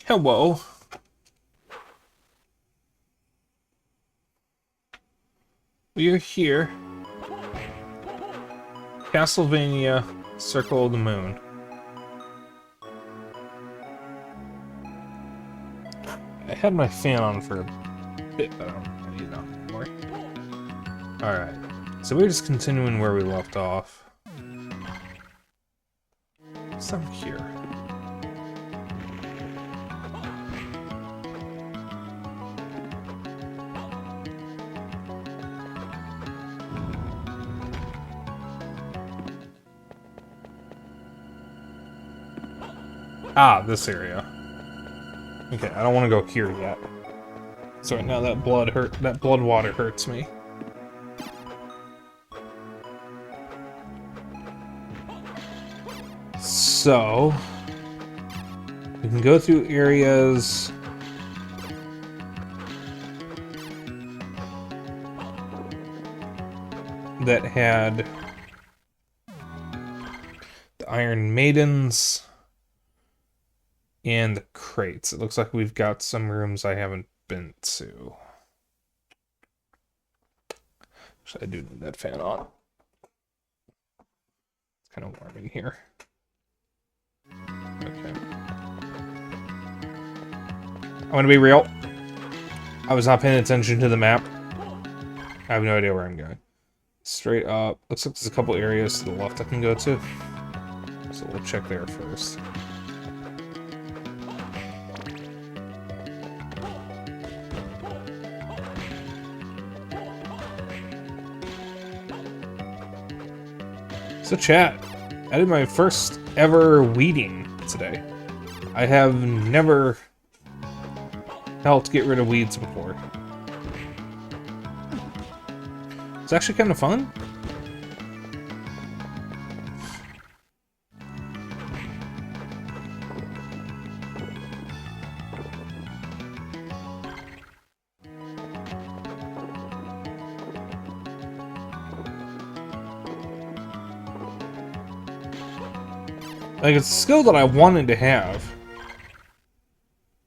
Hello. We are here. Castlevania, Circle of the Moon. I had my fan on for a bit, but I don't need it on anymore. Alright, so we're just continuing where we left off. What's over here? Ah, this area. Okay, I don't want to go here yet. So right now that blood water hurts me. So we can go through areas that had the Iron Maidens and the crates. It looks like we've got some rooms I haven't been to. Actually, I do need that fan on. It's kind of warm in here. Okay. I'm gonna be real. I was not paying attention to the map. I have no idea where I'm going. Straight up. Looks like there's a couple areas to the left I can go to. So we'll check there first. So chat, I did my first ever weeding today. I have never helped get rid of weeds before. It's actually kind of fun. Like, it's a skill that I wanted to have.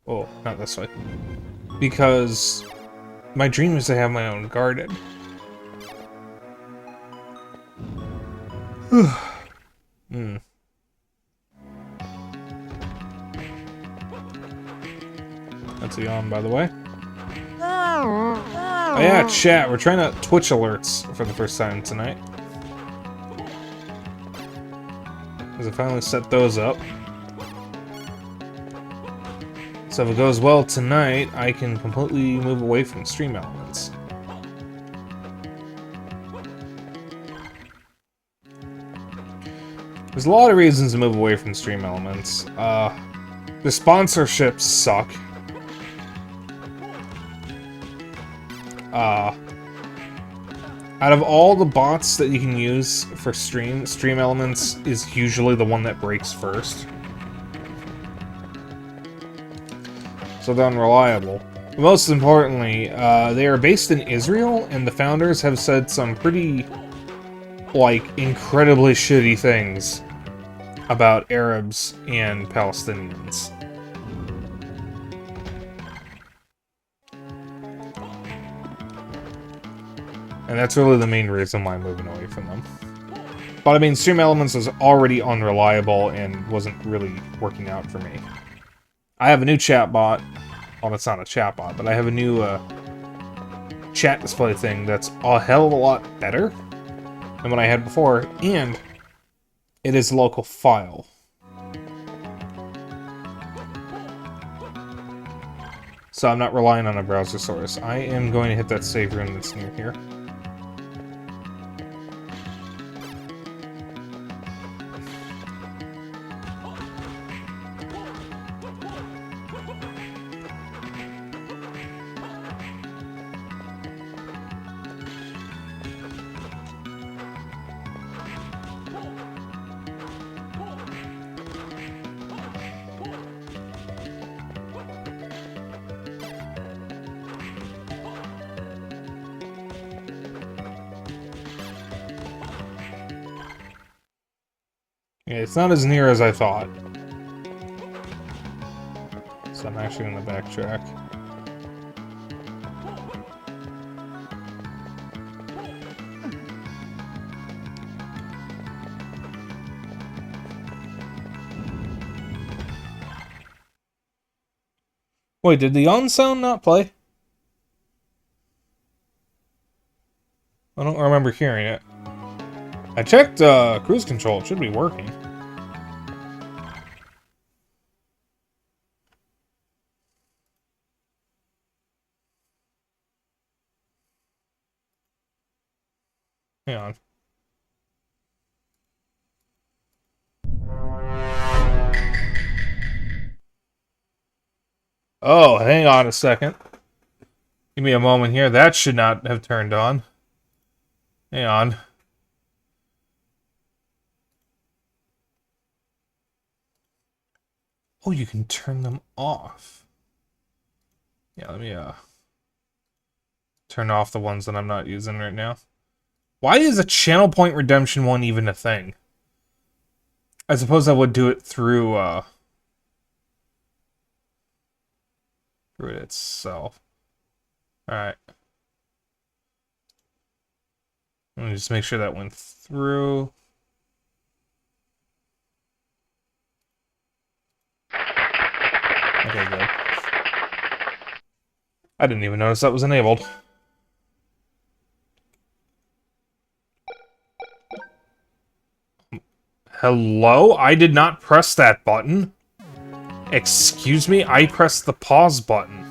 Oh, not this way. Because my dream is to have my own garden. That's a yawn, by the way. Oh yeah, chat, we're trying to Twitch alerts for the first time tonight. Because I finally set those up. So if it goes well tonight, I can completely move away from stream elements. There's a lot of reasons to move away from stream elements. The sponsorships suck. Out of all the bots that you can use for stream elements is usually the one that breaks first. So they're unreliable. Most importantly, they are based in Israel, and the founders have said some pretty, like, incredibly shitty things about Arabs and Palestinians. And that's really the main reason why I'm moving away from them. But I mean, Stream Elements was already unreliable and wasn't really working out for me. I have a new chat bot. Well, it's not a chat bot, but I have a new chat display thing that's a hell of a lot better than what I had before, and it is a local file. So I'm not relying on a browser source. I am going to hit that save room that's near here. Yeah, it's not as near as I thought. So so I'm actually going to backtrack. Wait, did the on sound not play? I don't remember hearing it. I checked cruise control. It should be working. Hang on. Oh, hang on a second. Give me a moment here. That should not have turned on. Hang on. Oh, you can turn them off. Yeah, let me turn off the ones that I'm not using right now. Why is a channel point redemption one even a thing? I suppose I would do it through through it itself. Alright. Let me just make sure that went through. Okay, good. I didn't even notice that was enabled. Hello? I did not press that button. Excuse me? I pressed the pause button.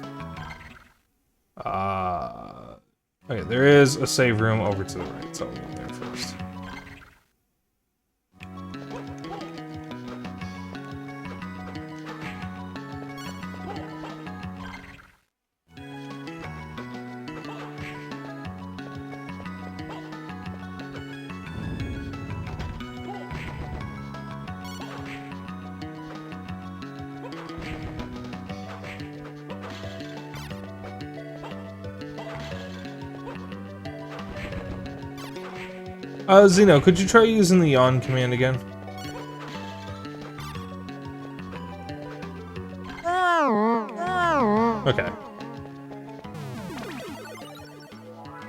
Okay, there is a save room over to the right, so I'll go there first. Zeno, could you try using the yawn command again? Okay.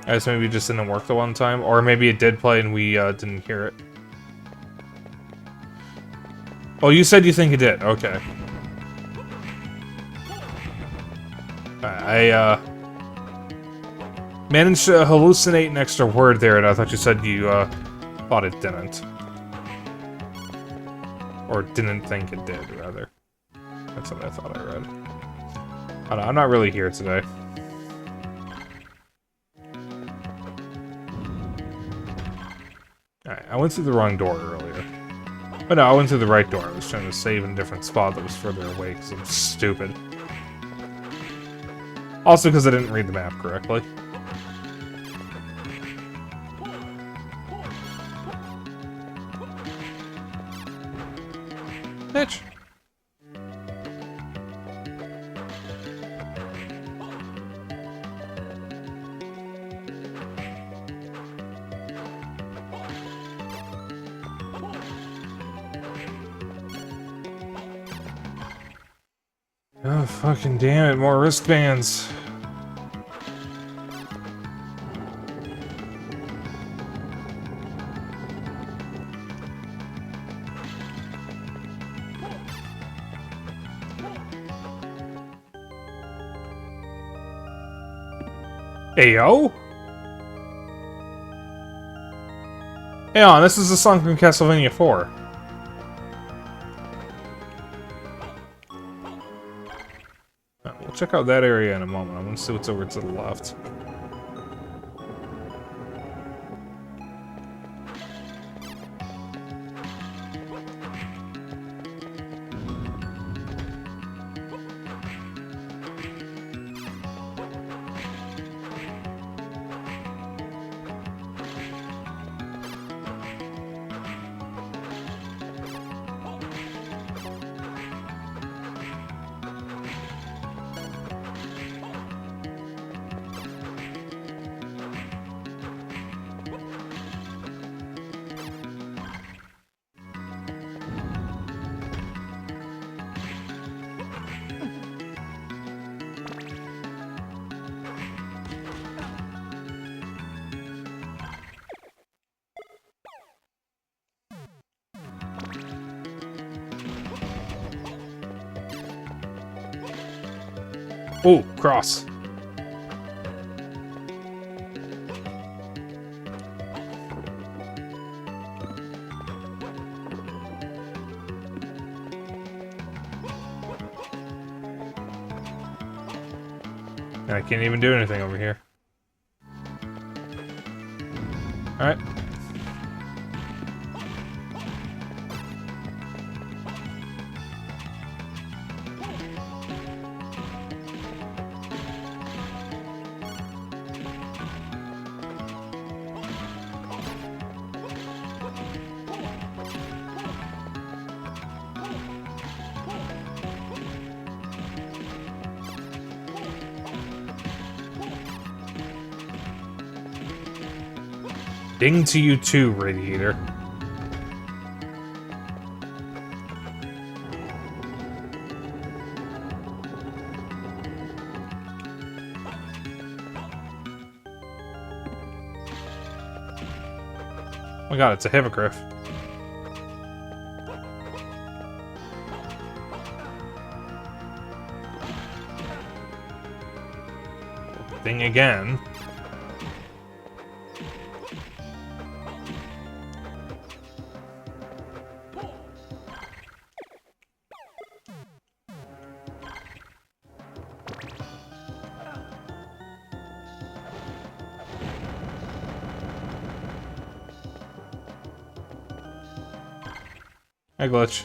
I guess maybe it just didn't work the one time, or maybe it did play and we didn't hear it. Oh, you said you think it did. Okay. I managed to hallucinate an extra word there, and I thought you said you thought it didn't. Or didn't think it did, rather. That's what I thought I read. I don't know, I'm not really here today. Alright, I went through the wrong door earlier. But no, I went through the right door. I was trying to save in a different spot that was further away because I'm stupid. Also because I didn't read the map correctly. Bitch. Oh, fucking damn it, more wristbands. Ayo? Hey on, this is a song from Castlevania 4. We'll check out that area in a moment. I'm gonna see what's over to the left. Oh, cross. And I can't even do anything over here. Alright. Ding to you too, Radiator. Oh my god, it's a hippogriff. Ding again. Hi, glitch.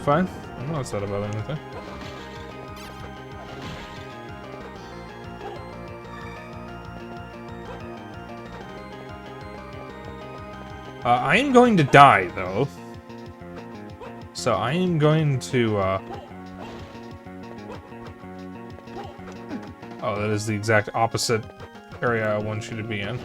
Fine. I'm not upset about anything. I am going to die, though. So I am going to, Oh, that is the exact opposite area I want you to be in.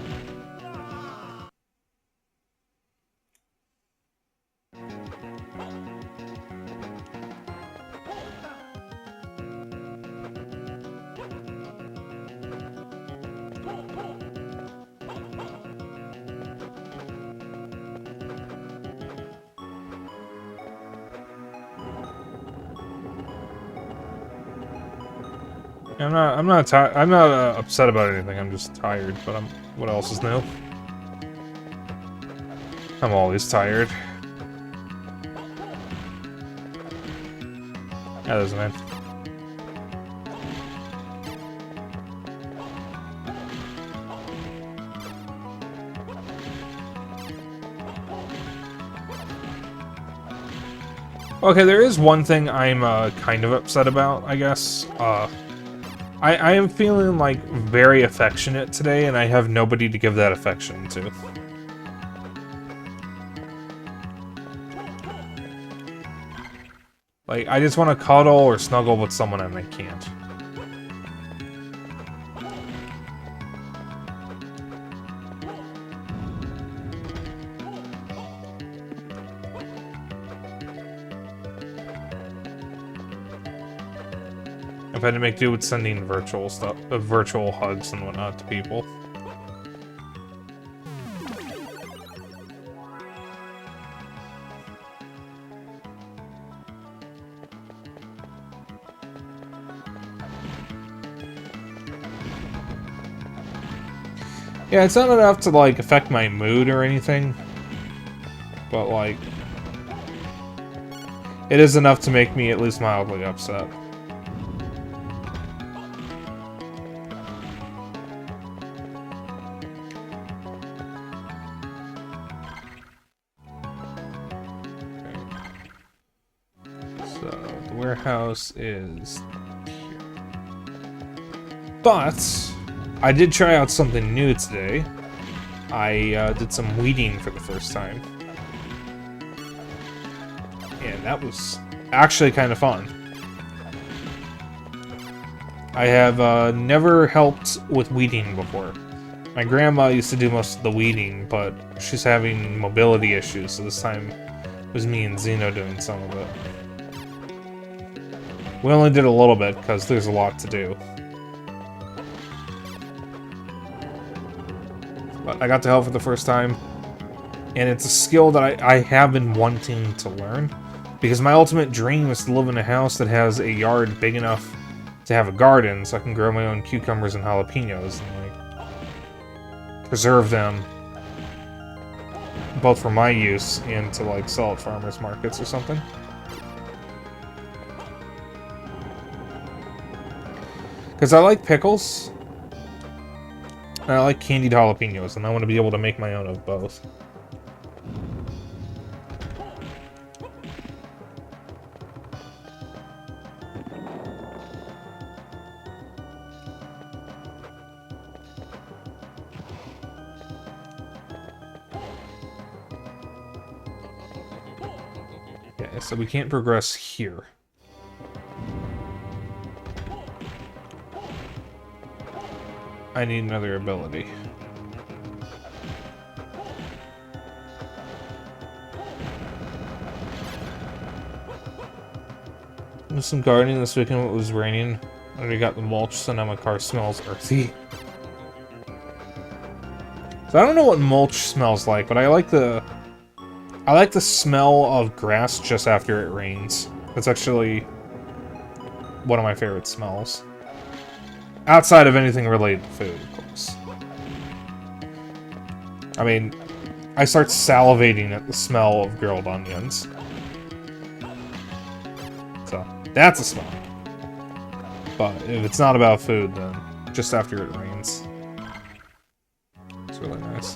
I'm not upset about anything. I'm just tired. But what else is new? I'm always tired. Yeah, there's an end. Okay, there is one thing I'm kind of upset about, I guess. I am feeling, like, very affectionate today, and I have nobody to give that affection to. Like, I just want to cuddle or snuggle with someone, and I can't. I've had to make do with sending virtual stuff, virtual hugs and whatnot to people. Yeah, it's not enough to, like, affect my mood or anything, but, like, it is enough to make me at least mildly upset. Warehouse is here. But I did try out something new today. I did some weeding for the first time. And that was actually kind of fun. I have never helped with weeding before. My grandma used to do most of the weeding, but she's having mobility issues, so this time it was me and Zeno doing some of it. We only did a little bit, because there's a lot to do. But I got to help for the first time, and it's a skill that I have been wanting to learn, because my ultimate dream is to live in a house that has a yard big enough to have a garden, so I can grow my own cucumbers and jalapenos, and, like, preserve them, both for my use and to, like, sell at farmers markets or something. Because I like pickles, and I like candied jalapenos, and I want to be able to make my own of both. Okay, so we can't progress here. I need another ability. There's some gardening this weekend when it was raining. I already got the mulch, so now my car smells earthy. So I don't know what mulch smells like, but I like the smell of grass just after it rains. That's actually one of my favorite smells. Outside of anything related to food, of course. I mean, I start salivating at the smell of grilled onions. So, that's a smell. But if it's not about food, then just after it rains. It's really nice.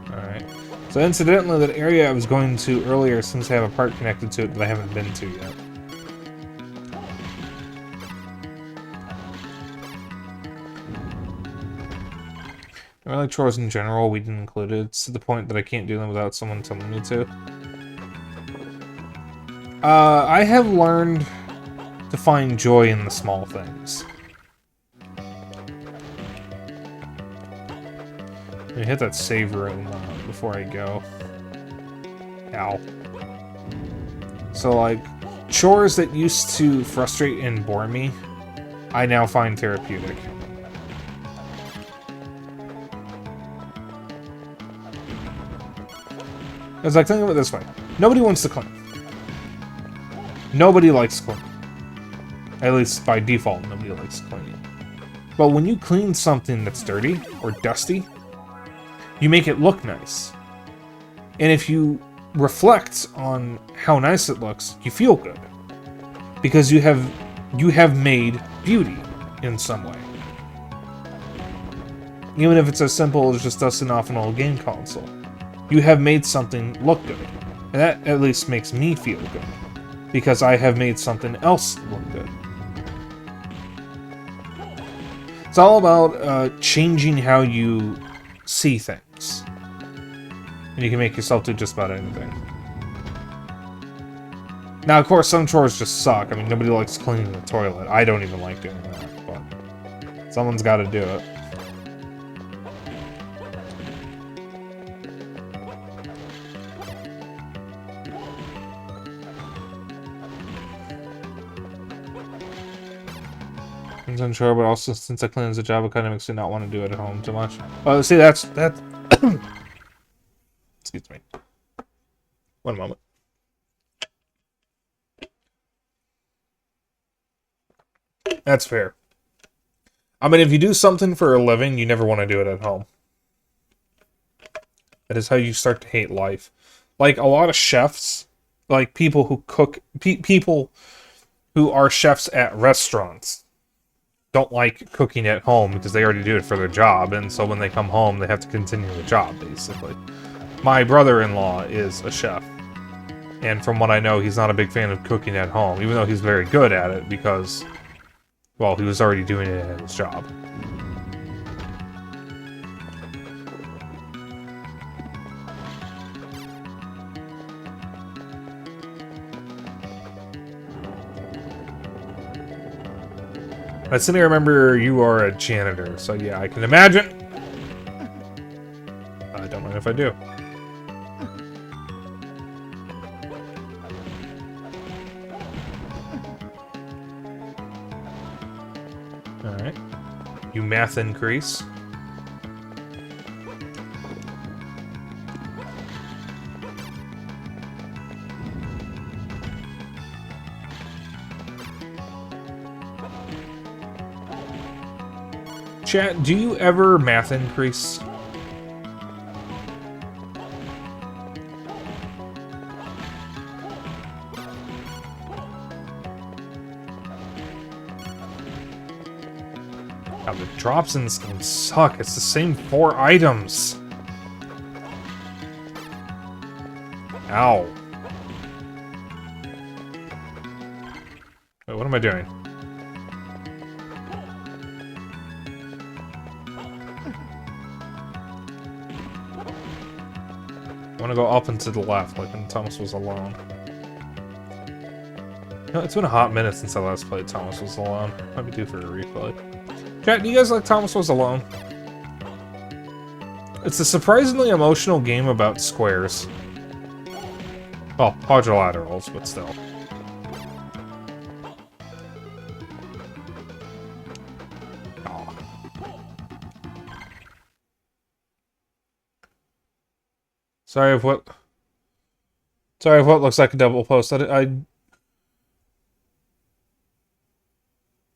Alright. So incidentally, that area I was going to earlier seems to have a park connected to it that I haven't been to yet. I like chores in general, we didn't include it. It's to the point that I can't do them without someone telling me to. I have learned to find joy in the small things. Let me hit that save room before I go. Ow. So, like, chores that used to frustrate and bore me, I now find therapeutic. It's like, think of it this way. Nobody wants to clean. Nobody likes cleaning. At least by default, nobody likes cleaning. But when you clean something that's dirty or dusty, you make it look nice. And if you reflect on how nice it looks, you feel good. Because you have made beauty in some way. Even if it's as simple as just dusting off an old game console. You have made something look good. And that at least makes me feel good. Because I have made something else look good. It's all about changing how you see things. And you can make yourself do just about anything. Now, of course, some chores just suck. I mean, nobody likes cleaning the toilet. I don't even like doing that, but someone's got to do it. I'm sure, but also since I clean as a job, it kind of makes me not want to do it at home too much. See, that's excuse me. One moment. That's fair. I mean, if you do something for a living, you never want to do it at home. That is how you start to hate life. Like, a lot of chefs, like people who cook, people who are chefs at restaurants, don't like cooking at home because they already do it for their job, and so when they come home, they have to continue the job, basically. My brother-in-law is a chef, and from what I know, he's not a big fan of cooking at home, even though he's very good at it because, well, he was already doing it at his job. I suddenly remember you are a janitor, so yeah, I can imagine. I don't mind if I do. Alright. You math increase. Chat, do you ever math increase? God, the drops in this game suck. It's the same 4 items. Ow. Wait, what am I doing? I want to go up and to the left, like when Thomas was alone. You know, it's been a hot minute since I last played Thomas Was Alone. Might be due for a replay. Chat, do you guys like Thomas Was Alone? It's a surprisingly emotional game about squares. Well, quadrilaterals, but still. Oh. Sorry if what looks like a double post.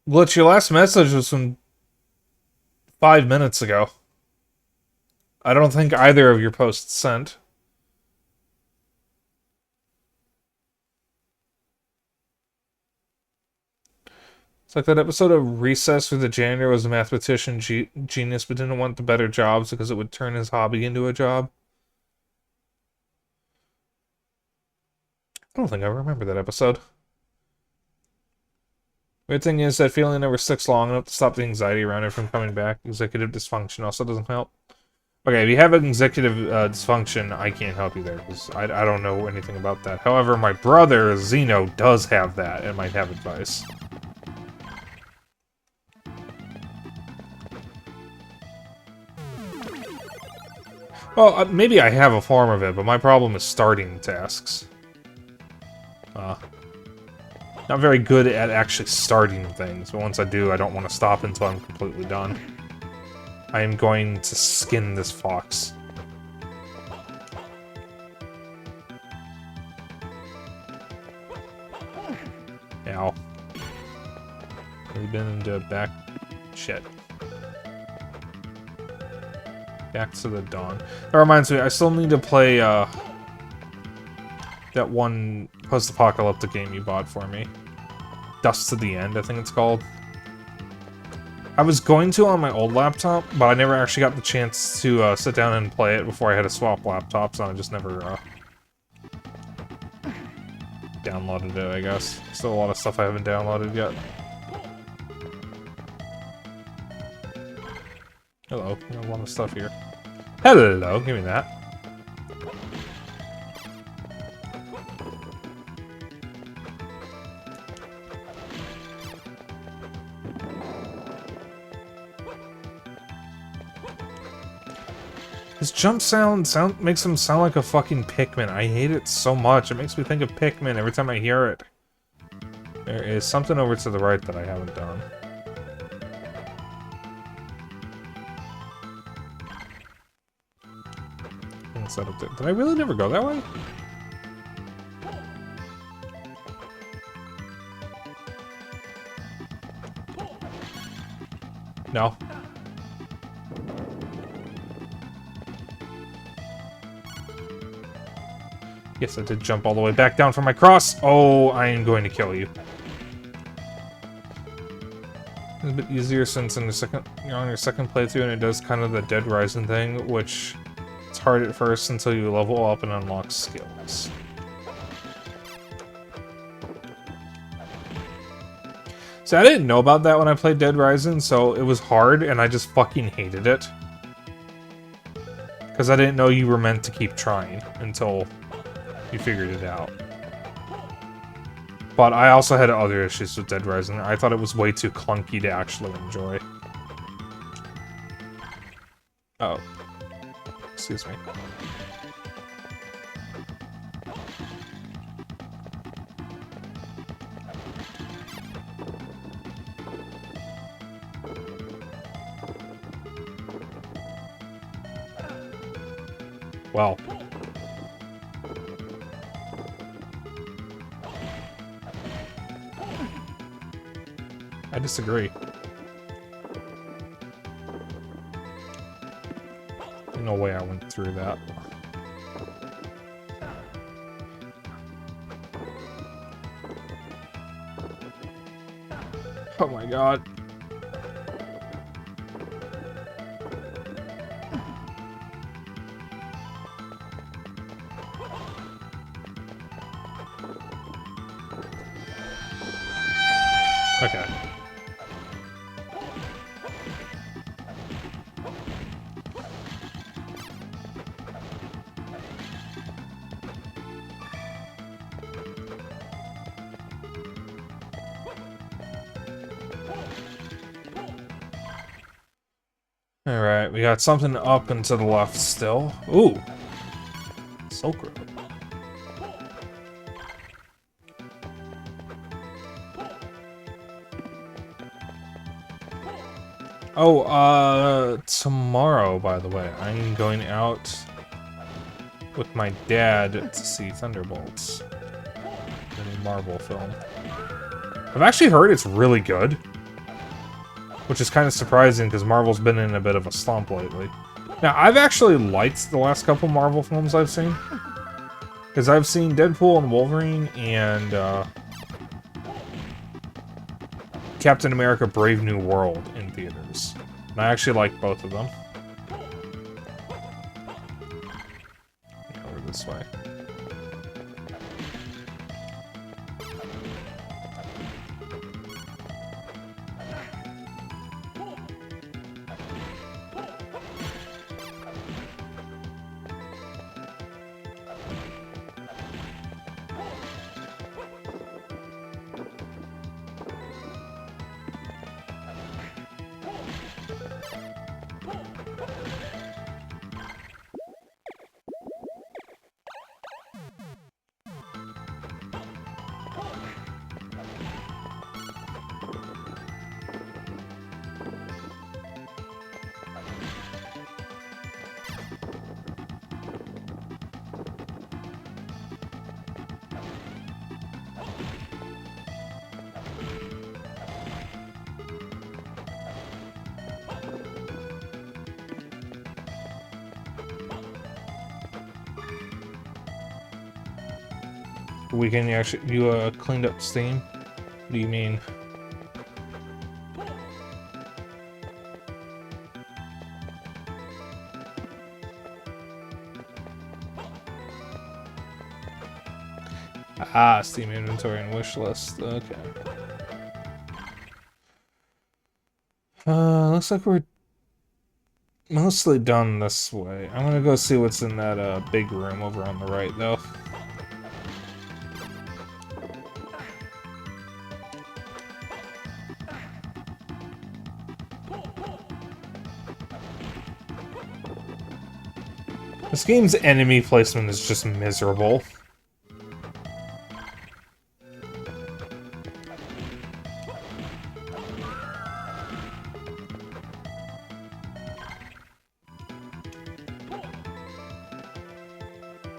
Glitch, your last message was from 5 minutes ago. I don't think either of your posts sent. It's like that episode of Recess where the janitor was a mathematician genius but didn't want the better jobs because it would turn his hobby into a job. I don't think I remember that episode. Weird thing is that feeling never sticks long enough to stop the anxiety around it from coming back. Executive dysfunction also doesn't help. Okay, if you have an executive dysfunction, I can't help you there, because I don't know anything about that. However, my brother, Zeno, does have that, and might have advice. Well, maybe I have a form of it, but my problem is starting tasks. Not very good at actually starting things, but once I do, I don't want to stop until I'm completely done. I am going to skin this fox. Ow. We've been into back... shit. Back to the dawn. That reminds me, I still need to play, that one post-apocalyptic game you bought for me. Dust to the End, I think it's called. I was going to on my old laptop, but I never actually got the chance to sit down and play it before I had to swap laptops, and I just never downloaded it, I guess. Still a lot of stuff I haven't downloaded yet. Hello, I have a lot of stuff here. Hello, give me that. His jump sound makes him sound like a fucking Pikmin. I hate it so much. It makes me think of Pikmin every time I hear it. There is something over to the right that I haven't done. What's that up there? Did I really never go that way? No. Yes, I did jump all the way back down from my cross. Oh, I am going to kill you. It's a bit easier since you're on your second playthrough, and it does kind of the Dead Rising thing, which it's hard at first until you level up and unlock skills. So I didn't know about that when I played Dead Rising, so it was hard, and I just fucking hated it. Because I didn't know you were meant to keep trying until you figured it out. But I also had other issues with Dead Rising. I thought it was way too clunky to actually enjoy. Oh. Excuse me. Well. I disagree. No way I went through that. Oh my god. Okay. Alright, we got something up and to the left still. Ooh! Silk Road. Oh, tomorrow, by the way, I'm going out with my dad to see Thunderbolts. The new Marvel film. I've actually heard it's really good. Which is kind of surprising, because Marvel's been in a bit of a slump lately. Now, I've actually liked the last couple Marvel films I've seen. Because I've seen Deadpool and Wolverine and Captain America Brave New World in theaters. And I actually like both of them. Over this way. The weekend you cleaned up Steam? What do you mean? Ah, Steam inventory and wish list. Okay. Looks like we're mostly done this way. I'm gonna go see what's in that big room over on the right, though. This game's enemy placement is just miserable.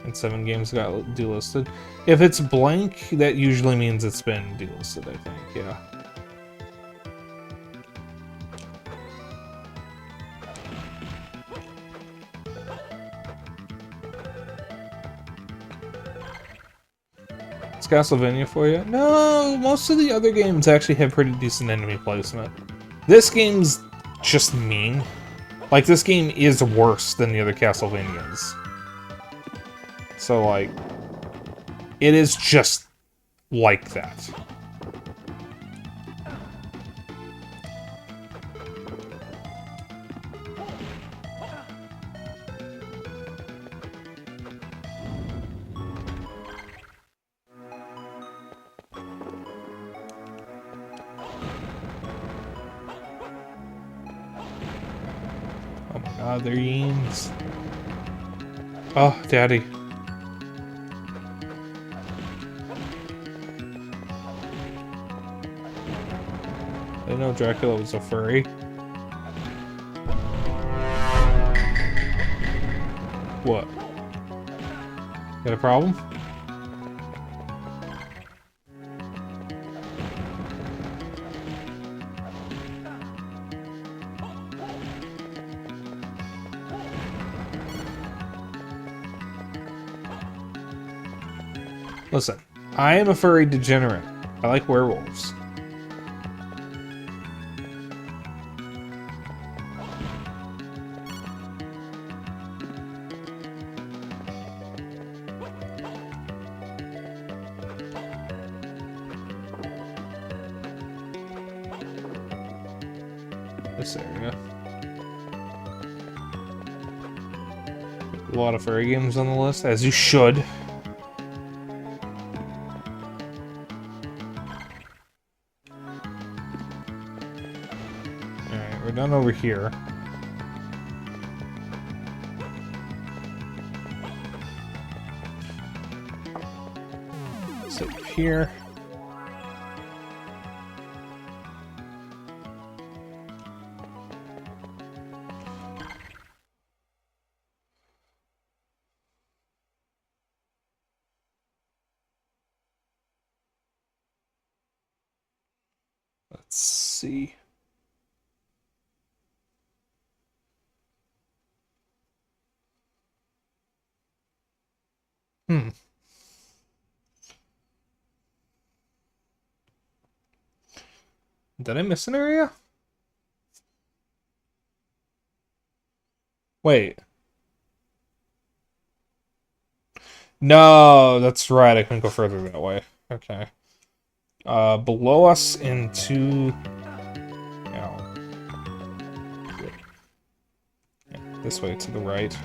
And 7 games got delisted. If it's blank, that usually means it's been delisted, I think, yeah. Castlevania for you? No, most of the other games actually have pretty decent enemy placement. This game's just mean. Like, this game is worse than the other Castlevanias. So, like, it is just like that. They're Yeens. Oh, Daddy. I didn't know Dracula was a furry. What? Got a problem? Listen, I am a furry degenerate. I like werewolves. This area. A lot of furry games on the list, as you should. Alright, we're done over here. Sit here. Let's see. Did I miss an area? Wait. No, that's right. I couldn't go further that way. Okay. Below us into... Yeah, this way to the right.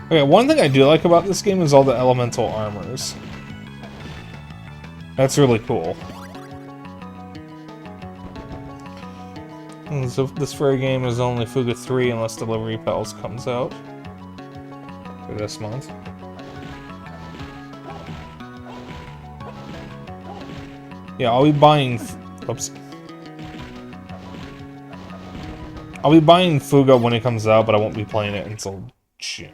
Okay, one thing I do like about this game is all the elemental armors. That's really cool. So this furry game is only Fuga 3 unless Delivery Pals comes out for this month. Yeah, I'll be buying... Oops. I'll be buying Fuga when it comes out, but I won't be playing it until June.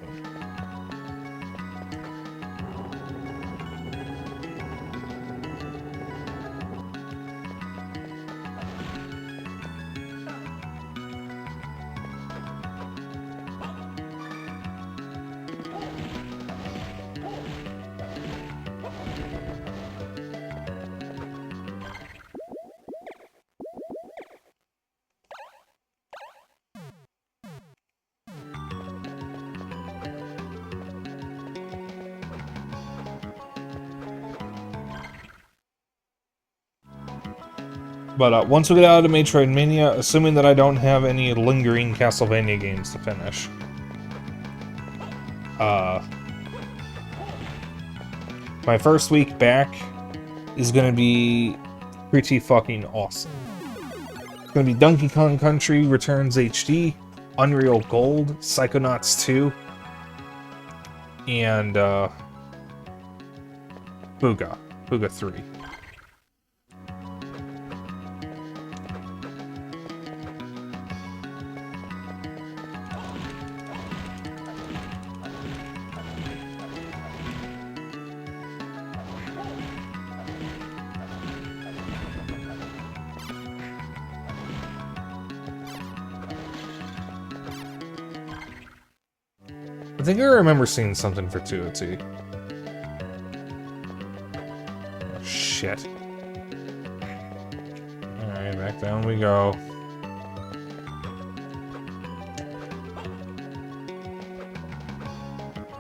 But once we get out of Metroidvania, assuming that I don't have any lingering Castlevania games to finish, my first week back is gonna be pretty fucking awesome. It's gonna be Donkey Kong Country Returns HD, Unreal Gold, Psychonauts 2, and Fuga 3. I think I remember seeing something for 2OT. Oh, shit. Alright, back down we go.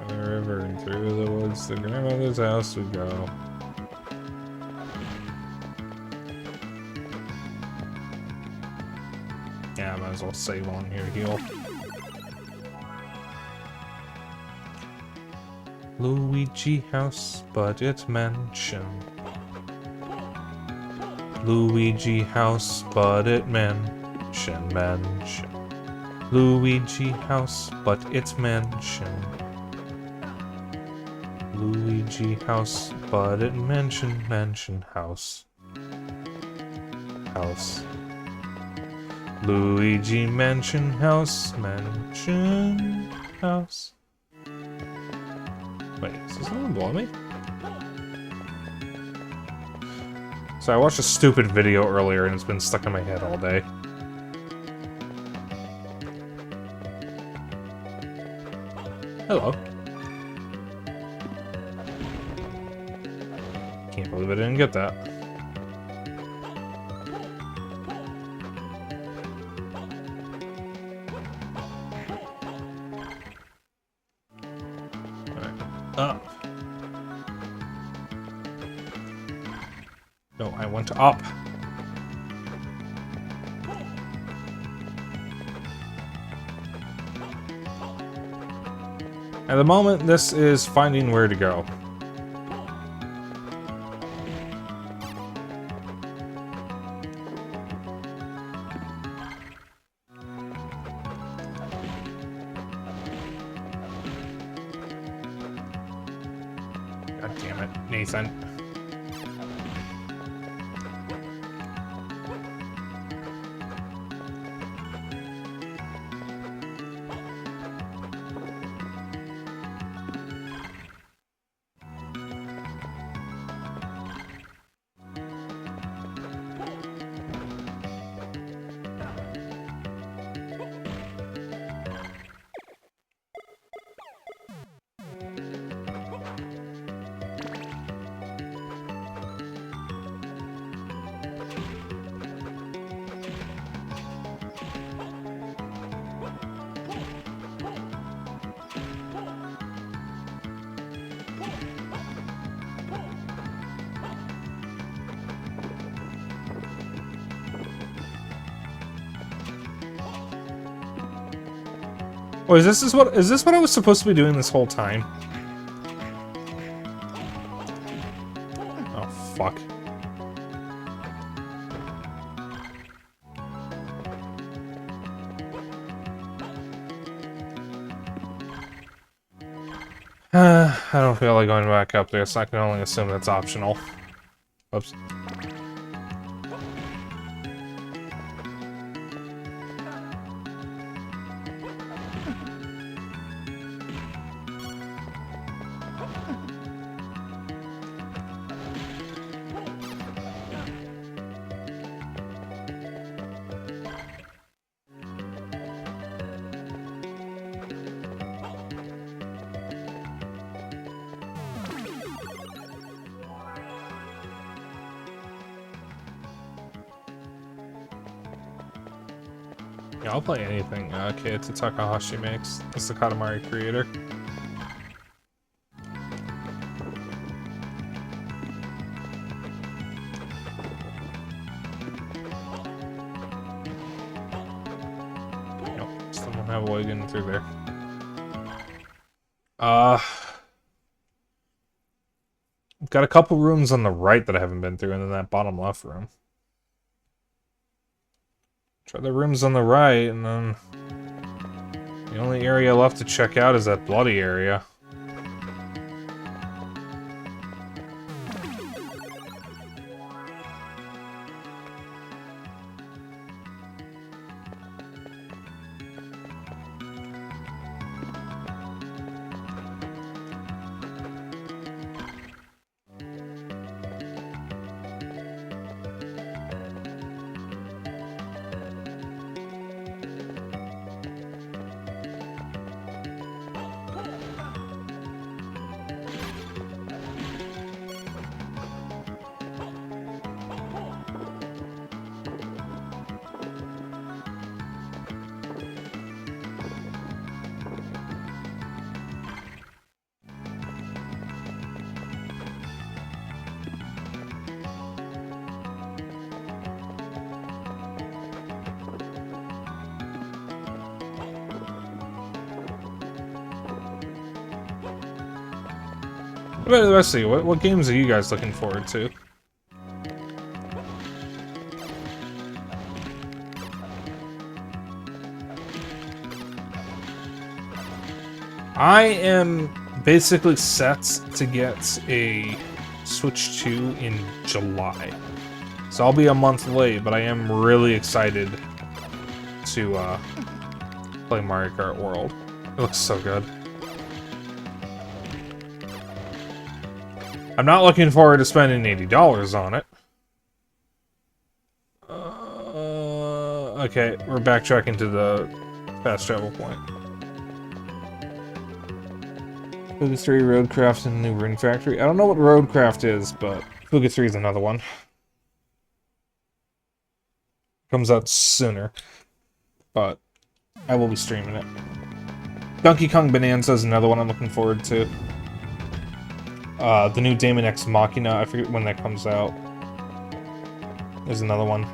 The river and through the woods to grandmother's house we go. Yeah, I might as well save on here to heal. Luigi house, but it's mansion. Luigi house, but it mansion. Luigi house, but it's mansion. Luigi house, but it mansion house. Luigi mansion house. Wait, is someone below me? So I watched a stupid video earlier and it's been stuck in my head all day. Hello. Can't believe I didn't get that. Up. No, I went up. At the moment, this is finding where to go. God damn it, Nathan. Oh, is this what I was supposed to be doing this whole time? Oh, fuck. I don't feel like going back up there, so I can only assume that's optional. Oops. Yeah, I'll play anything Keita Takahashi makes. It's the Katamari creator. Nope, still don't have a way getting through there. Got a couple rooms on the right that I haven't been through, and then that bottom left room. Try the rooms on the right, and then the only area left to check out is that bloody area. What about the rest of you? What games are you guys looking forward to? I am basically set to get a Switch 2 in July. So I'll be a month late, but I am really excited to play Mario Kart World. It looks so good. I'm not looking forward to spending $80 on it. Okay, we're backtracking to the fast travel point. Fuga 3, Roadcraft, and New Rune Factory. I don't know what Roadcraft is, but Fuga 3 is another one. Comes out sooner, but I will be streaming it. Donkey Kong Bonanza is another one I'm looking forward to. The new Daemon X Machina, I forget when that comes out. There's another one.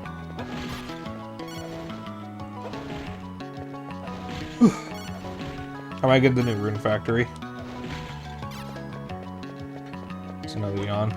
I might get the new Rune Factory. There's another yawn.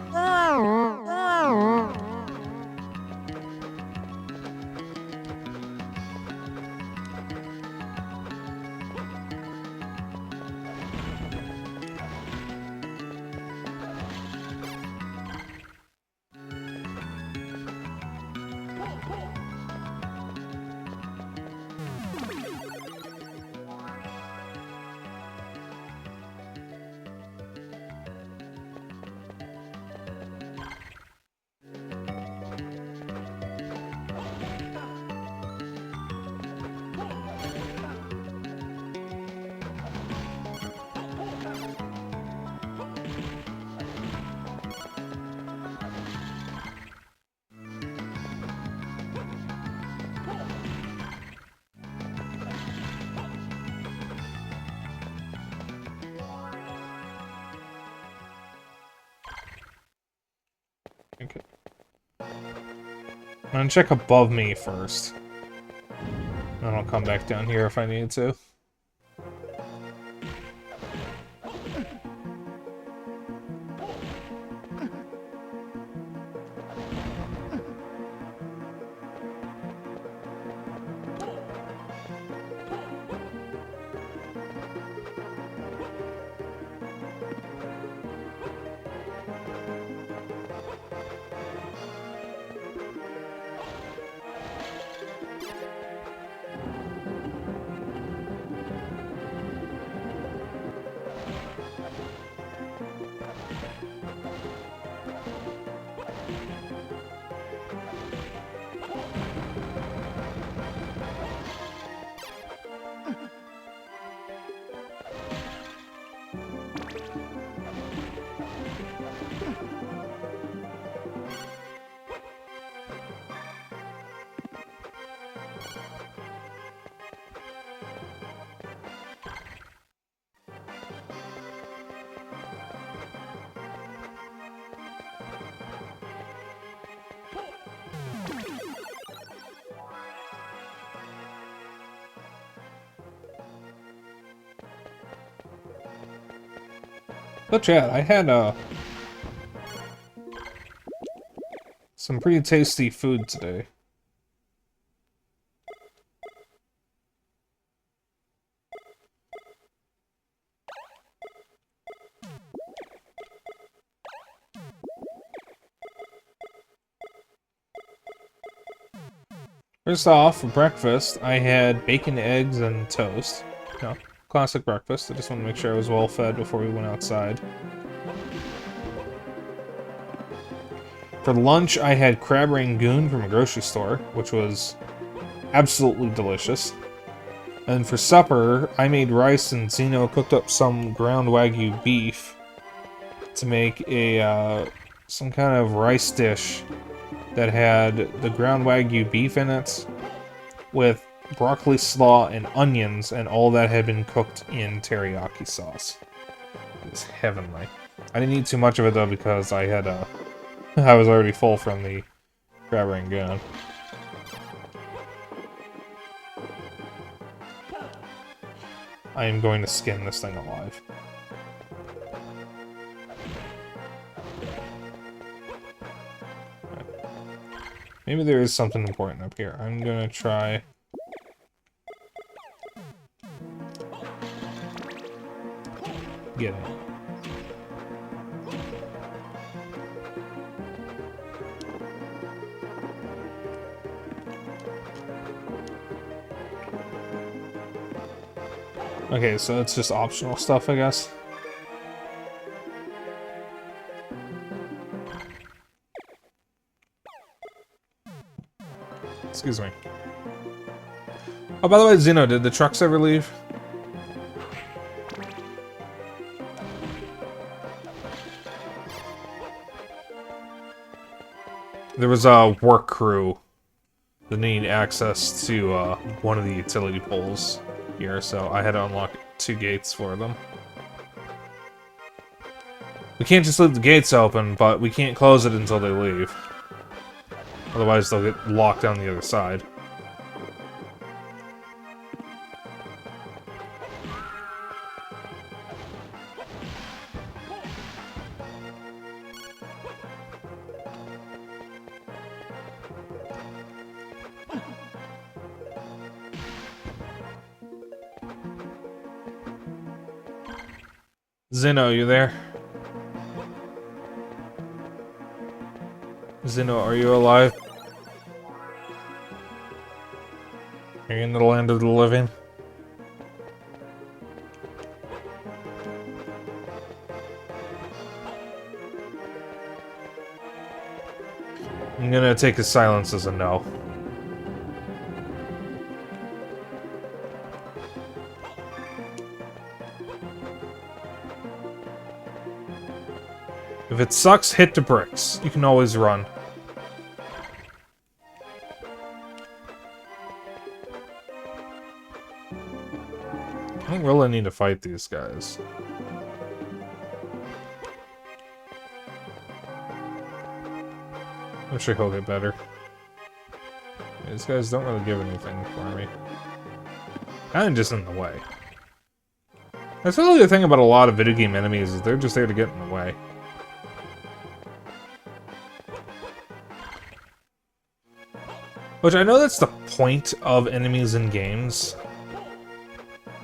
Okay. I'm gonna check above me first. Then I'll come back down here if I need to. So chat, I had some pretty tasty food today. First off, for breakfast, I had bacon, eggs, and toast. You know, classic breakfast. I just want to make sure I was well fed before we went outside. For lunch, I had crab rangoon from a grocery store, which was absolutely delicious. And for supper, I made rice and Zeno cooked up some ground Wagyu beef to make a some kind of rice dish that had the ground Wagyu beef in it with broccoli slaw and onions, and all that had been cooked in teriyaki sauce. It was heavenly. I didn't eat too much of it though because I had I was already full from the crab rangoon. I am going to skin this thing alive. Maybe there is something important up here. I'm gonna try... Get it. Okay, so it's just optional stuff, I guess. Excuse me. Oh, by the way, Zeno, did the trucks ever leave? There was a work crew that needed access to one of the utility poles here, so I had to unlock 2 gates for them. We can't just leave the gates open, but we can't close it until they leave. Otherwise, they'll get locked on the other side. Zeno, you there? Zeno, are you alive? Are you in the land of the living? I'm gonna take his silence as a no. If it sucks, hit the bricks. You can always run. I don't really need to fight these guys. I'm sure he'll get better. These guys don't really give anything for me. Kinda just in the way. That's really the thing about a lot of video game enemies, is they're just there to get in the way. Which I know that's the point of enemies in games.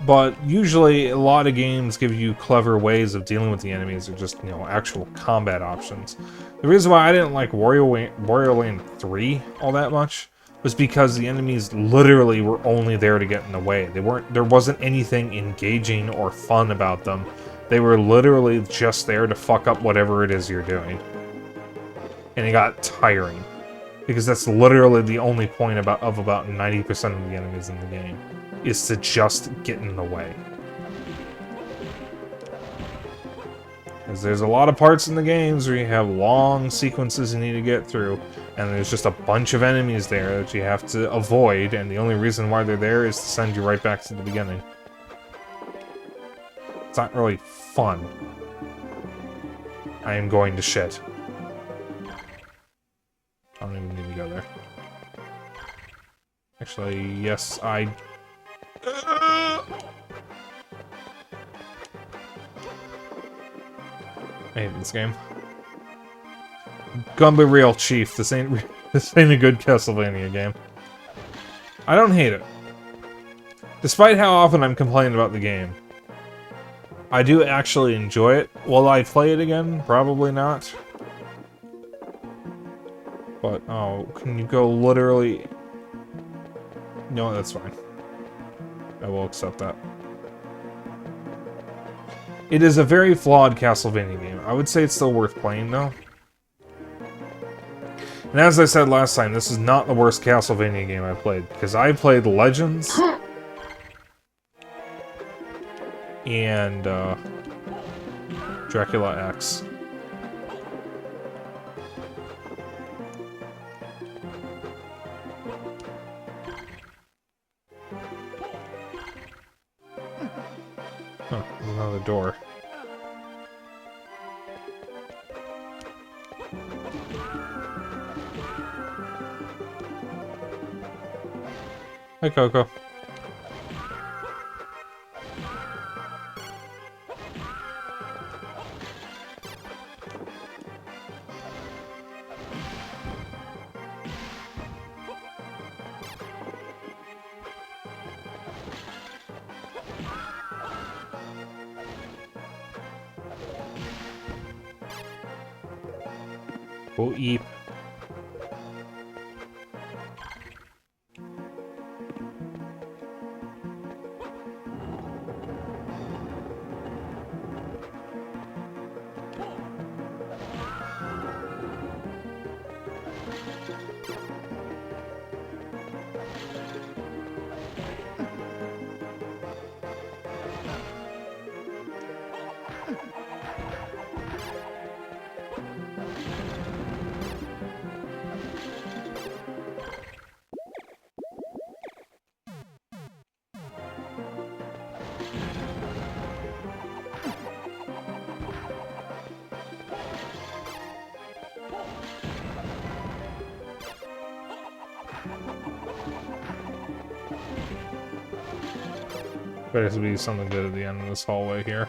But usually, a lot of games give you clever ways of dealing with the enemies, or just, you know, actual combat options. The reason why I didn't like Wario Land 3 all that much was because the enemies literally were only there to get in the way. There wasn't anything engaging or fun about them. They were literally just there to fuck up whatever it is you're doing. And it got tiring. Because that's literally the only point of about 90% of the enemies in the game. Is to just get in the way. Because there's a lot of parts in the games where you have long sequences you need to get through, and there's just a bunch of enemies there that you have to avoid, and the only reason why they're there is to send you right back to the beginning. It's not really fun. I am going to shit. I don't even need to go there. Actually, yes, I... I hate this game. Gonna be real, Chief. This ain't a good Castlevania game. I don't hate it. Despite how often I'm complaining about the game, I do actually enjoy it. Will I play it again? Probably not. But, oh, can you go literally... No, that's fine. I will accept that. It is a very flawed Castlevania game. I would say it's still worth playing, though. And as I said last time, this is not the worst Castlevania game I played, because I played Legends and Dracula X. Huh, there's another door. Hi, Coco. Go eat. Better to be something good at the end of this hallway here.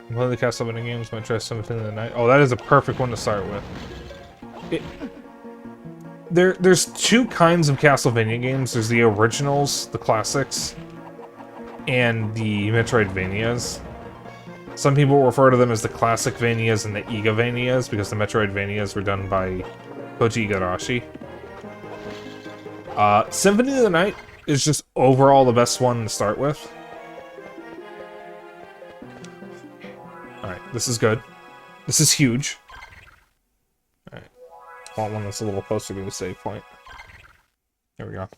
One of the Castlevania games might try Symphony of the Night. Oh, that is a perfect one to start with. There's two kinds of Castlevania games. There's the originals, the classics, and the Metroidvanias. Some people refer to them as the Classic Vanias and the Igavanias because the Metroidvanias were done by Koji Igarashi. Symphony of the Night is just overall the best one to start with. Alright, this is good. This is huge. Alright. I want one that's a little closer to the save point. There we go.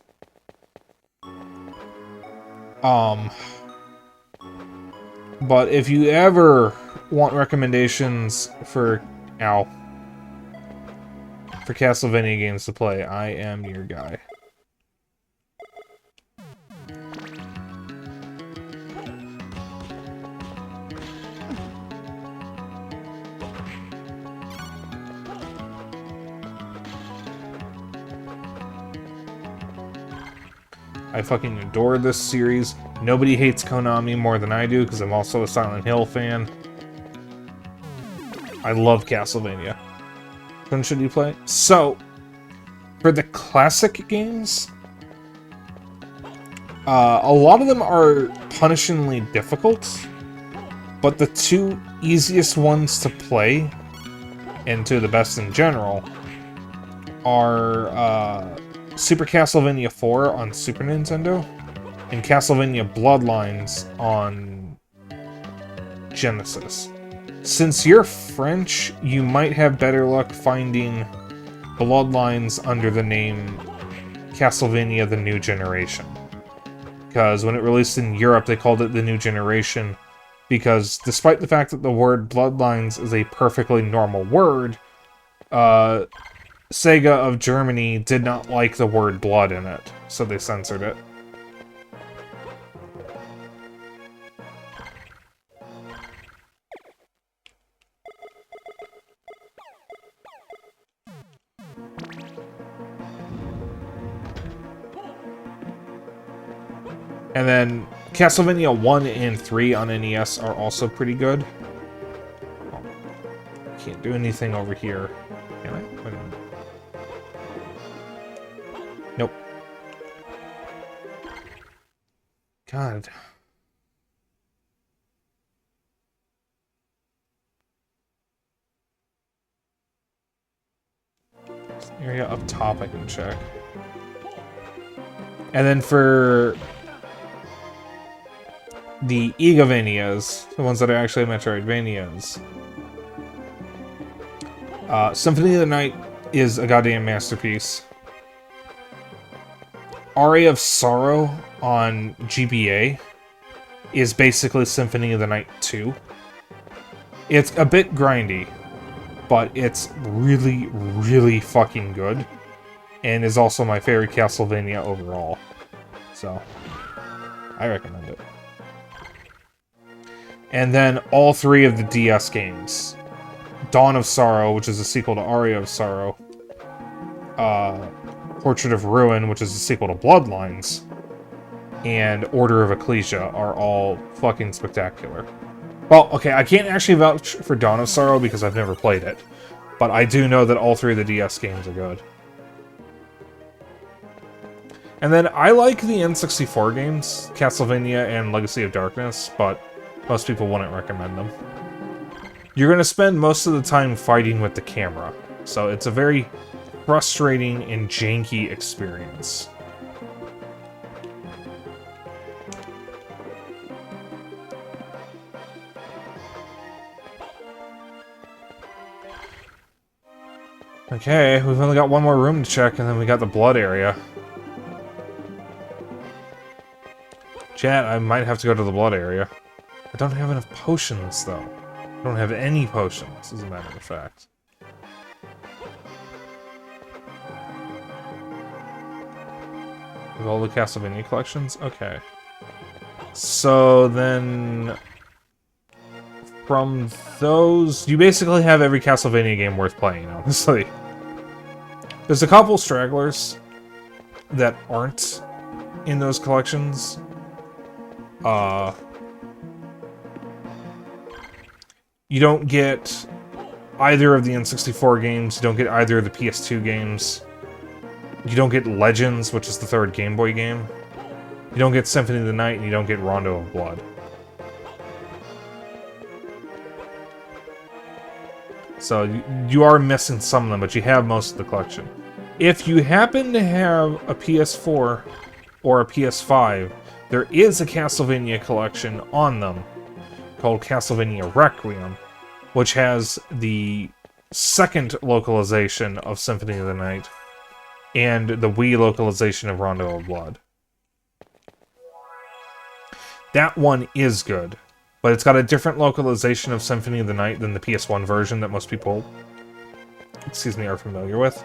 But if you ever want recommendations for Castlevania games to play, I am your guy. I fucking adore this series. Nobody hates Konami more than I do, because I'm also a Silent Hill fan. I love Castlevania. Which one should you play? So, for the classic games, a lot of them are punishingly difficult, but the two easiest ones to play, and to the best in general, are Super Castlevania 4 on Super Nintendo, and Castlevania Bloodlines on Genesis. Since you're French, you might have better luck finding Bloodlines under the name Castlevania The New Generation. Because when it released in Europe, they called it The New Generation, because despite the fact that the word Bloodlines is a perfectly normal word, Sega of Germany did not like the word blood in it, so they censored it. And then Castlevania 1 and 3 on NES are also pretty good. Oh, can't do anything over here. Can I? Wait a minute. Nope. God. This area up top I can check. And then for the Igavanias, the ones that are actually Metroidvanias, Symphony of the Night is a goddamn masterpiece. Aria of Sorrow on GBA is basically Symphony of the Night 2. It's a bit grindy, but it's really, really fucking good, and is also my favorite Castlevania overall. So, I recommend it. And then all three of the DS games. Dawn of Sorrow, which is a sequel to Aria of Sorrow. Portrait of Ruin, which is a sequel to Bloodlines. and Order of Ecclesia are all fucking spectacular. Well, okay, I can't actually vouch for Dawn of Sorrow because I've never played it, but I do know that all 3 of the DS games are good. And then I like the N64 games, Castlevania and Legacy of Darkness, but most people wouldn't recommend them. You're going to spend most of the time fighting with the camera, so it's a very frustrating and janky experience. Okay, we've only got one more room to check, and then we got the blood area. Chat, I might have to go to the blood area. I don't have enough potions, though. I don't have any potions, as a matter of fact. With all the Castlevania collections? Okay. So then... from those... you basically have every Castlevania game worth playing, honestly. There's a couple stragglers that aren't in those collections. You don't get either of the N64 games, you don't get either of the PS2 games. You don't get Legends, which is the 3rd Game Boy game. You don't get Symphony of the Night, and you don't get Rondo of Blood. So you are missing some of them, but you have most of the collection. If you happen to have a PS4 or a PS5, there is a Castlevania collection on them called Castlevania Requiem, which has the 2nd localization of Symphony of the Night and the Wii localization of Rondo of Blood. That one is good, but it's got a different localization of Symphony of the Night than the PS1 version that most people, are familiar with.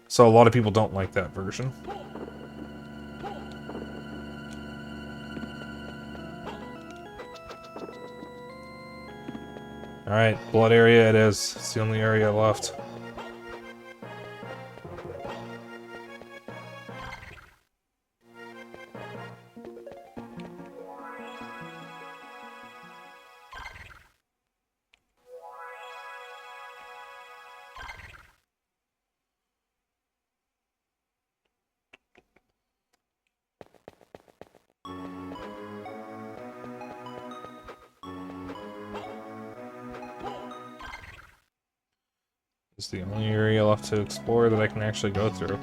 So a lot of people don't like that version. Alright, blood area it is. It's the only area left. It's the only area left to explore that I can actually go through.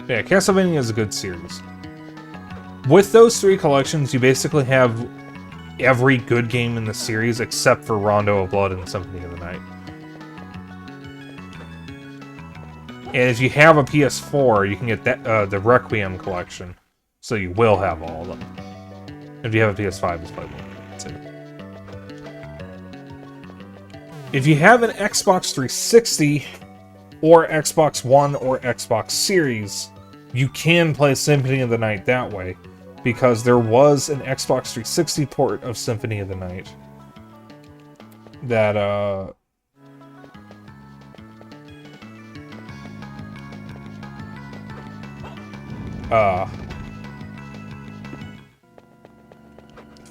Yeah, Castlevania is a good series. With those 3 collections, you basically have every good game in the series except for Rondo of Blood and Symphony of the Night. And if you have a PS4, you can get that, the Requiem collection, so you will have all of them. If you have a PS5, it's probably too. If you have an Xbox 360 or Xbox One or Xbox Series, you can play Symphony of the Night that way, because there was an Xbox 360 port of Symphony of the Night that,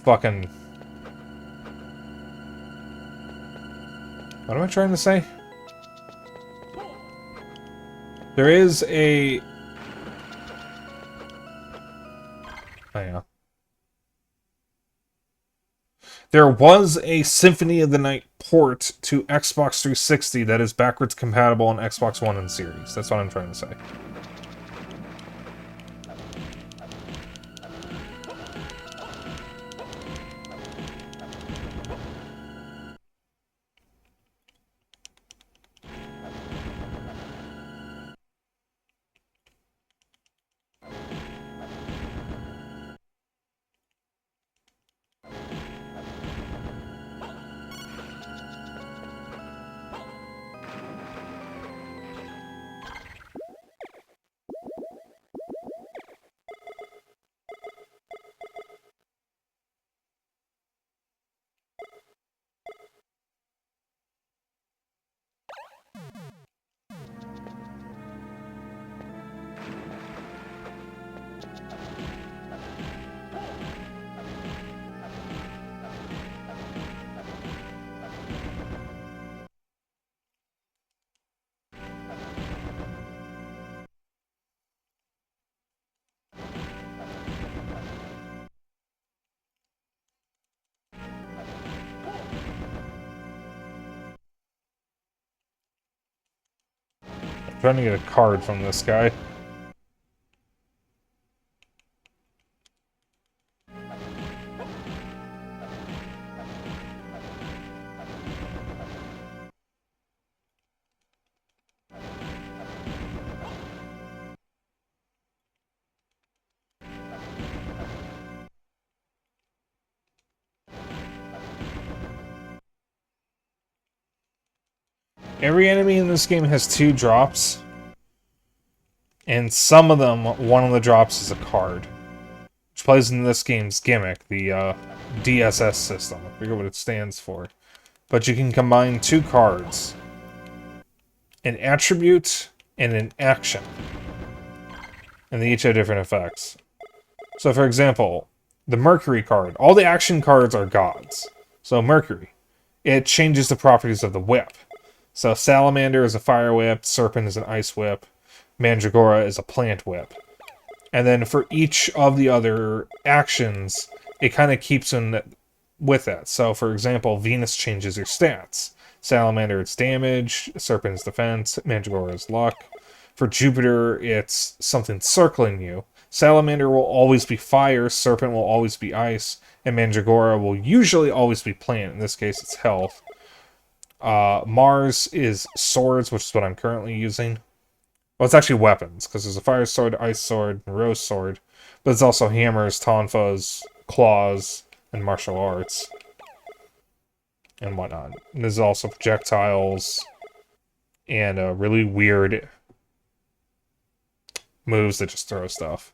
fucking... what am I trying to say? There is a... oh, yeah. There was a Symphony of the Night port to Xbox 360 that is backwards compatible on Xbox One and Series. That's what I'm trying to say. trying to get a card from this guy. Every enemy in this game has 2 drops. And some of them, one of the drops is a card. Which plays in this game's gimmick, the DSS system. I forget what it stands for. But you can combine 2 cards. An attribute and an action. And they each have different effects. So for example, the Mercury card. All the action cards are gods. So Mercury. It changes the properties of the whip. So Salamander is a fire whip, Serpent is an ice whip, Mandragora is a plant whip. And then for each of the other actions, it kind of keeps in with that. So for example, Venus changes your stats. Salamander, it's damage, Serpent is defense, Mandragora is luck. For Jupiter, it's something circling you. Salamander will always be fire, Serpent will always be ice, and Mandragora will usually always be plant. In this case, it's health. Mars is swords, which is what I'm currently using. Well, it's actually weapons, because there's a fire sword, ice sword, and rose sword. But it's also hammers, tonfas, claws, and martial arts. And whatnot. And there's also projectiles, and really weird moves that just throw stuff.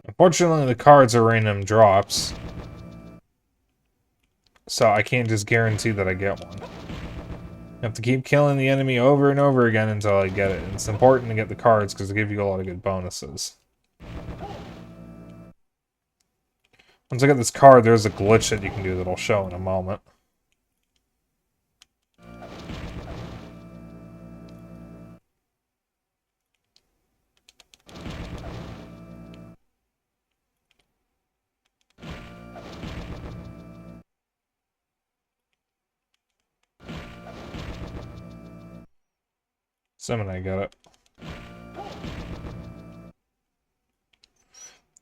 Unfortunately, the cards are random drops. So I can't just guarantee that I get one. I have to keep killing the enemy over and over again until I get it. And it's important to get the cards because they give you a lot of good bonuses. Once I get this card, there's a glitch that you can do that I'll show in a moment. Summon, I got it.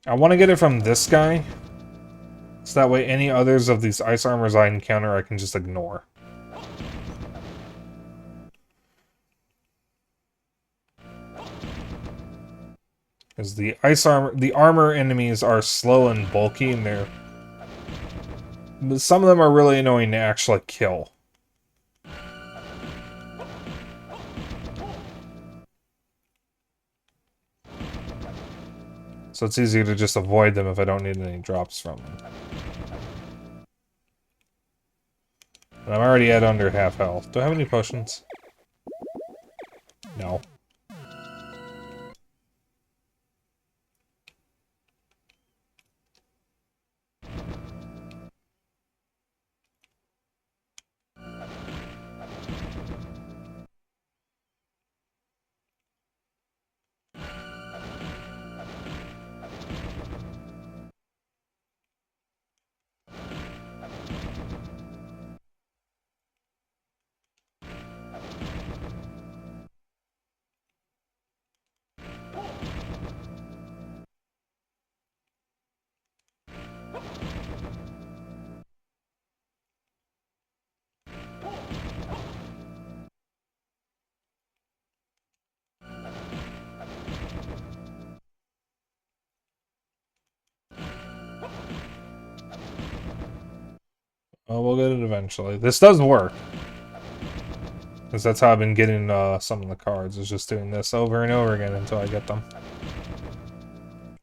I want to get it from this guy. So that way any others of these ice armors I encounter I can just ignore. Because the armor enemies are slow and bulky, and some of them are really annoying to actually kill. So it's easier to just avoid them if I don't need any drops from them. And I'm already at under half health. Do I have any potions? No. Well, we'll get it eventually. This does work. Because that's how I've been getting some of the cards, is just doing this over and over again until I get them.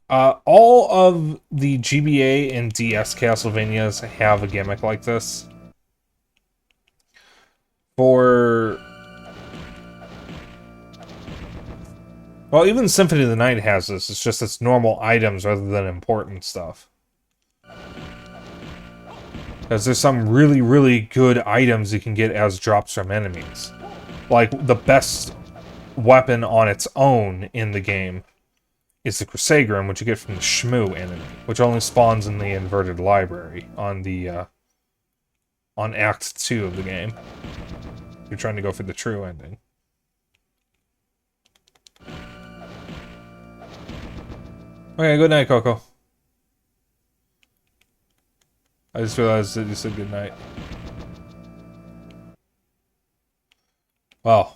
All of the GBA and DS Castlevanias have a gimmick like this. Well, even Symphony of the Night has this. It's just it's normal items rather than important stuff. Because there's some really, really good items you can get as drops from enemies. Like, the best weapon on its own in the game is the Crusagram, which you get from the Shmoo enemy, which only spawns in the inverted library on the, on Act 2 of the game. You're trying to go for the true ending. Okay, good night, Coco. I just realized that you said good night. Well,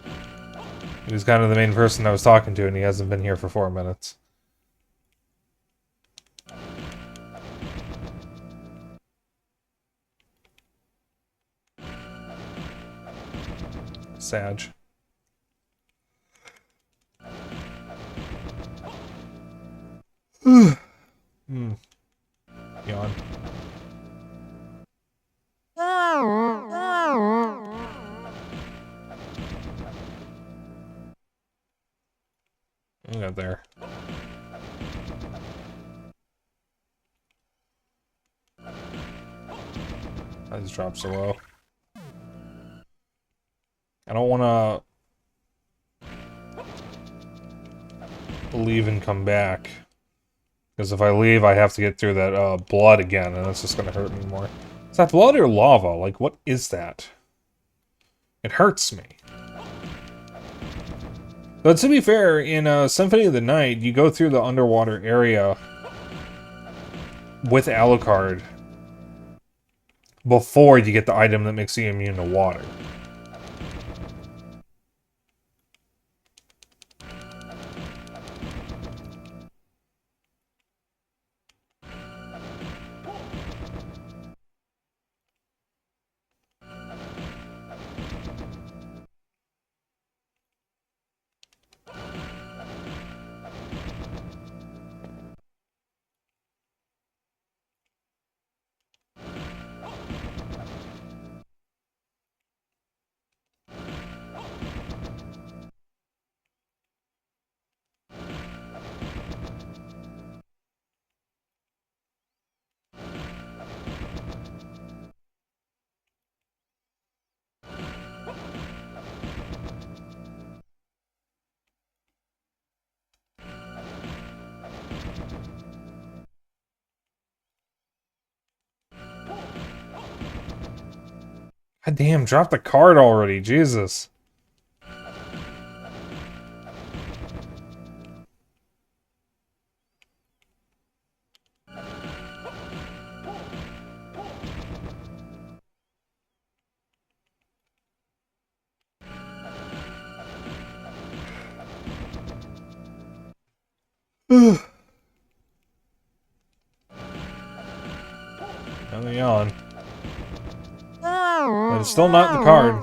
he was kind of the main person I was talking to, and he hasn't been here for 4 minutes. Sag. Yawn. I got there. I just dropped so low. I don't want to leave and come back. Because if I leave, I have to get through that blood again, and that's just going to hurt me more. Is that blood or lava? Like, what is that? It hurts me. But to be fair, in Symphony of the Night, you go through the underwater area with Alucard before you get the item that makes you immune to water. God damn, drop the card already, Jesus. Hang on. But it's still not in the card.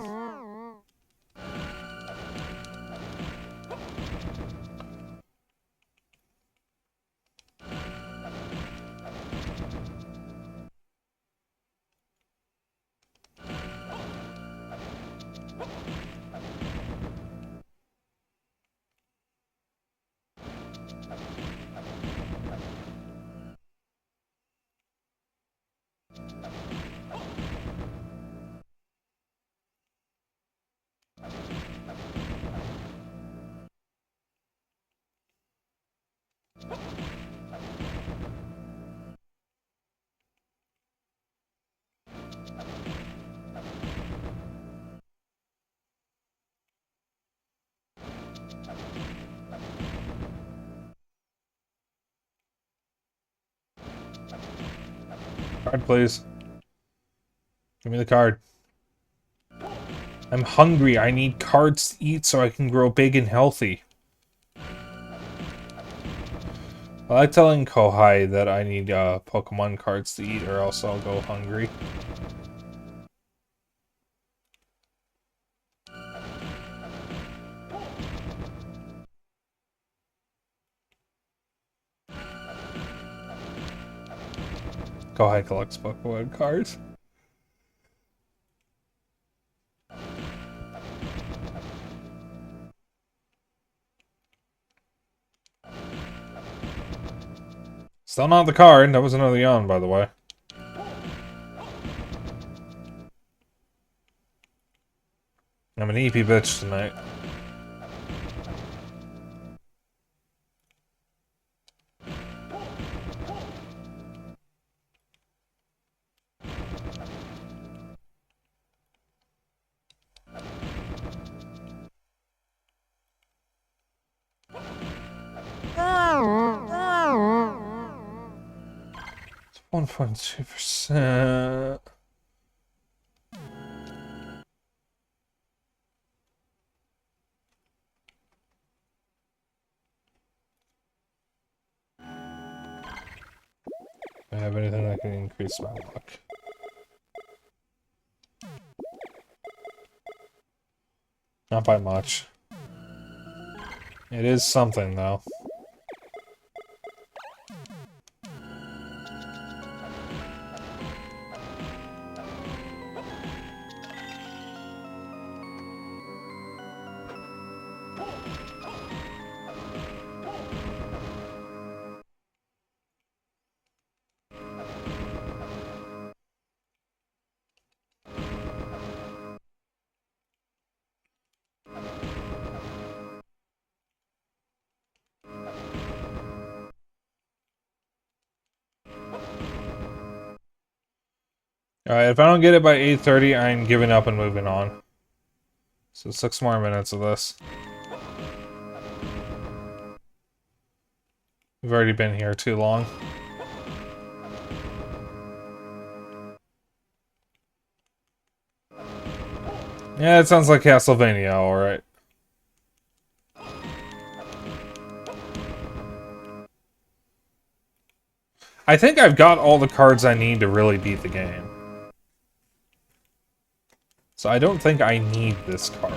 Card, please. Give me the card. I'm hungry. I need cards to eat so I can grow big and healthy. I like telling Kohai that I need Pokemon cards to eat or else I'll go hungry. Kohai collects Pokemon cards. Still not the card. That was another yawn, by the way. I'm an EP bitch tonight. It's 1.2%. Do I have anything that can increase my luck? Not by much. It is something, though. Alright, if I don't get it by 8:30, I'm giving up and moving on. So 6 more minutes of this. We've already been here too long. Yeah, it sounds like Castlevania, alright. I think I've got all the cards I need to really beat the game. So I don't think I need this card.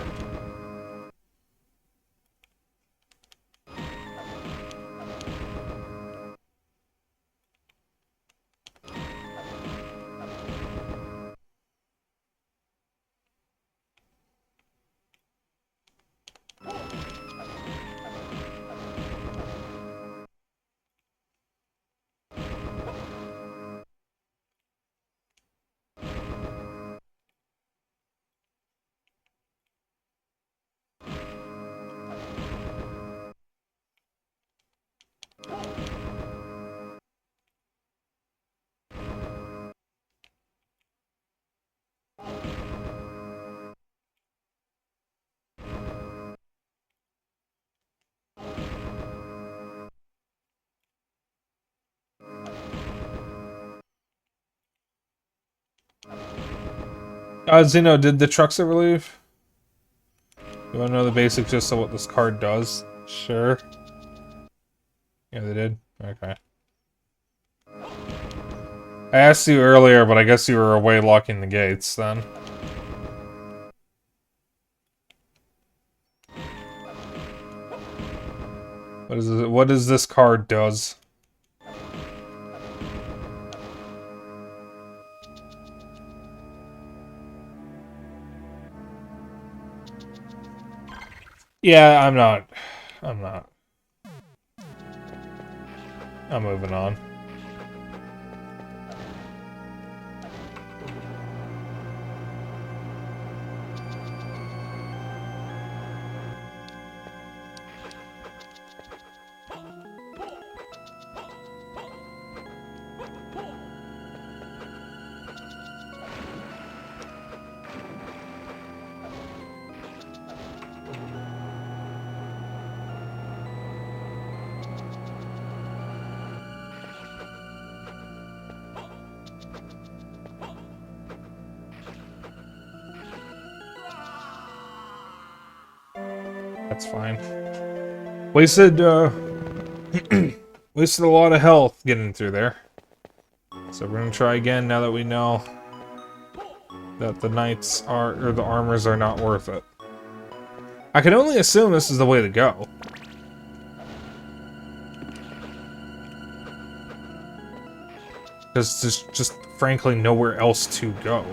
Zeno, did the trucks ever leave? You want to know the basic gist of what this card does? Sure. Yeah, they did? Okay. I asked you earlier, but I guess you were away locking the gates, then. What does this card does? Yeah, I'm not. I'm moving on. That's fine. Wasted, Wasted a lot of health getting through there. So we're gonna try again now that we know that the knights are, or the armors are not worth it. I can only assume this is the way to go. Because there's just frankly nowhere else to go.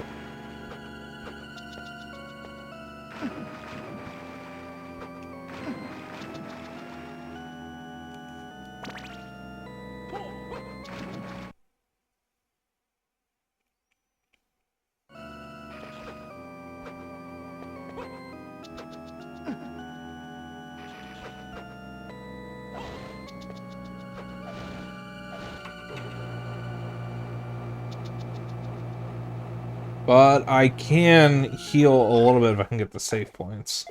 But I can heal a little bit if I can get the save points.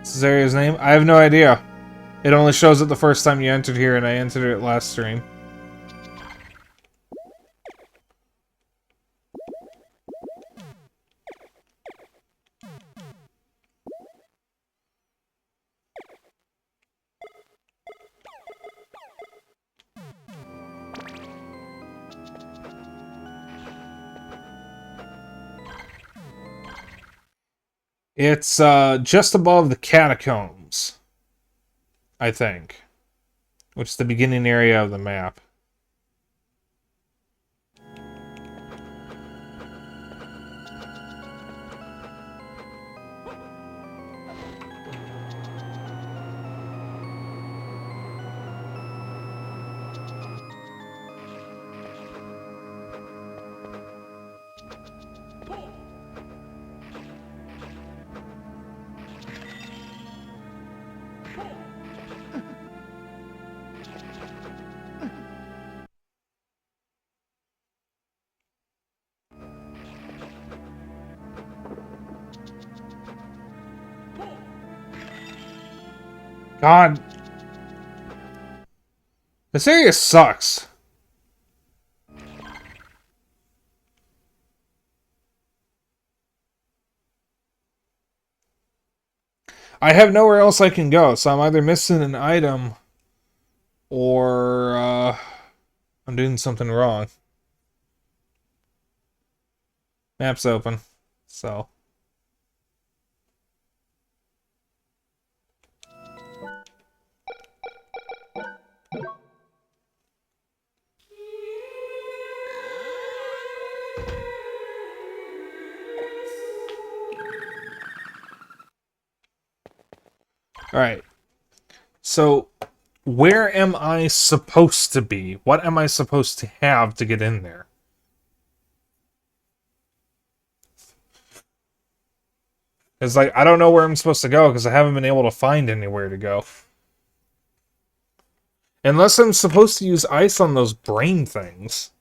This area's name? I have no idea. It only shows it the first time you entered here, and I entered it last stream. It's just above the catacombs, I think, which is the beginning area of the map. God. This area sucks. I have nowhere else I can go, so I'm either missing an item or I'm doing something wrong. Map's open, so... Alright. So, where am I supposed to be? What am I supposed to have to get in there? It's like, I don't know where I'm supposed to go because I haven't been able to find anywhere to go. Unless I'm supposed to use ice on those brain things.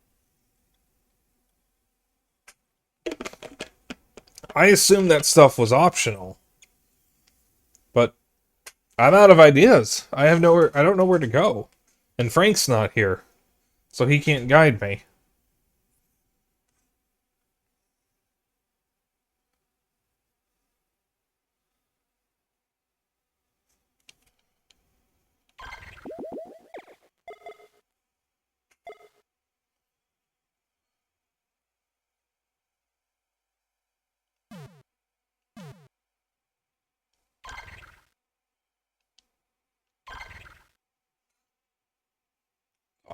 I assumed that stuff was optional. But I'm out of ideas. I don't know where to go. And Frank's not here. So he can't guide me.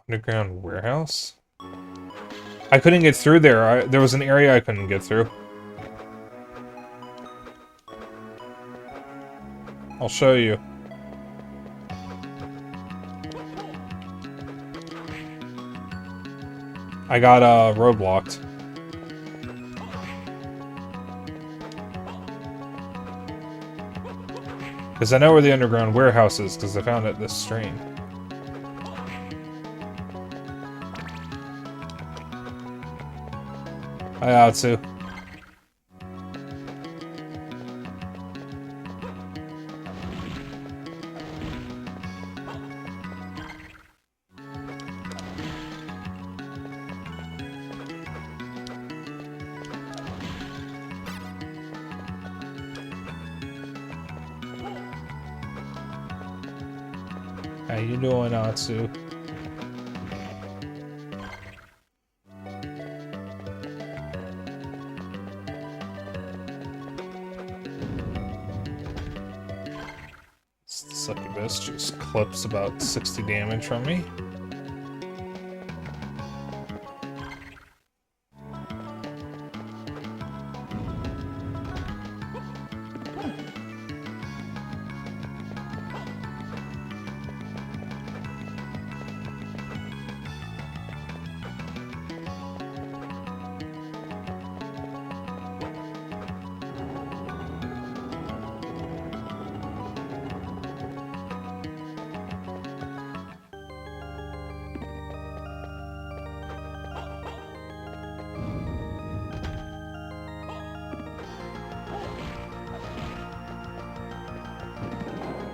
Underground warehouse? I couldn't get through there. There was an area I couldn't get through. I'll show you. I got roadblocked. Because I know where the underground warehouse is, because I found it this stream. I ought to. How you doing, Atsu? Succubus just clips about 60 damage from me.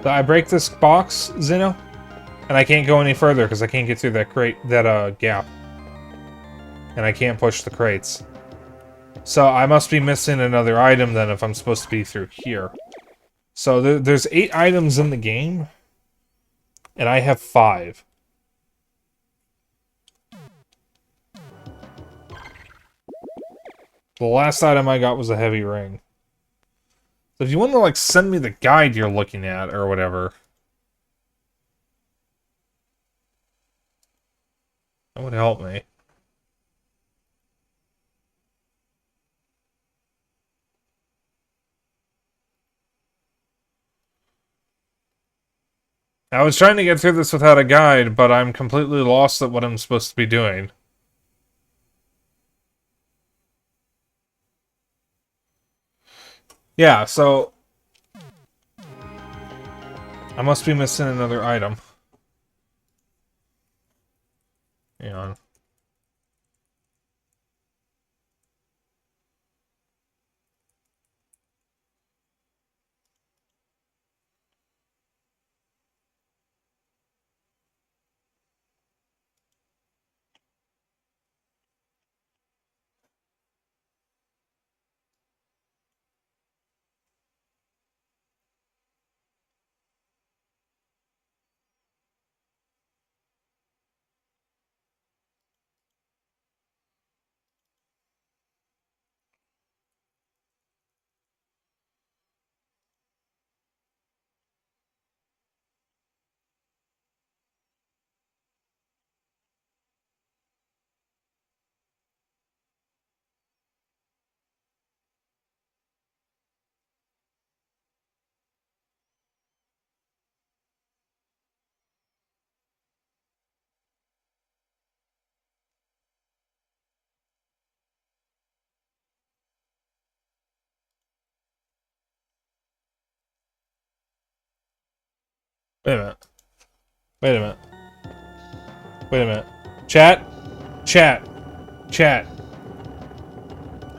So I break this box, Zeno, and I can't go any further because I can't get through that crate, that gap. And I can't push the crates. So I must be missing another item then if I'm supposed to be through here. So there's 8 items in the game, and I have 5. The last item I got was a heavy ring. So if you want to, like, send me the guide you're looking at, or whatever, that would help me. I was trying to get through this without a guide, but I'm completely lost at what I'm supposed to be doing. Yeah, so I must be missing another item. Hang on. Wait a minute. Wait a minute. Wait a minute. Chat? Chat. Chat.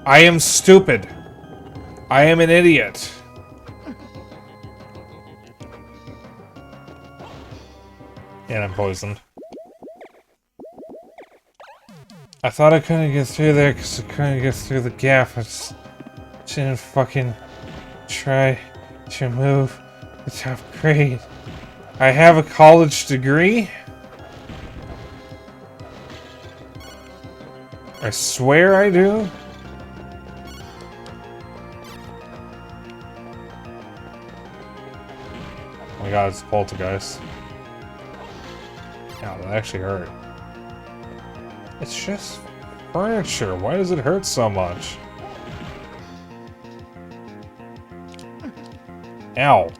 I am stupid. I am an idiot. And I'm poisoned. I thought I couldn't get through there because I couldn't get through the gap. I just didn't fucking try to move the top grade. I have a college degree. I swear I do. Oh my god, it's a poltergeist. Ow, that actually hurt. It's just furniture. Why does it hurt so much? Ow.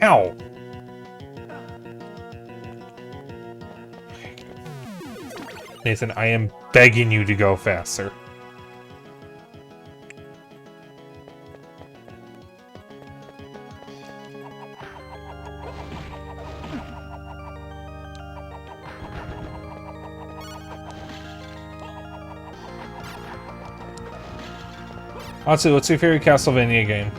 Ow. Nathan, I am begging you to go faster. Let's see, what's your favorite Castlevania game?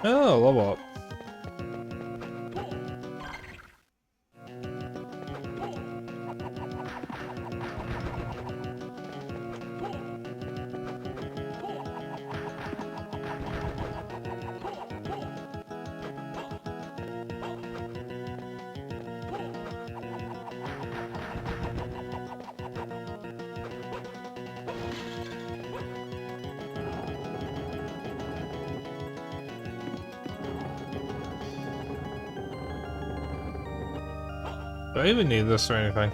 Oh, level up. Do I even need this or anything?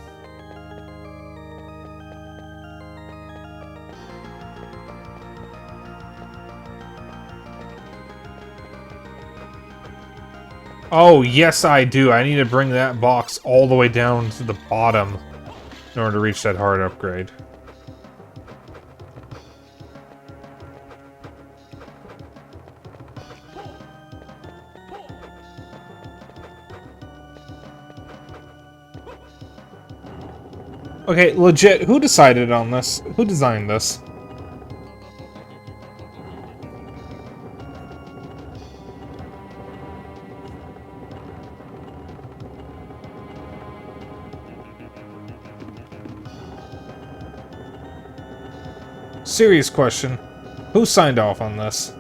Oh, yes I do. I need to bring that box all the way down to the bottom in order to reach that hard upgrade. Okay, legit, who decided on this? Who designed this? Serious question. Who signed off on this?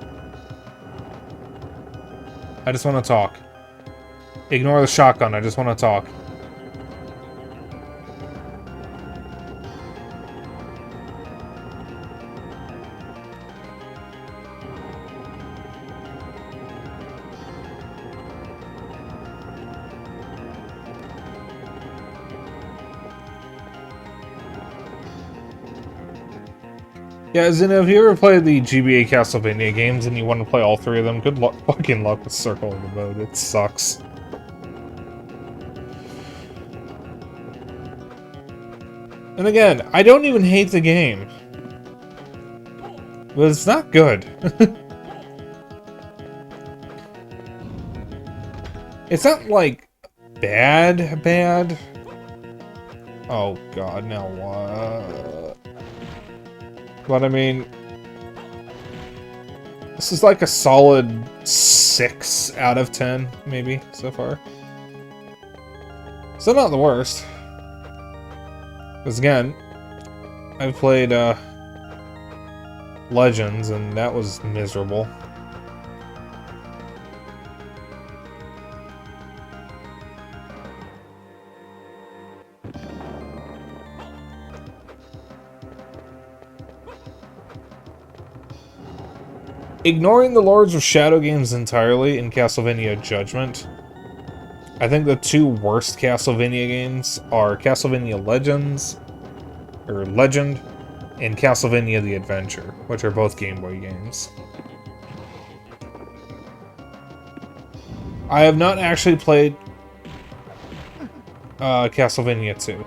I just want to talk. Ignore the shotgun, I just want to talk. Yeah, Zina, if you ever played the GBA Castlevania games and you want to play all three of them, good luck, fucking luck with Circle in the Mode. It sucks. And again, I don't even hate the game. But it's not good. It's not, like, bad. Oh god, now what? But I mean, this is like a solid 6 out of 10, maybe, so far. Still not the worst. Because again, I've played Legends, and that was miserable. Ignoring the Lords of Shadow games entirely in Castlevania Judgment, I think the two worst Castlevania games are Castlevania Legends, or Legend, and Castlevania The Adventure, which are both Game Boy games. I have not actually played Castlevania 2.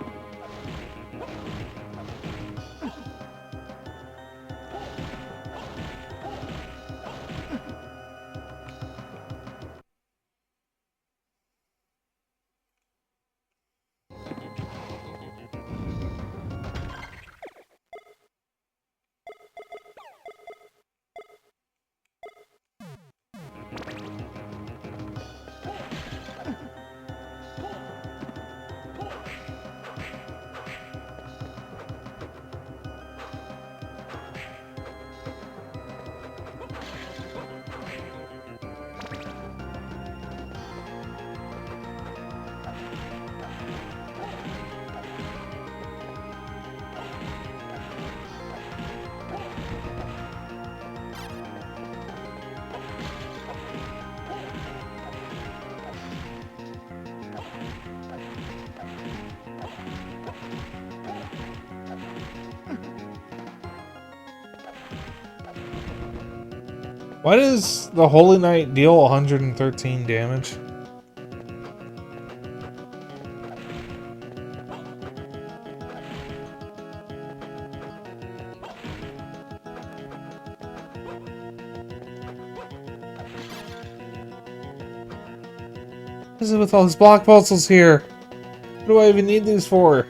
Why does the Holy Knight deal 113 damage? What is it with all these block puzzles here? What do I even need these for?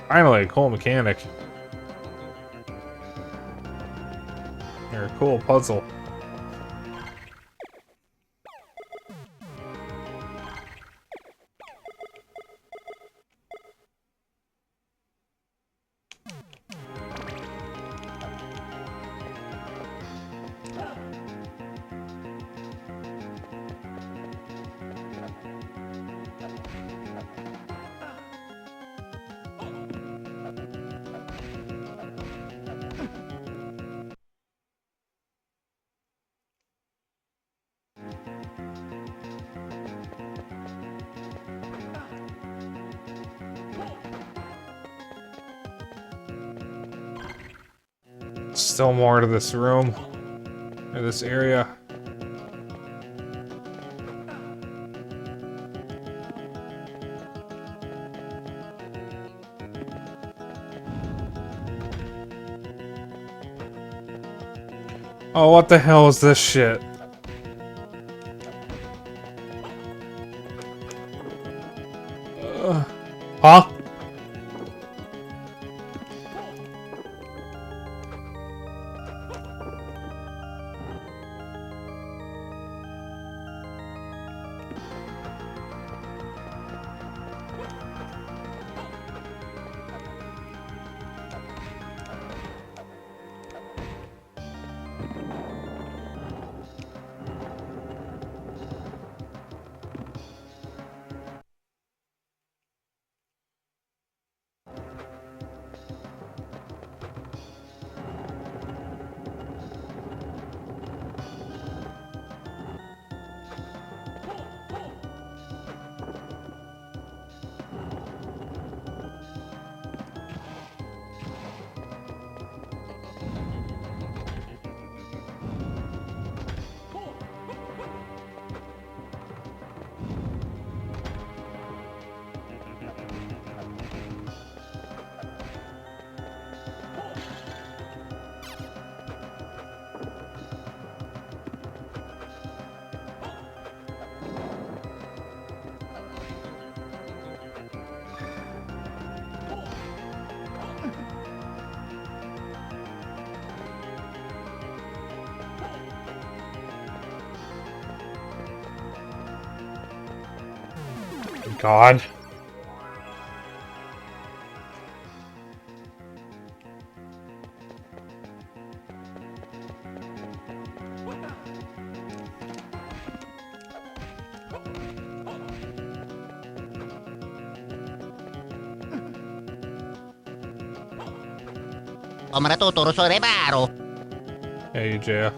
Finally, a cool mechanic. Or a cool puzzle. Still more to this room, or this area. Oh, what the hell is this shit? Huh? God. Matuturo sa reparo. Hey, Jaya.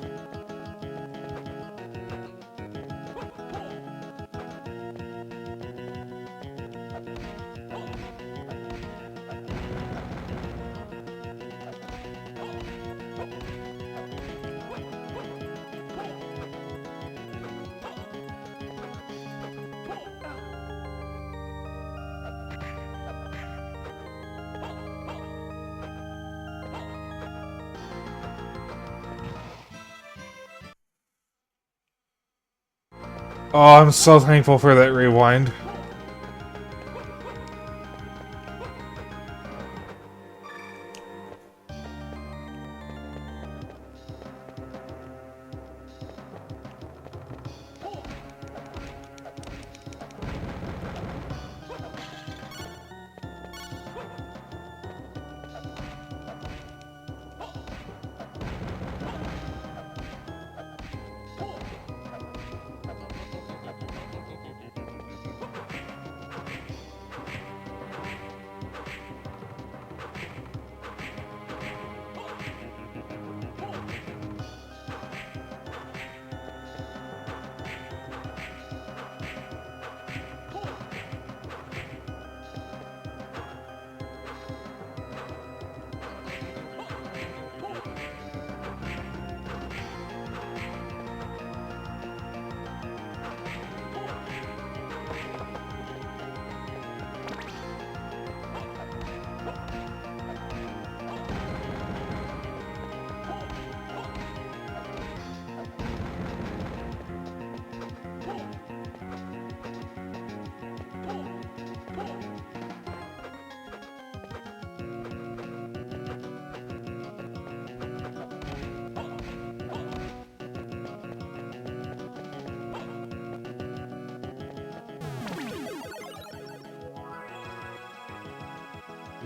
Oh, I'm so thankful for that rewind.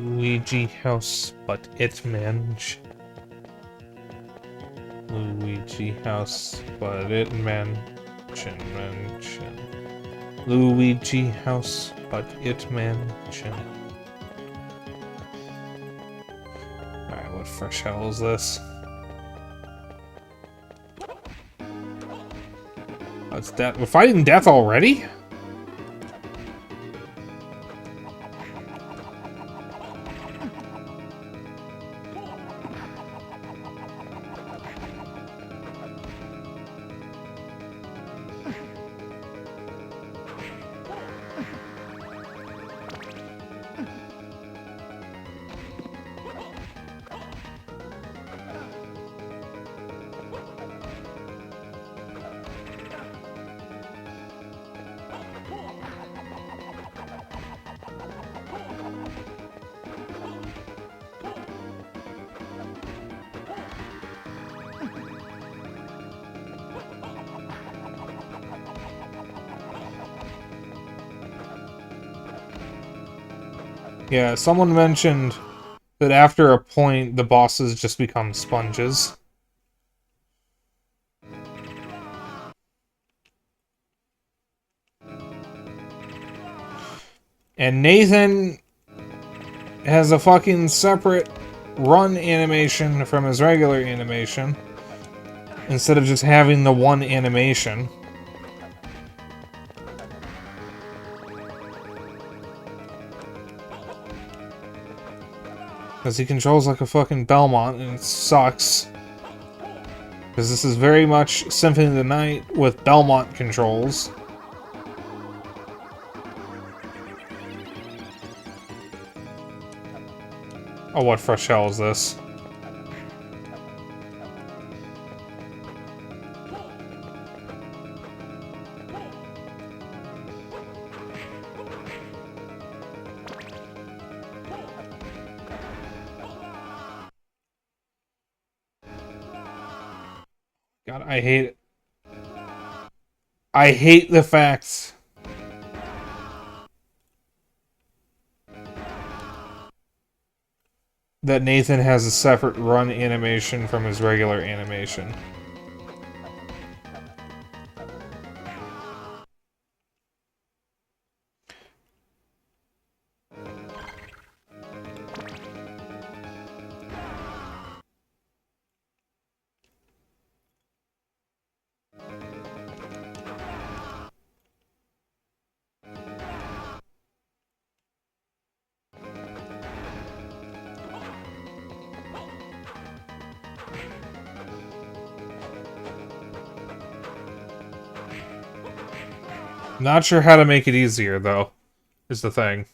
Luigi house, but it mansion. Luigi house, but it mansion. Luigi house, but it mansion. Alright, what fresh hell is this? That's death. We're fighting death already? Yeah, someone mentioned that after a point, the bosses just become sponges. And Nathan has a fucking separate run animation from his regular animation, instead of just having the one animation. Because he controls like a fucking Belmont, and it sucks. Because this is very much Symphony of the Night with Belmont controls. Oh, what fresh hell is this? God, I hate it. I hate the fact that Nathan has a separate run animation from his regular animation. Not sure how to make it easier, though, is the thing.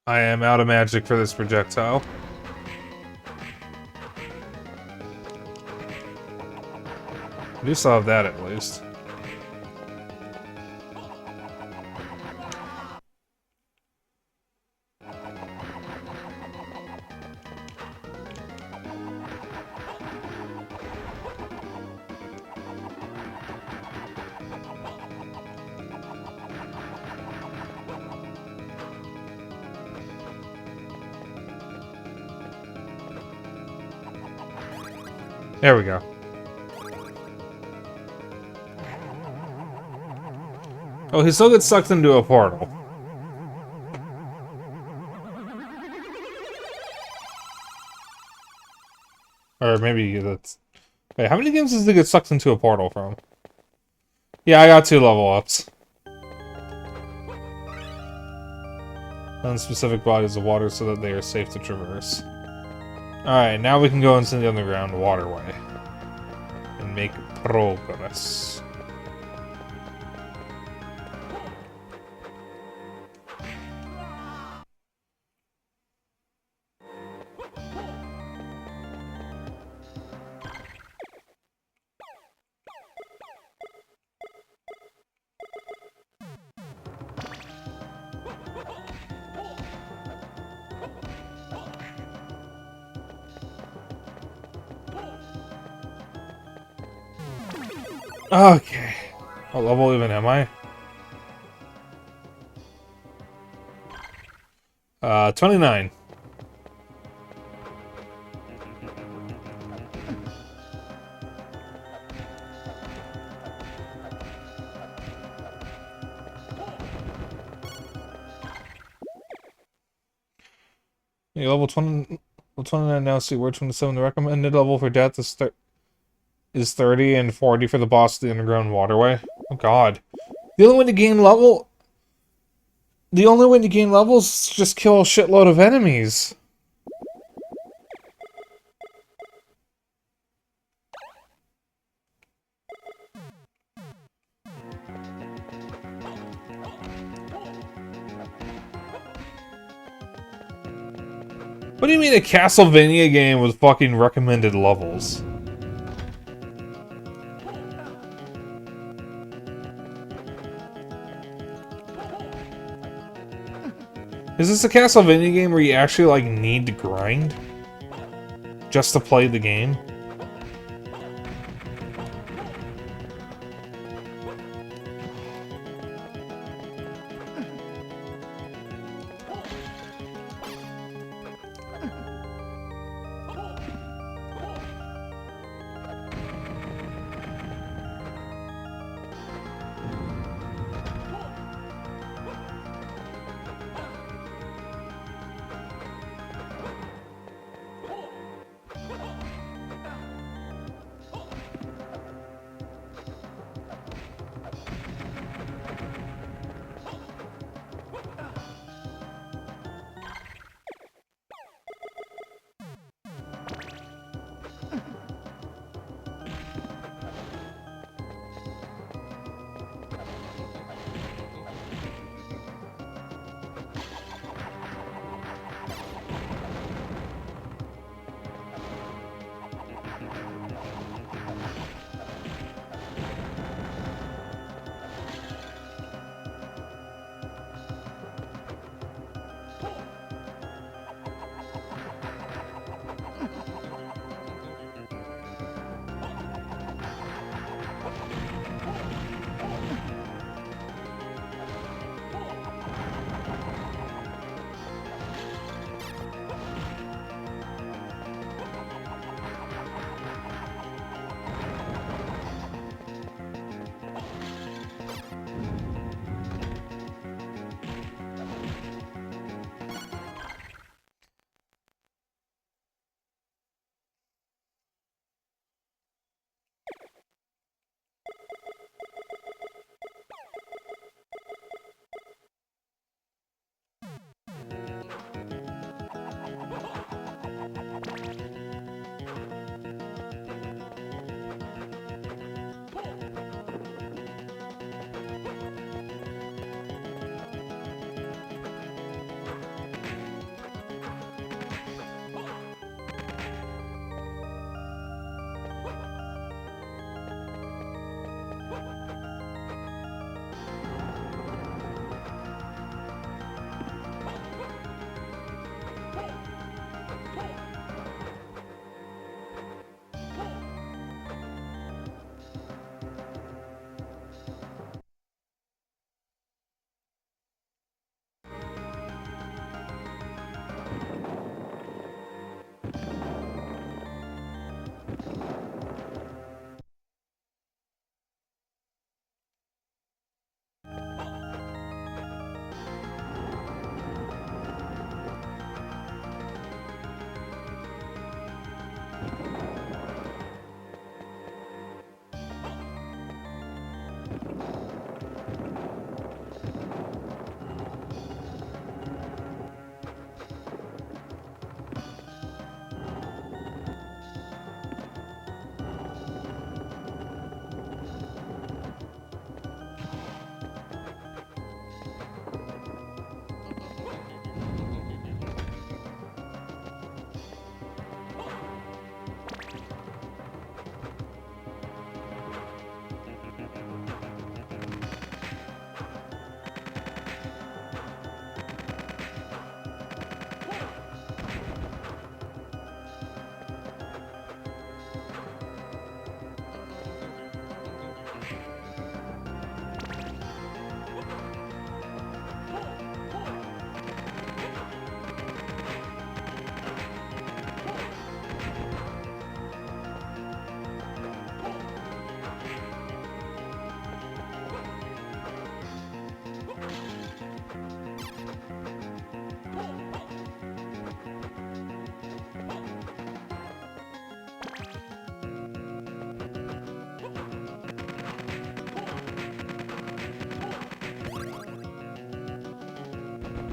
I am out of magic for this projectile. I do still have that at least. There we go. Oh, he still gets sucked into a portal. Or maybe that's... Wait, how many games does he get sucked into a portal from? Yeah, I got 2 level ups. On specific bodies of water so that they are safe to traverse. Alright, now we can go into the underground waterway. And make progress. Okay. What level even am I? 29. Yeah, level 29 now, see where 27. The recommended level for death is 30 and 40 for the boss of the underground waterway. Oh god. The only way to gain level... The only way to gain levels is just kill a shitload of enemies. What do you mean a Castlevania game with fucking recommended levels? Is this a Castlevania game where you actually, like, need to grind? Just to play the game?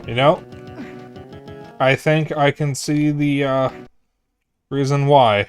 You know, I think I can see the reason why.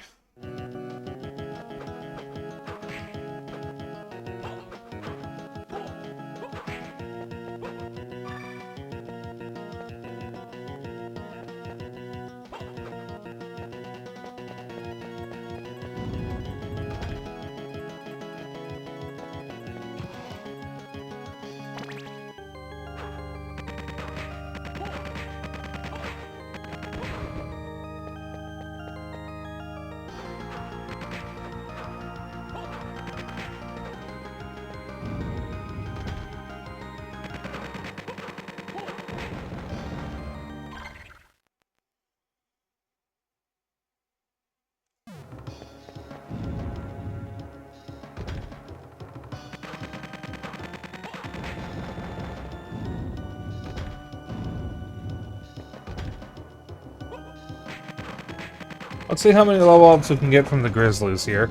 Let's see how many level ups we can get from the Grizzlies here.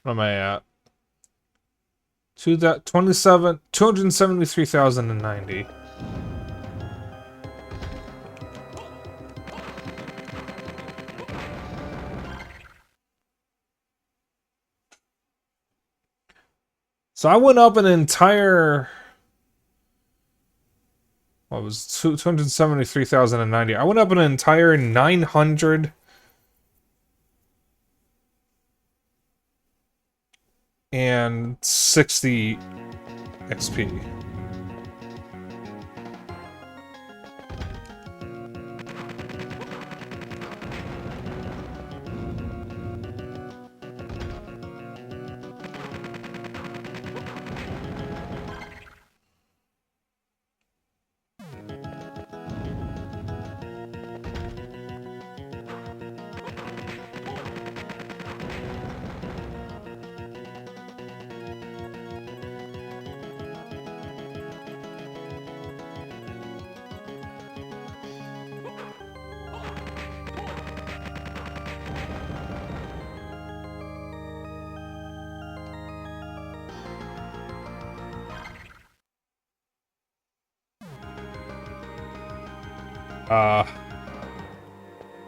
What am I at? 273,090. So I went up an entire... What was 273,090? I went up an entire 960 XP.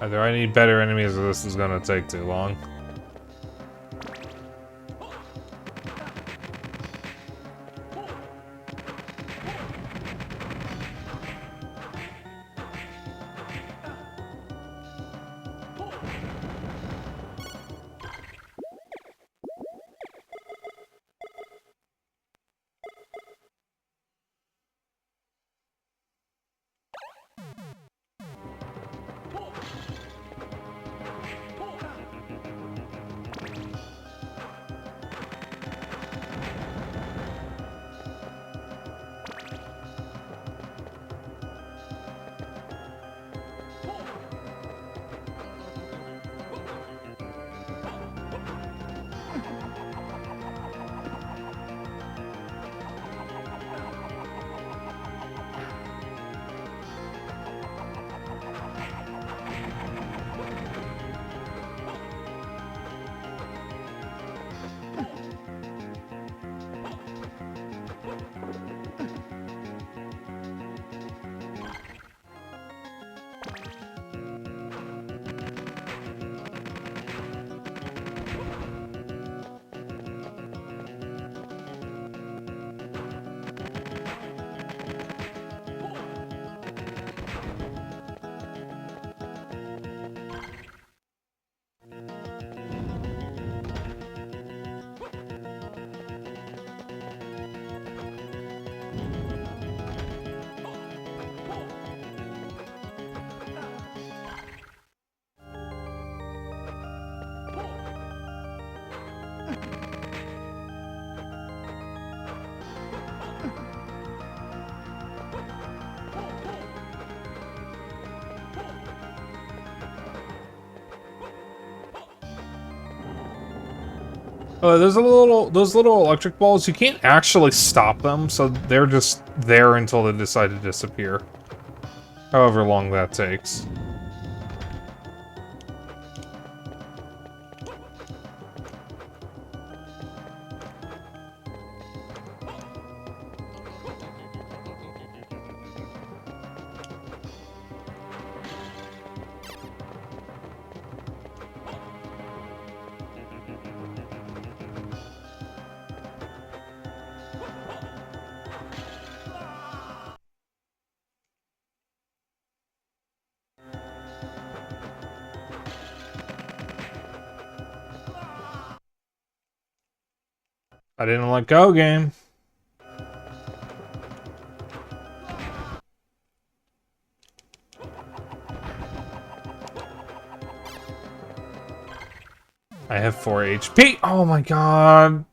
Either I need better enemies or this is gonna take too long. Those little electric balls, you can't actually stop them, so they're just there until they decide to disappear. However long that takes. I didn't let go, game. I have 4 HP. Oh my god.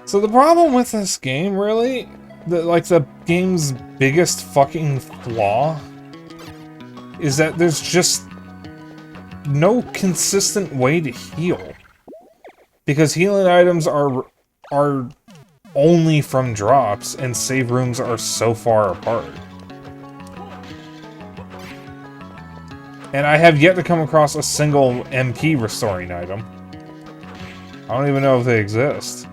So the problem with this game, really, the game's biggest fucking flaw is that there's just no consistent way to heal. Because healing items are only from drops, and save rooms are so far apart. And I have yet to come across a single MP restoring item. I don't even know if they exist.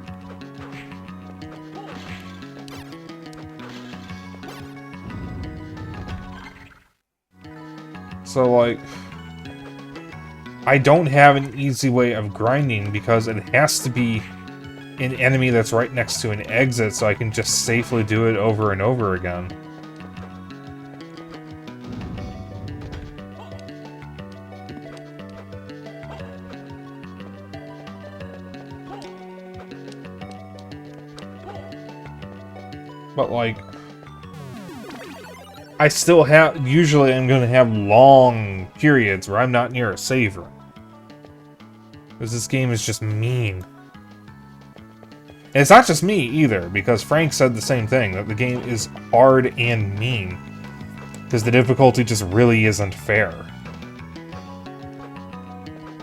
So, like, I don't have an easy way of grinding because it has to be an enemy that's right next to an exit so I can just safely do it over and over again. But, like, I still have, usually I'm going to have long periods where I'm not near a save room. Because this game is just mean. And it's not just me either, because Frank said the same thing, that the game is hard and mean. Because the difficulty just really isn't fair.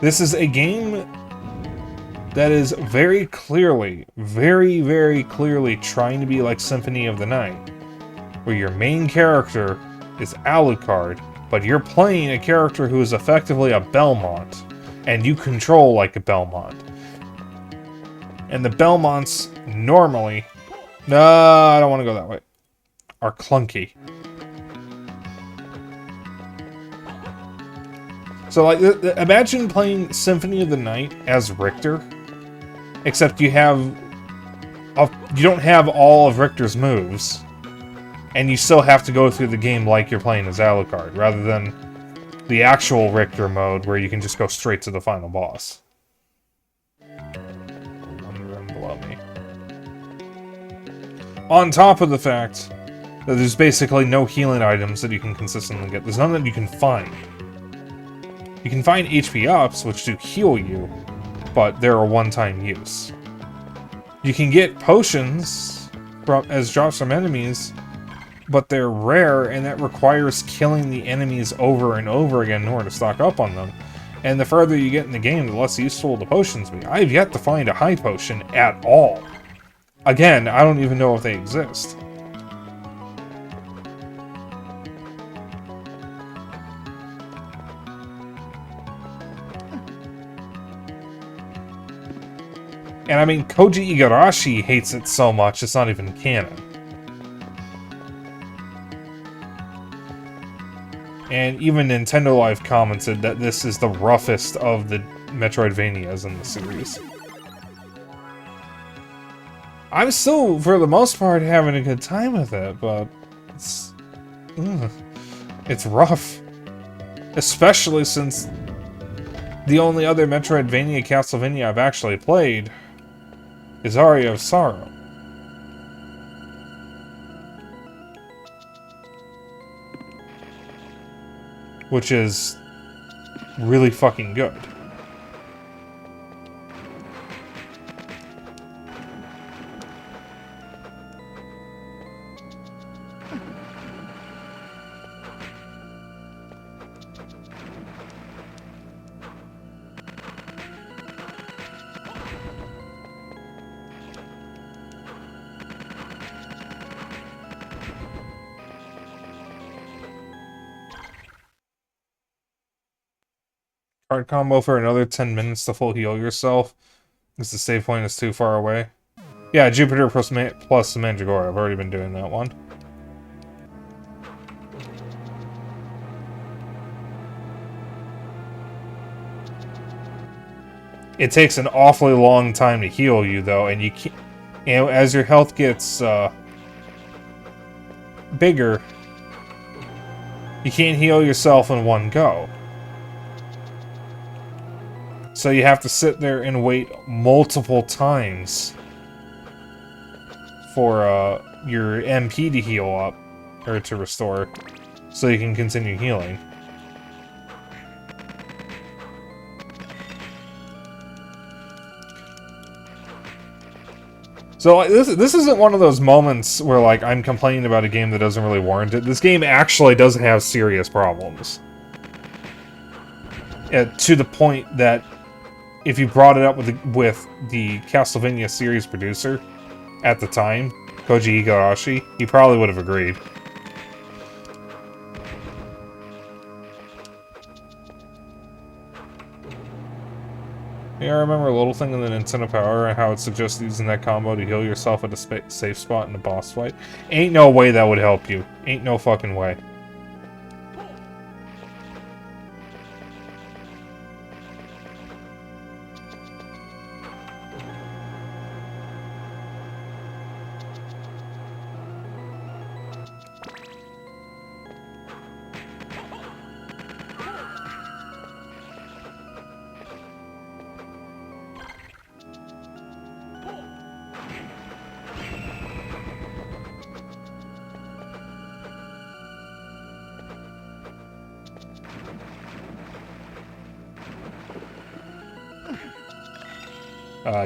This is a game that is very clearly, very, very clearly trying to be like Symphony of the Night, where your main character is Alucard, but you're playing a character who is effectively a Belmont, and you control like a Belmont. And the Belmonts normally, no, I don't want to go that way, are clunky. So, like, imagine playing Symphony of the Night as Richter, except you don't have all of Richter's moves, and you still have to go through the game like you're playing as Alucard, rather than the actual Richter mode where you can just go straight to the final boss. One room below me. On top of the fact that there's basically no healing items that you can consistently get. There's none that you can find. You can find HP ups, which do heal you, but they're a one-time use. You can get potions as drops from enemies, but they're rare, and that requires killing the enemies over and over again in order to stock up on them. And the further you get in the game, the less useful the potions be. I've yet to find a high potion at all. Again, I don't even know if they exist. And I mean, Koji Igarashi hates it so much, it's not even canon. And even Nintendo Life commented that this is the roughest of the Metroidvanias in the series. I'm still, for the most part, having a good time with it, but it's rough. Especially since the only other Metroidvania Castlevania I've actually played is Aria of Sorrow. Which is really fucking good. Hard combo for another 10 minutes to full heal yourself. Because the save point is too far away. Yeah, Jupiter plus Mandragora. I've already been doing that one. It takes an awfully long time to heal you, though, and you can't... You know, as your health gets bigger, you can't heal yourself in one go. So you have to sit there and wait multiple times for your MP to heal up, or to restore, so you can continue healing. So like, this isn't one of those moments where like I'm complaining about a game that doesn't really warrant it. This game actually does have serious problems. To the point that if you brought it up with the Castlevania series producer at the time, Koji Igarashi, he probably would have agreed. Yeah, I remember a little thing in the Nintendo Power and how it suggests using that combo to heal yourself at a safe spot in a boss fight. Ain't no way that would help you. Ain't no fucking way.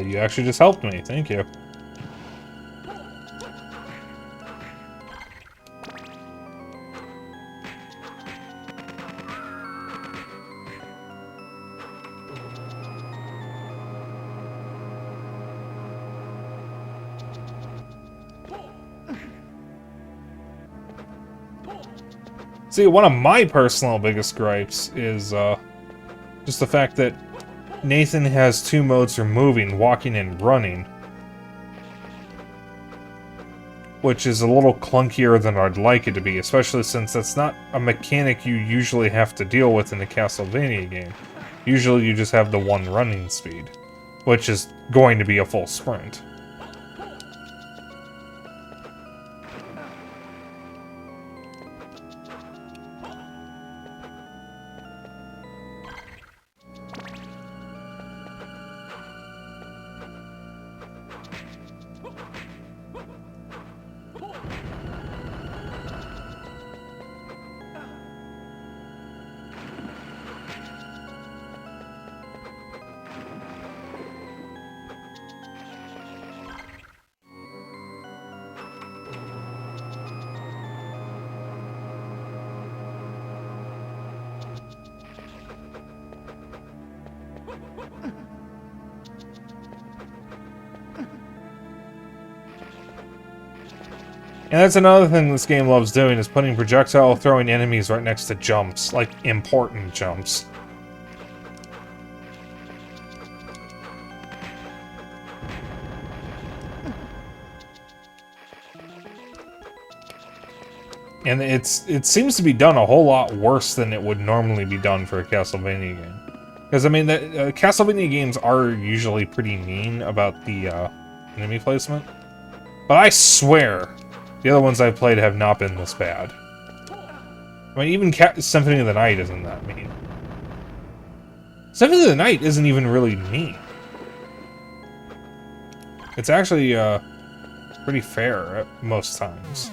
You actually just helped me. Thank you. See, one of my personal biggest gripes is just the fact that Nathan has two modes for moving, walking and running. Which is a little clunkier than I'd like it to be, especially since that's not a mechanic you usually have to deal with in a Castlevania game. Usually you just have the one running speed, which is going to be a full sprint. And that's another thing this game loves doing, is putting projectile throwing enemies right next to jumps, like important jumps. And it seems to be done a whole lot worse than it would normally be done for a Castlevania game. Because, I mean, Castlevania games are usually pretty mean about the enemy placement. But I swear, the other ones I've played have not been this bad. I mean, even Symphony of the Night isn't that mean. Symphony of the Night isn't even really mean. It's actually pretty fair at most times.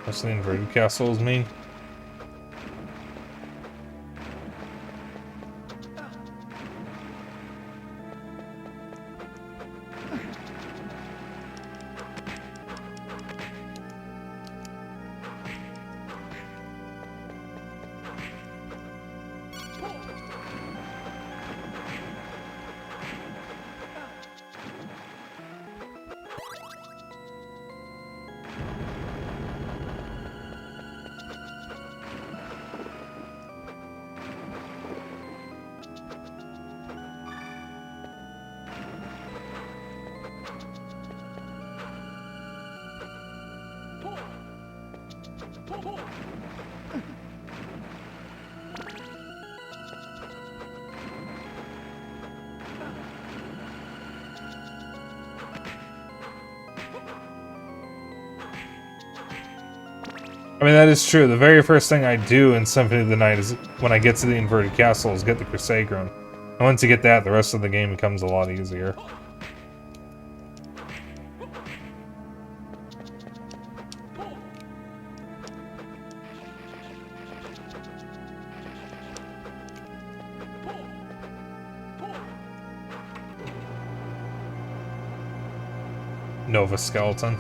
What's the inverted castles mean? I mean, that is true. The very first thing I do in Symphony of the Night is, when I get to the inverted castle, is get the Crusade Rune. And once you get that, the rest of the game becomes a lot easier. Nova Skeleton.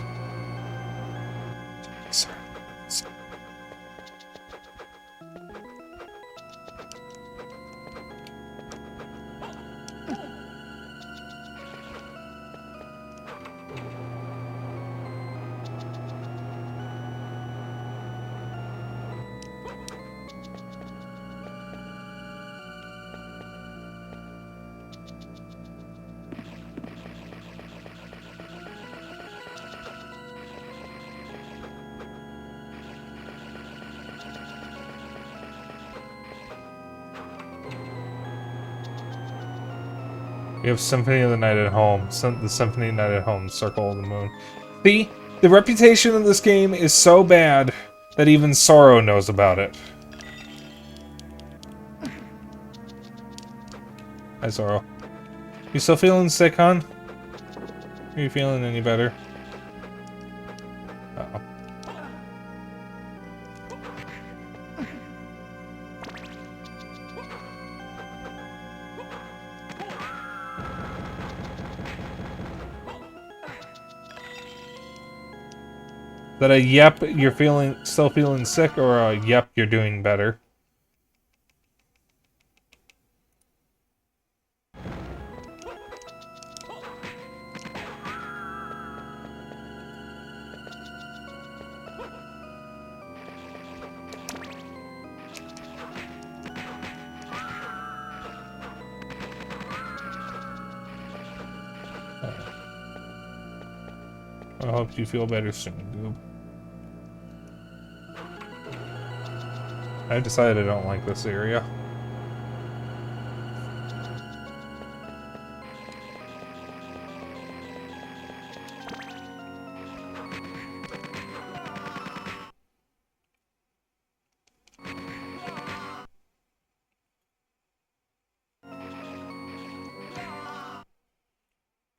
We have Symphony of the Night at Home. The Symphony of the Night at Home, Circle of the Moon. See, the reputation of this game is so bad that even Sorrow knows about it. Hi, Sorrow. You still feeling sick, hon? Are you feeling any better? Uh-oh. Is that a yep, you're still feeling sick, or a yep, you're doing better? I hope you feel better soon, Goob. I decided I don't like this area.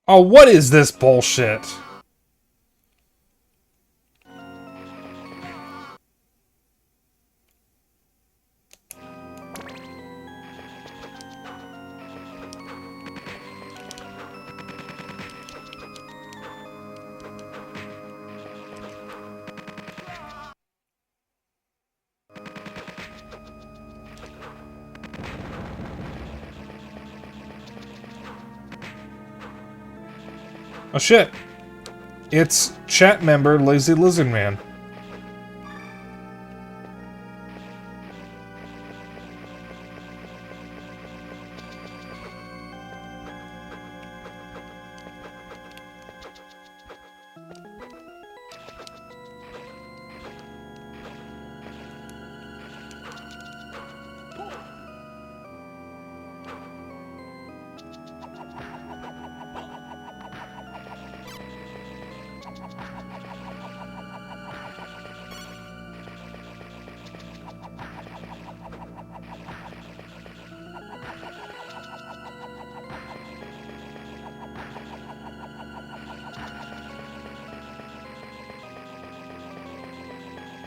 Oh, what is this bullshit? Oh shit. It's chat member Lazy Lizard Man.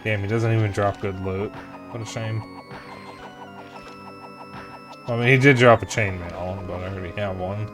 Damn, he doesn't even drop good loot. What a shame. Well, I mean, he did drop a chainmail, but I already have one.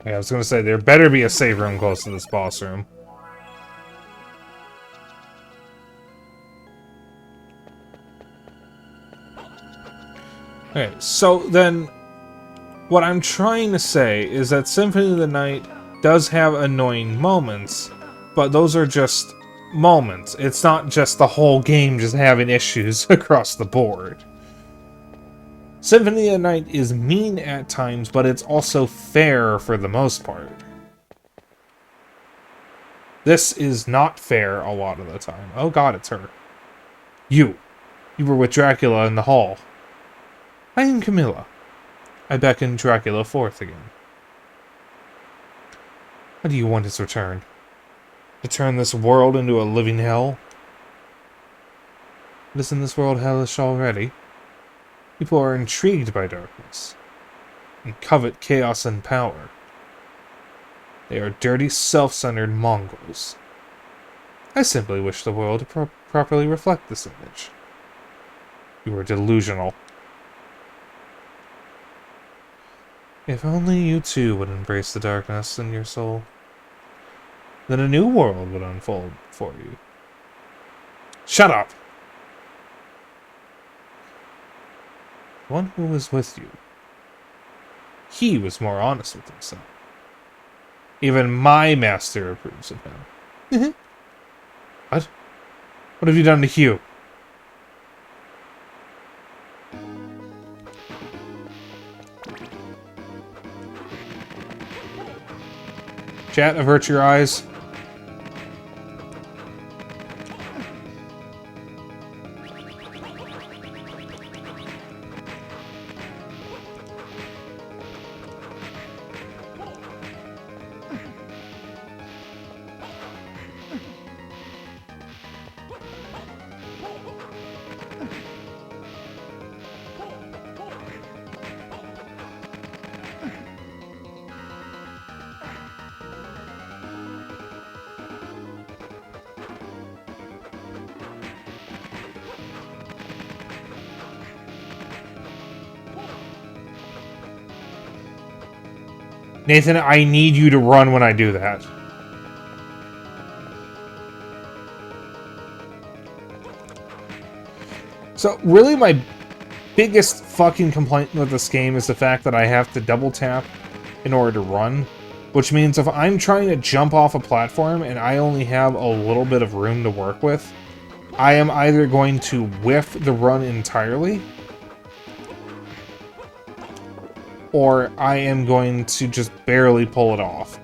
Okay, I was gonna say, there better be a save room close to this boss room. Okay, so then, what I'm trying to say is that Symphony of the Night does have annoying moments, but those are just moments. It's not just the whole game just having issues across the board. Symphony of the Night is mean at times, but it's also fair for the most part. This is not fair a lot of the time. Oh god, it's her. You were with Dracula in the hall. I am Camilla. I beckon Dracula forth again. How do you want his return? To turn this world into a living hell? But isn't this world hellish already? People are intrigued by darkness, and covet chaos and power. They are dirty, self-centered mongrels. I simply wish the world to properly reflect this image. You are delusional. If only you too would embrace the darkness in your soul, then a new world would unfold for you. Shut up! The one who was with you, he was more honest with himself. Even my master approves of him. What? What have you done to Hugh? Chat, avert your eyes. Nathan, I need you to run when I do that. So, really my biggest fucking complaint with this game is the fact that I have to double tap in order to run. Which means if I'm trying to jump off a platform and I only have a little bit of room to work with, I am either going to whiff the run entirely, or I am going to just barely pull it off.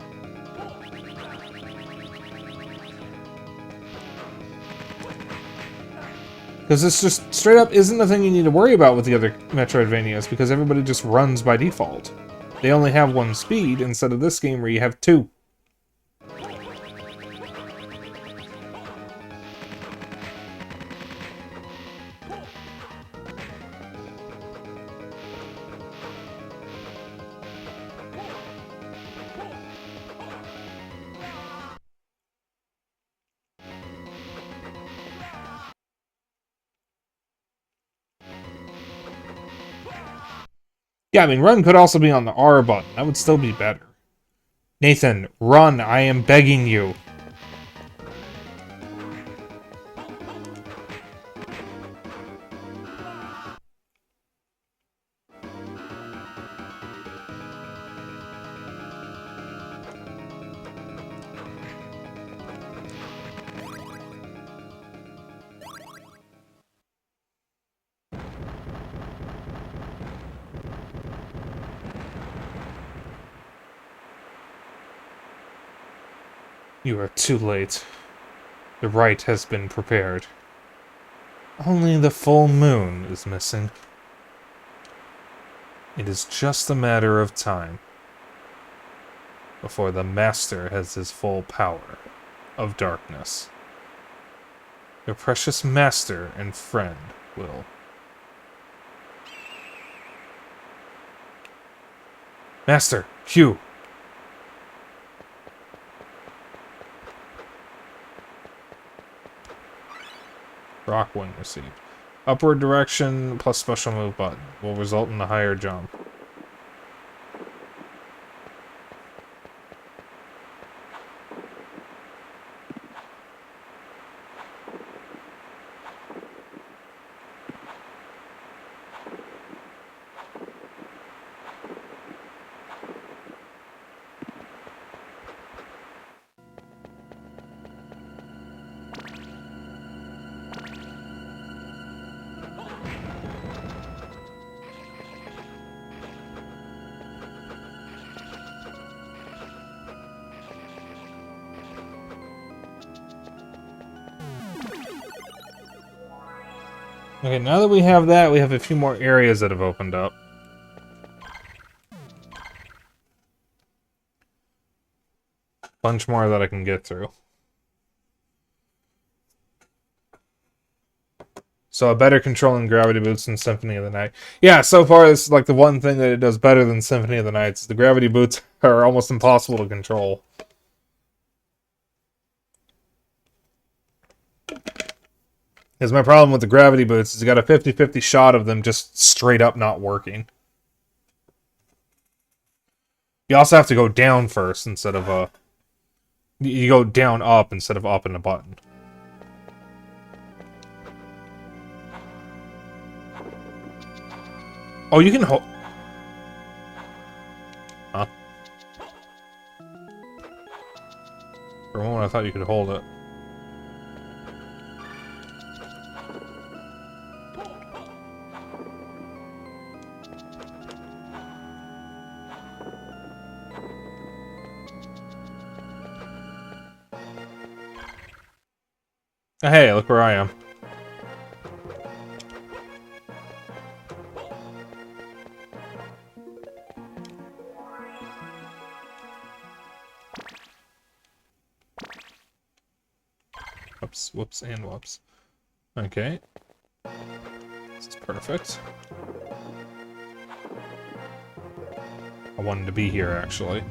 Because this just straight up isn't the thing you need to worry about with the other Metroidvanias, because everybody just runs by default. They only have one speed instead of this game where you have two. Yeah, I mean, run could also be on the R button. That would still be better. Nathan, run, I am begging you. You are too late. The rite has been prepared. Only the full moon is missing. It is just a matter of time before the Master has his full power of darkness. Your precious Master and friend will. Master, Hugh! Rock wing received. Upward direction plus special move button will result in a higher jump. Okay, now that we have that, we have a few more areas that have opened up. Bunch more that I can get through. So a better controlling gravity boots than Symphony of the Night. Yeah, so far it's like the one thing that it does better than Symphony of the Night is the gravity boots are almost impossible to control. Because my problem with the gravity boots is you got a 50-50 shot of them just straight up not working. You also have to go down first instead of you go down up instead of up in the button. Oh, you can hold... Huh? For a moment I thought you could hold it. Hey, look where I am. Whoops, whoops, and whoops. Okay. This is perfect. I wanted to be here, actually.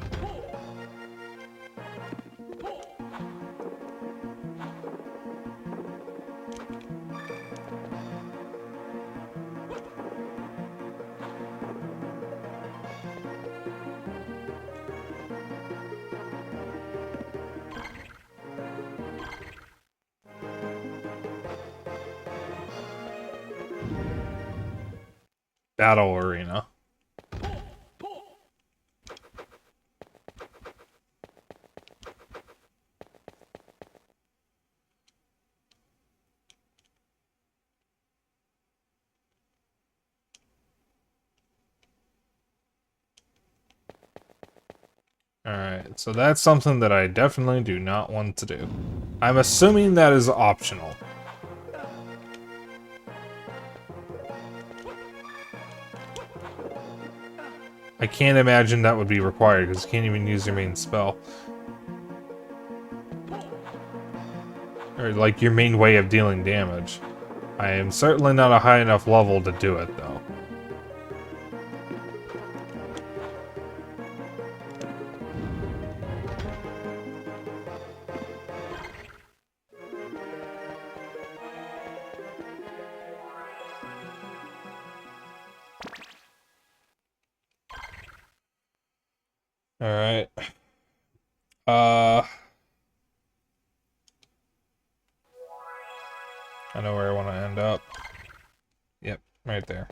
Battle arena. Alright, so that's something that I definitely do not want to do. I'm assuming that is optional. I can't imagine that would be required, because you can't even use your main spell. Or, like, your main way of dealing damage. I am certainly not a high enough level to do it, though. Alright. I know where I want to end up. Yep, right there.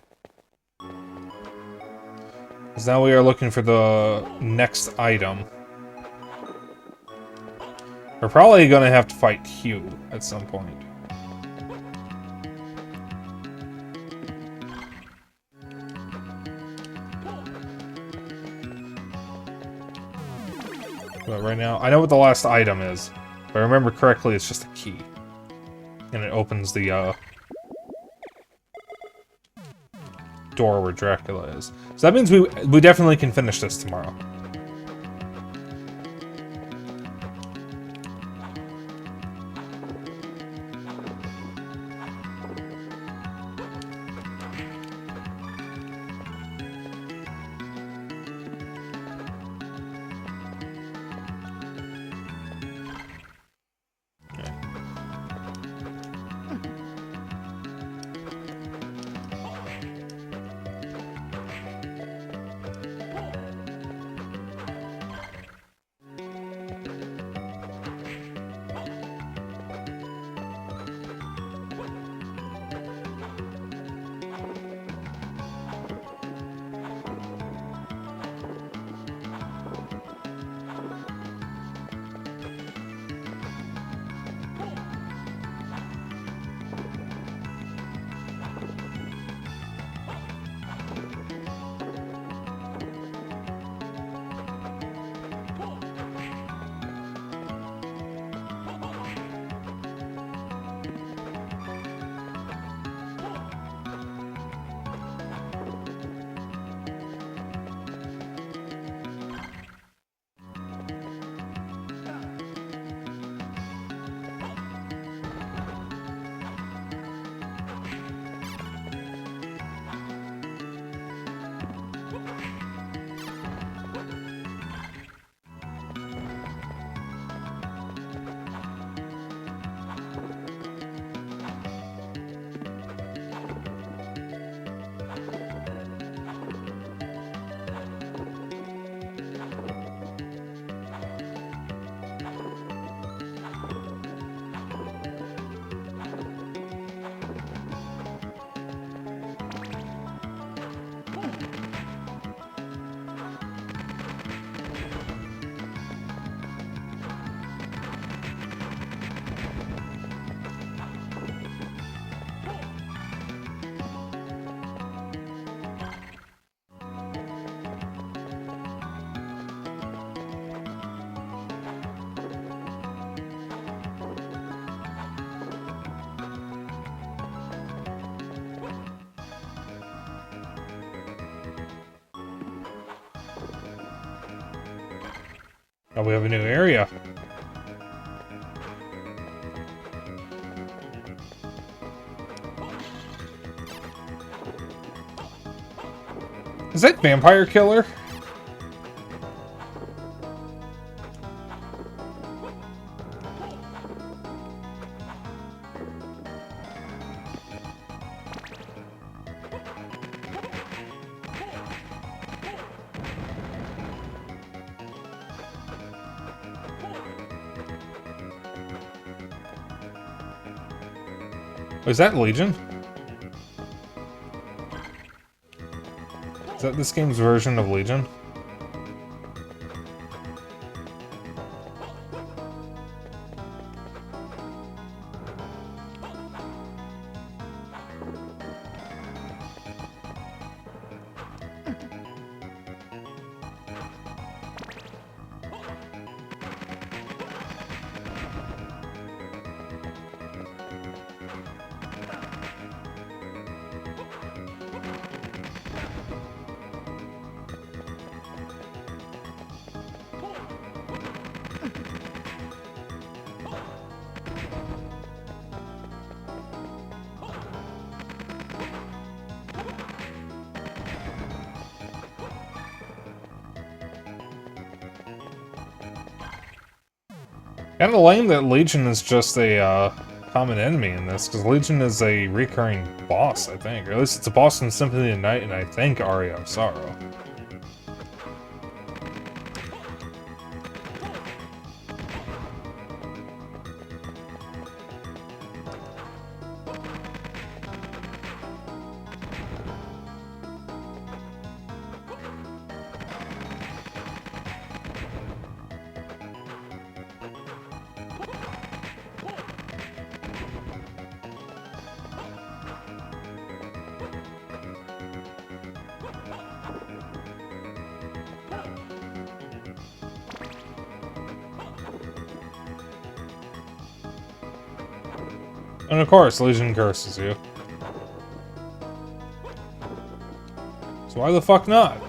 Because now we are looking for the next item. We're probably going to have to fight Q at some point. But right now, I know what the last item is. If I remember correctly, it's just a key. And it opens the, door where Dracula is. So that means we definitely can finish this tomorrow. Oh, we have a new area. Is that Vampire Killer? Is that Legion? Is that this game's version of Legion? Kinda lame that Legion is just a common enemy in this, because Legion is a recurring boss, I think. Or at least it's a boss in Symphony of the Night, and I think Aria of Sorrow. And of course, Legion curses you. So why the fuck not?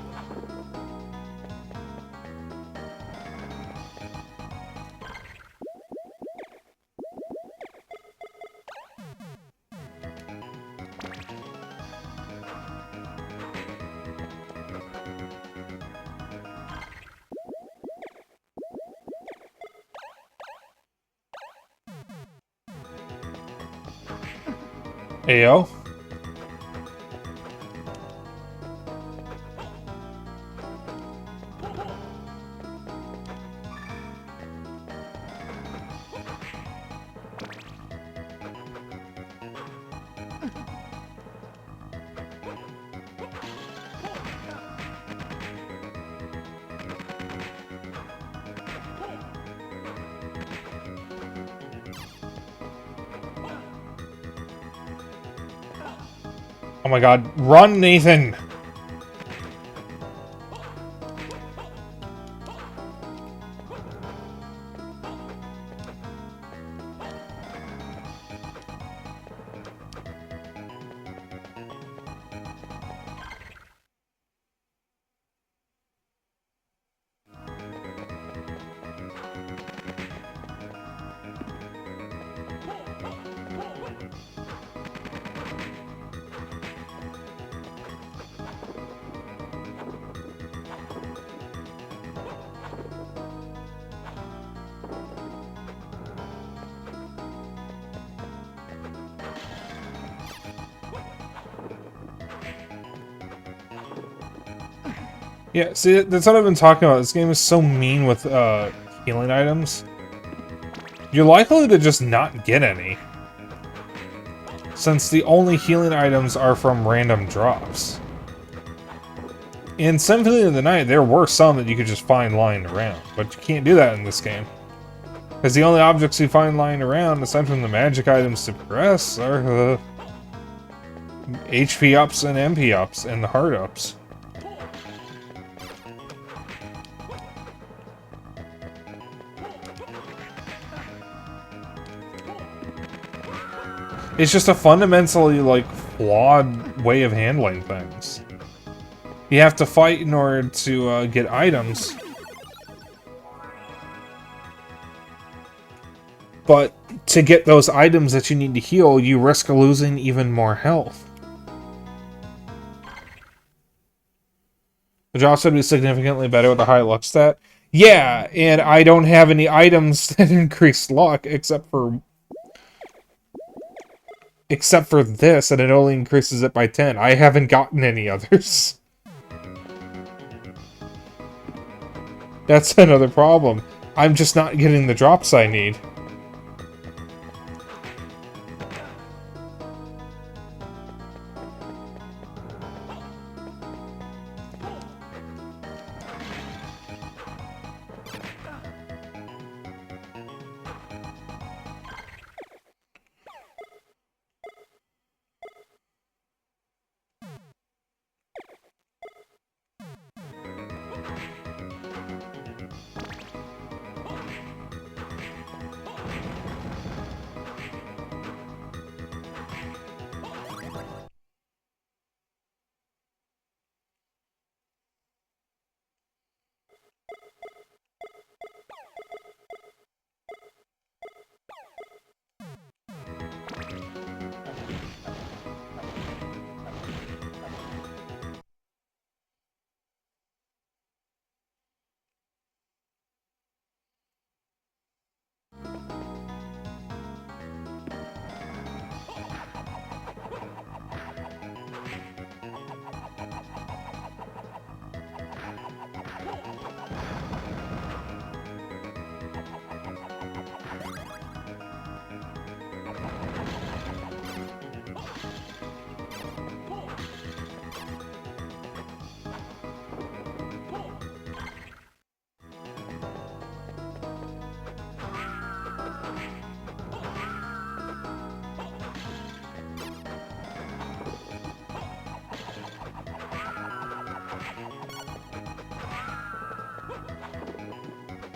Ayo. Oh my god, run, Nathan! Yeah, see, that's what I've been talking about. This game is so mean with healing items. You're likely to just not get any, since the only healing items are from random drops. In Symphony of the Night, there were some that you could just find lying around, but you can't do that in this game. Because the only objects you find lying around, aside from the magic items to progress, are the HP ups and MP ups and the heart ups. It's just a fundamentally, like, flawed way of handling things. You have to fight in order to get items. But to get those items that you need to heal, you risk losing even more health. The job should be significantly better with a high luck stat. Yeah, and I don't have any items that increase luck except for this, and it only increases it by 10. I haven't gotten any others. That's another problem. I'm just not getting the drops I need.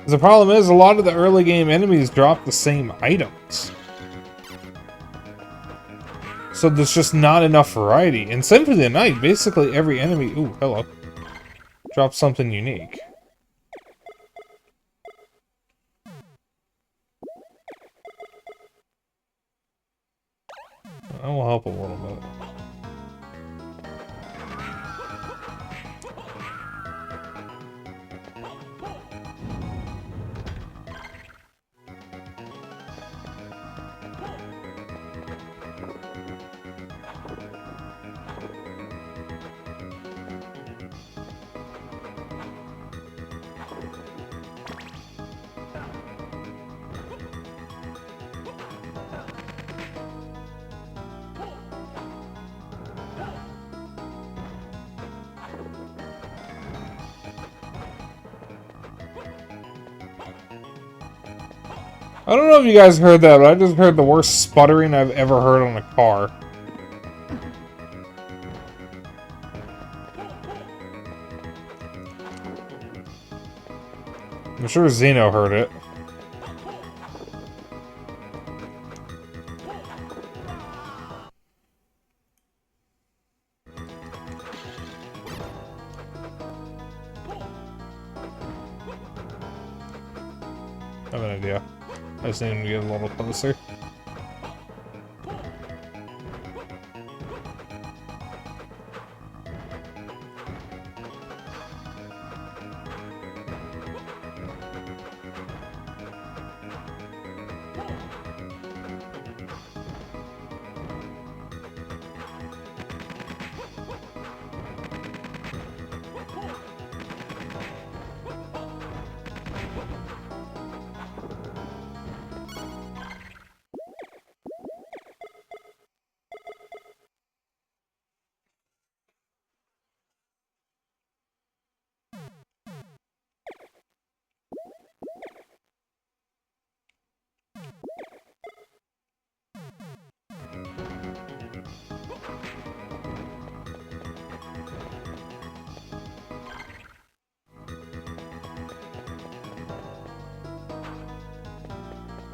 The problem is, a lot of the early game enemies drop the same items. So there's just not enough variety. In Symphony of the Night, basically every enemy... Ooh, hello. Drops something unique. That will help a little bit. I don't know if you guys heard that, but I just heard the worst sputtering I've ever heard on a car. I'm sure Zeno heard it. I have an idea. I just need him to get a little closer.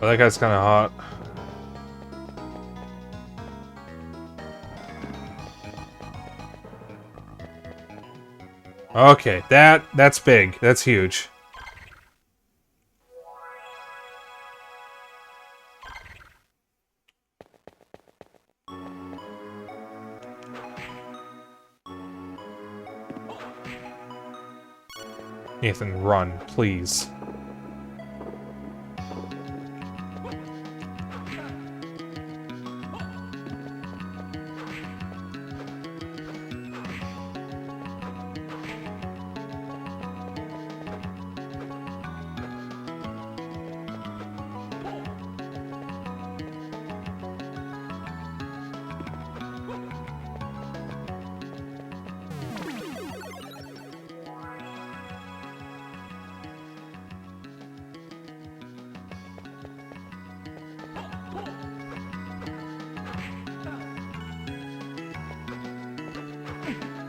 Oh, that guy's kind of hot. Okay, that's big. That's huge. Nathan, run, please.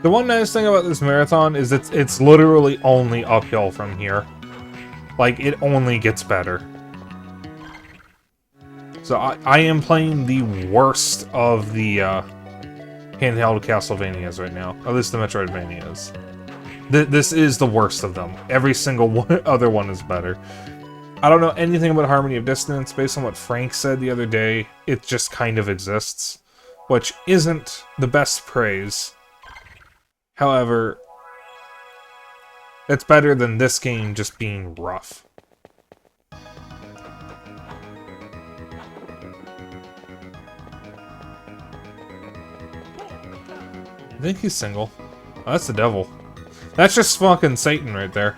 The one nice thing about this marathon is it's literally only uphill from here. Like, it only gets better. So I am playing the worst of the handheld Castlevanias right now. At least the Metroidvanias. This is the worst of them. Every single other one is better. I don't know anything about Harmony of Dissonance. Based on what Frank said the other day, it just kind of exists. Which isn't the best praise. However, it's better than this game just being rough. I think he's single. Oh, that's the devil. That's just fucking Satan right there.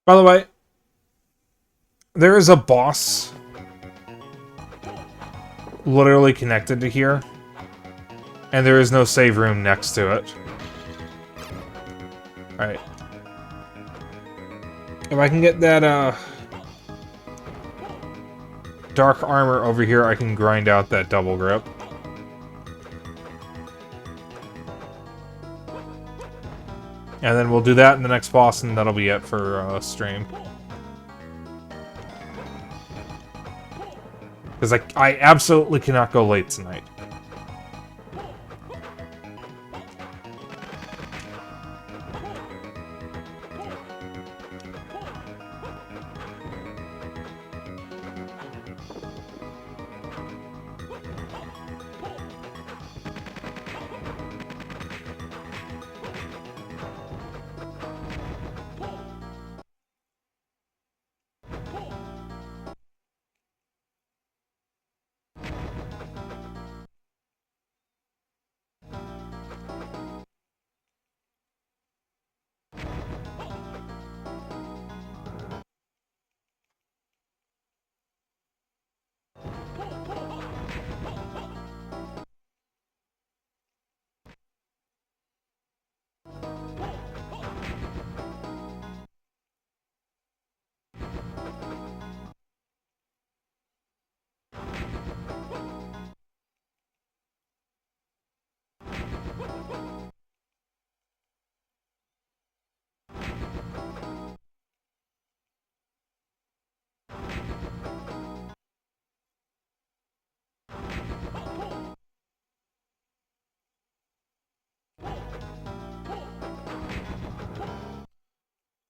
By the way, there is a boss literally connected to here, and there is no save room next to it. Alright. If I can get that, dark armor over here, I can grind out that double grip. And then we'll do that in the next boss, and that'll be it for stream. Because I absolutely cannot go late tonight.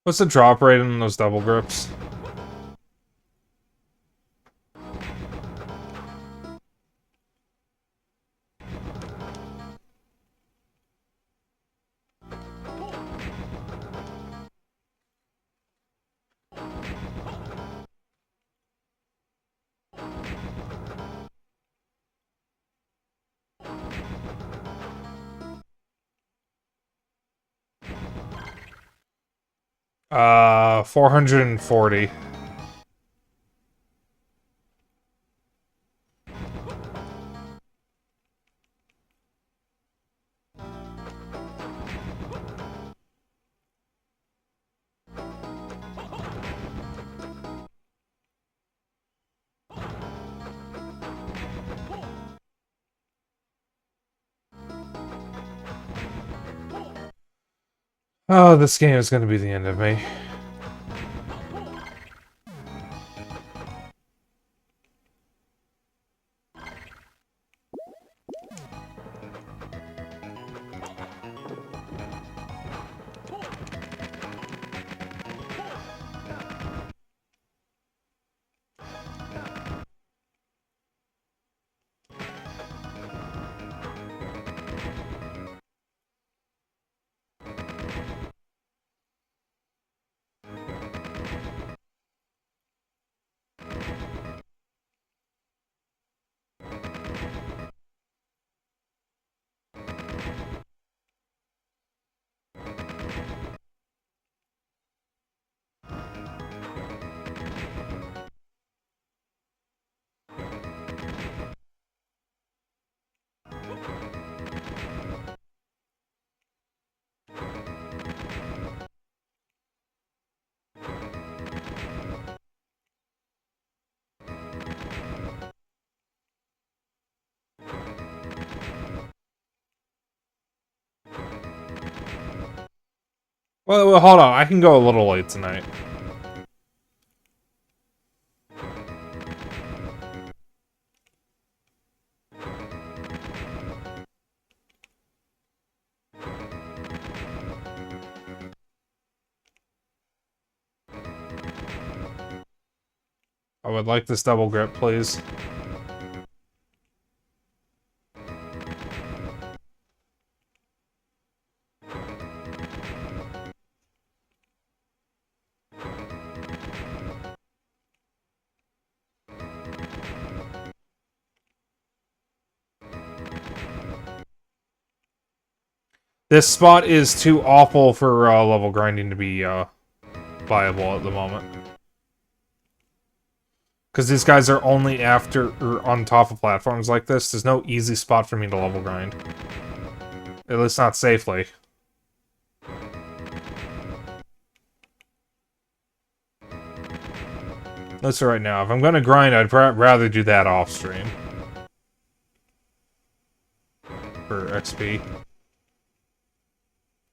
What's the drop rate on those double grips? 440. Oh, this game is going to be the end of me. Well, hold on. I can go a little late tonight. I would like this double grip, please. This spot is too awful for level grinding to be viable at the moment. Because these guys are only after or on top of platforms like this. There's no easy spot for me to level grind. At least not safely. Let's right now. If I'm gonna grind, I'd rather do that off stream. For XP.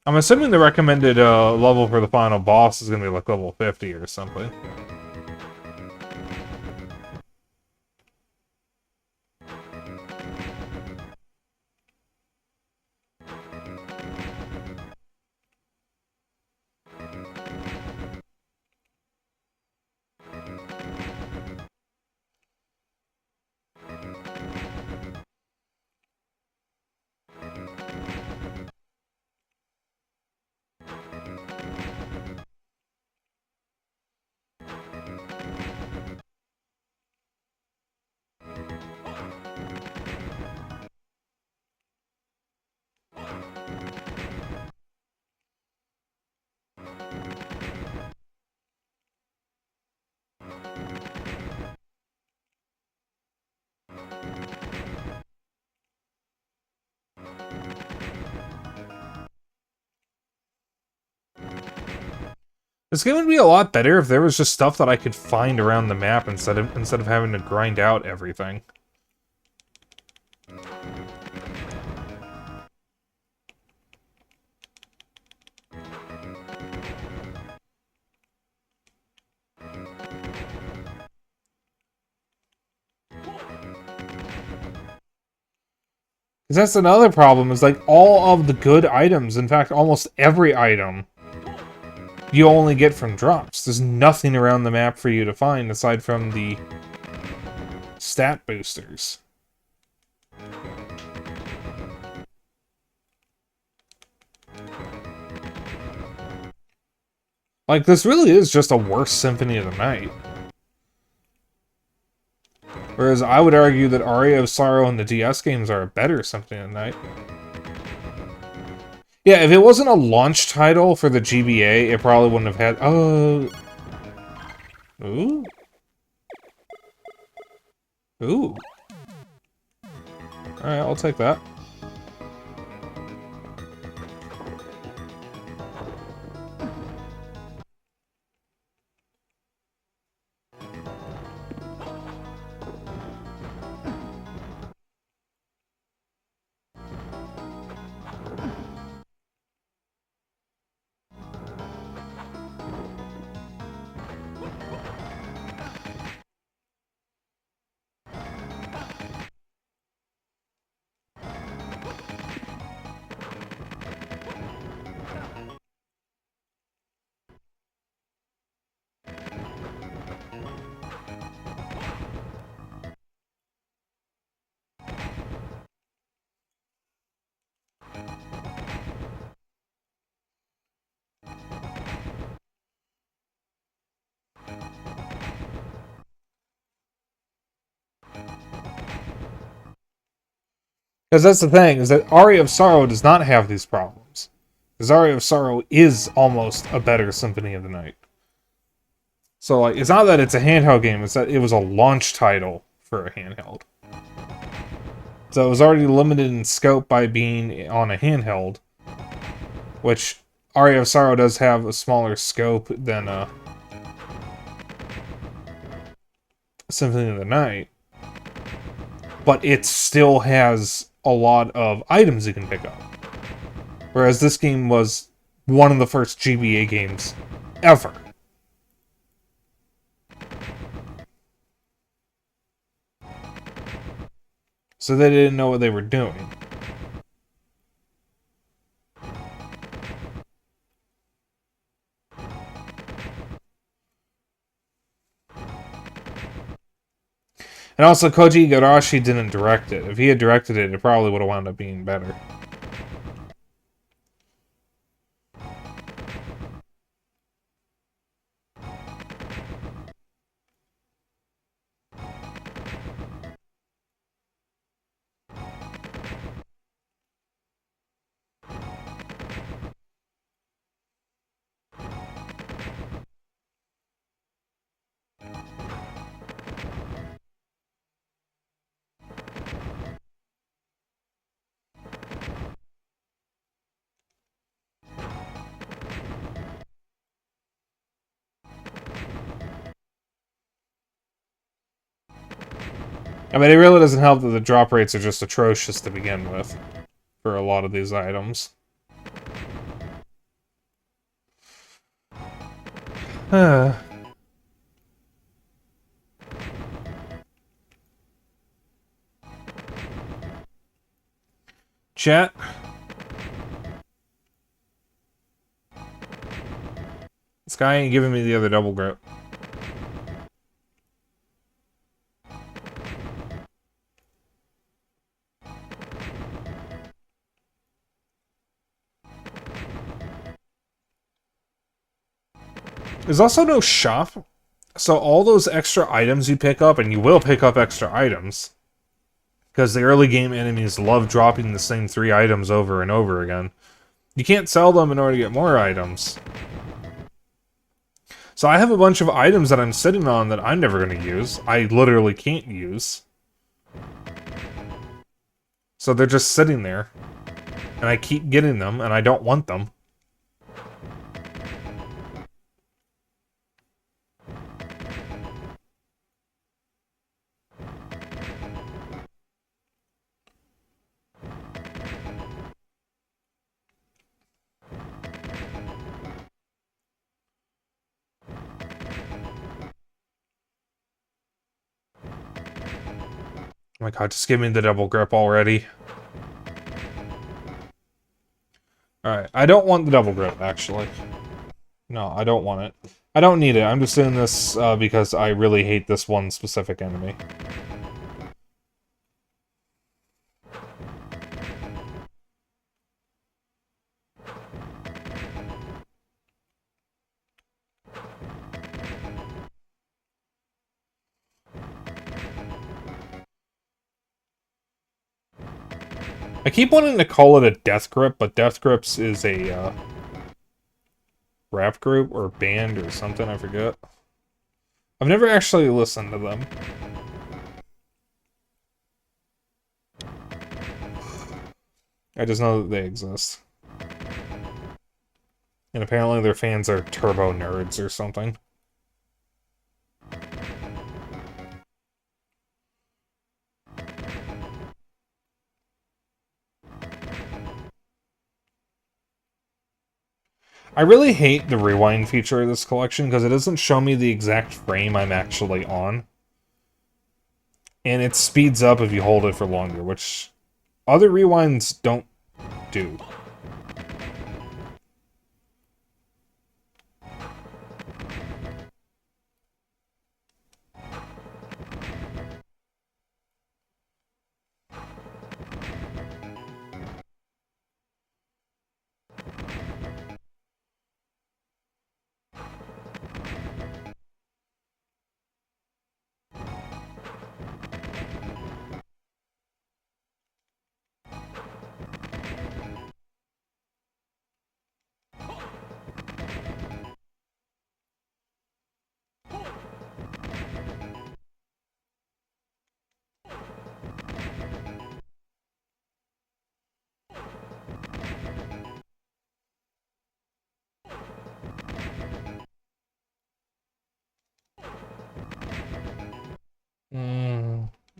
I'm assuming the recommended level for the final boss is gonna be like level 50 or something. This game would be a lot better if there was just stuff that I could find around the map instead of having to grind out everything. Because that's another problem, is like all of the good items, in fact almost every item, you only get from drops. There's nothing around the map for you to find aside from the stat boosters. Like, this really is just a worse Symphony of the Night. Whereas I would argue that Aria of Sorrow and the DS games are a better Symphony of the Night. Yeah, if it wasn't a launch title for the GBA, it probably wouldn't have had... Ooh. Ooh. Alright, I'll take that. Because that's the thing, is that Aria of Sorrow does not have these problems. Because Aria of Sorrow is almost a better Symphony of the Night. So, like, it's not that it's a handheld game, it's that it was a launch title for a handheld. So it was already limited in scope by being on a handheld, which Aria of Sorrow does have a smaller scope than Symphony of the Night, but it still has a lot of items you can pick up. Whereas this game was one of the first GBA games ever. So they didn't know what they were doing. And also, Koji Igarashi didn't direct it. If he had directed it, it probably would have wound up being better. I mean, it really doesn't help that the drop rates are just atrocious to begin with for a lot of these items. Chat. This guy ain't giving me the other double grip. There's also no shop, so all those extra items you pick up, and you will pick up extra items, because the early game enemies love dropping the same 3 items over and over again. You can't sell them in order to get more items. So I have a bunch of items that I'm sitting on that I'm never going to use. I literally can't use. So they're just sitting there. And I keep getting them, and I don't want them. Oh my god, just give me the double grip already. Alright, I don't want the double grip, actually. No, I don't want it. I don't need it, I'm just doing this because I really hate this one specific enemy. I keep wanting to call it a Death Grip, but Death Grips is a rap group or band or something, I forget. I've never actually listened to them. I just know that they exist. And apparently their fans are turbo nerds or something. I really hate the rewind feature of this collection because it doesn't show me the exact frame I'm actually on. And it speeds up if you hold it for longer, which other rewinds don't do.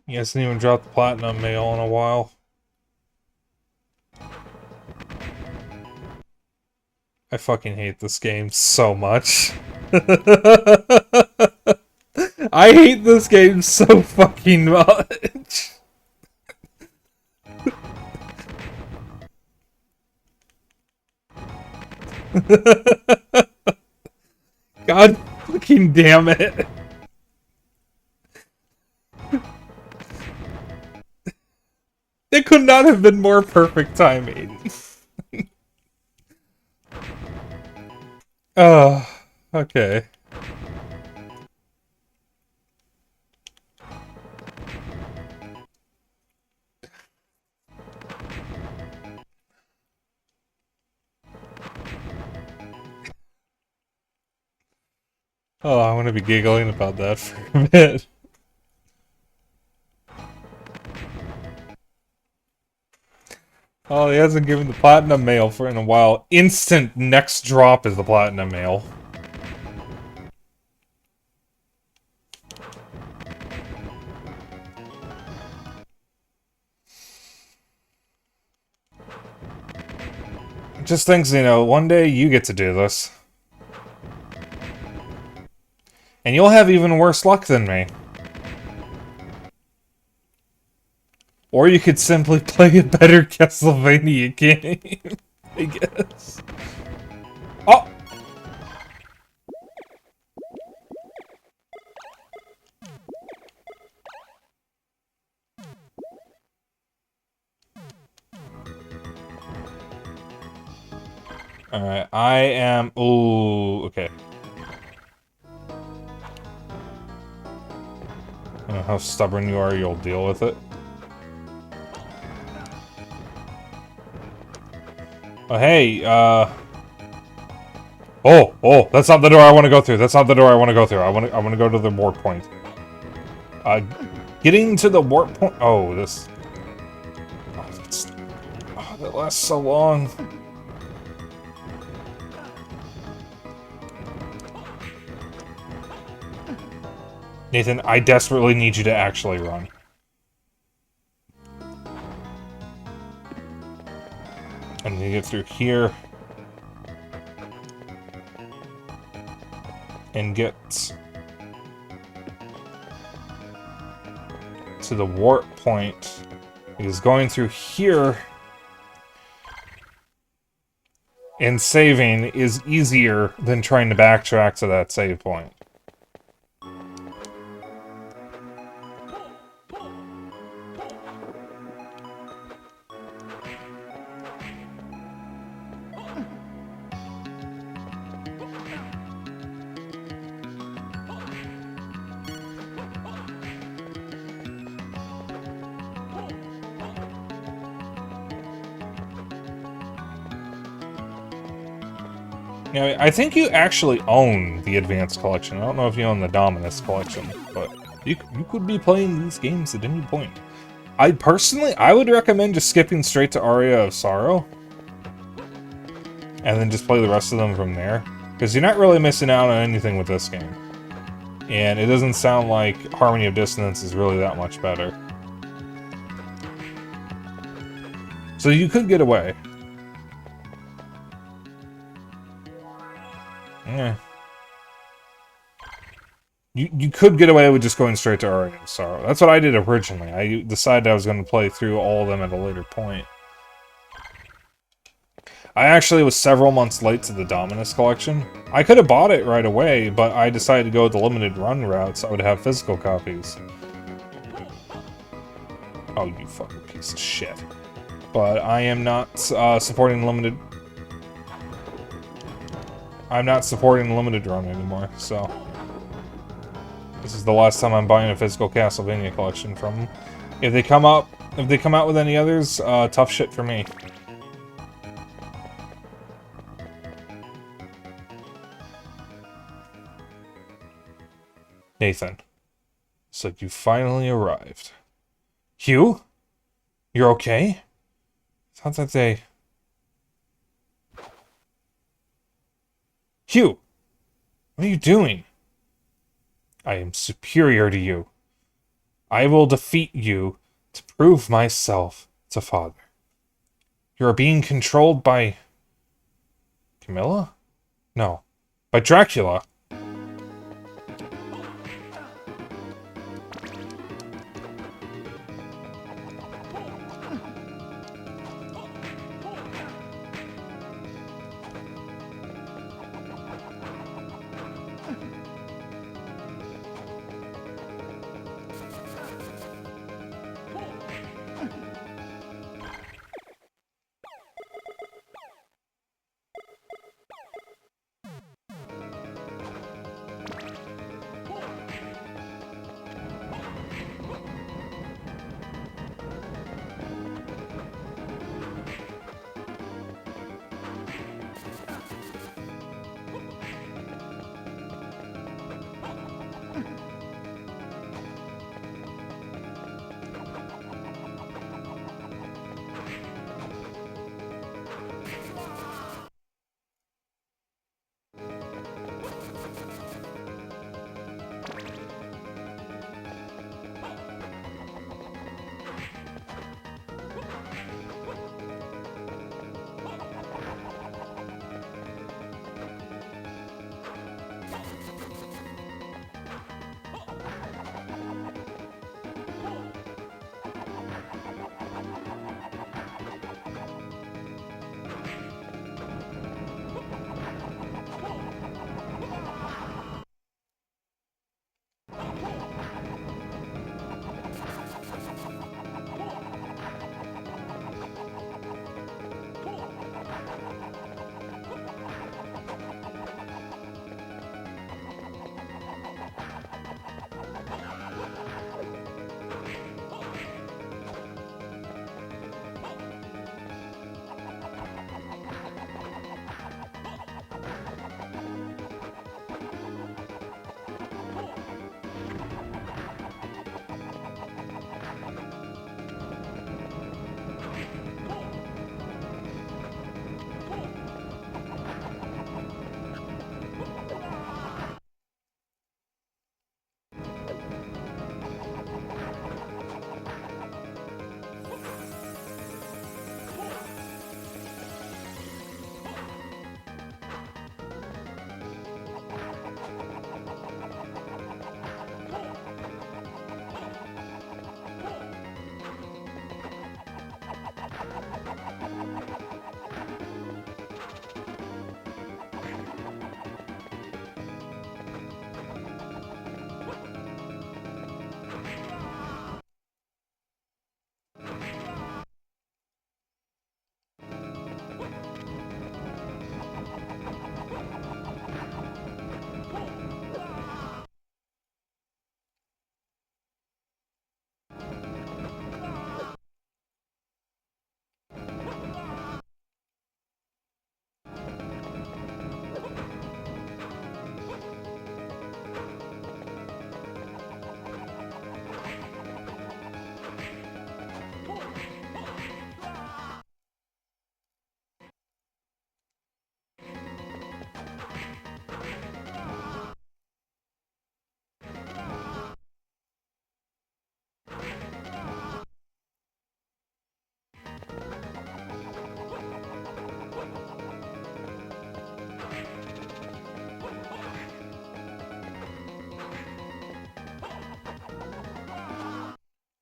He hasn't even dropped the platinum mail in a while. I fucking hate this game so much. I hate this game so fucking much. God fucking damn it. It could not have been more perfect timing. Oh, okay. Oh, I want to be giggling about that for a bit. Oh, he hasn't given the platinum mail for in a while. Instant next drop is the platinum mail. Just thinks, you know, one day you get to do this. And you'll have even worse luck than me. Or you could simply play a better Castlevania game, I guess. Oh! Alright, I am... Ooh, okay. I don't know how stubborn you are, you'll deal with it. Oh, hey, Oh, that's not the door I want to go through. That's not the door I want to go through. I want to go to the warp point. Getting to the warp point... Oh, this... Oh, that's... Oh, that lasts so long. Nathan, I desperately need you to actually run. And you get through here. And get to the warp point. Because going through here and saving is easier than trying to backtrack to that save point. Yeah, I think you actually own the Advanced Collection. I don't know if you own the Dominus Collection, but you could be playing these games at any point. I would recommend just skipping straight to Aria of Sorrow. And then just play the rest of them from there. Because you're not really missing out on anything with this game. And it doesn't sound like Harmony of Dissonance is really that much better. So you could get away. Yeah. You could get away with just going straight to Aria of Sorrow. That's what I did originally. I decided I was going to play through all of them at a later point. I actually was several months late to the Dominus Collection. I could have bought it right away, but I decided to go the limited run route so I would have physical copies. Oh, you fucking piece of shit. But I am not supporting limited... I'm not supporting the limited run anymore, so... This is the last time I'm buying a physical Castlevania collection from them. If they come out with any others, tough shit for me. Nathan, it's like you finally arrived. Hugh? You're okay? I thought that they... Hugh! What are you doing? I am superior to you. I will defeat you to prove myself to Father. You are being controlled by... Camilla? No. By Dracula.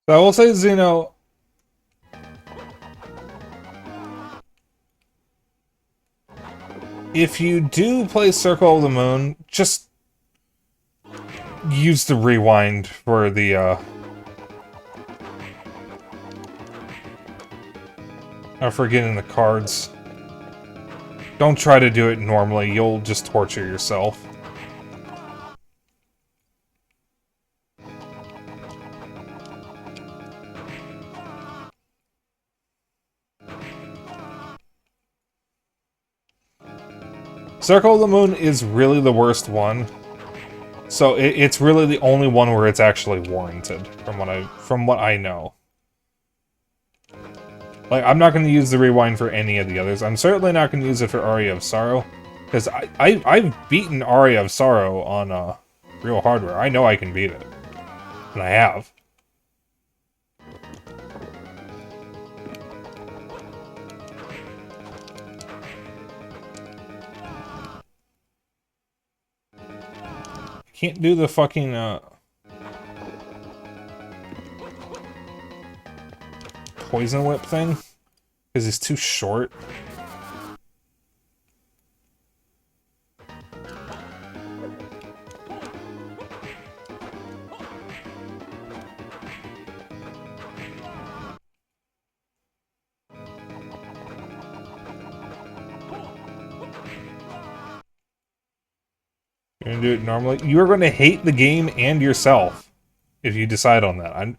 So I will say, Xeno, if you do play Circle of the Moon, just use the rewind for the, for getting the cards. Don't try to do it normally, you'll just torture yourself. Circle of the Moon is really the worst one. So it's really the only one where it's actually warranted, from what I know. Like, I'm not going to use the rewind for any of the others. I'm certainly not going to use it for Aria of Sorrow, because I've beaten Aria of Sorrow on real hardware. I know I can beat it, and I have. Can't do the fucking Poison Whip thing, because he's too short. You're gonna do it normally. You are going to hate the game and yourself if you decide on that.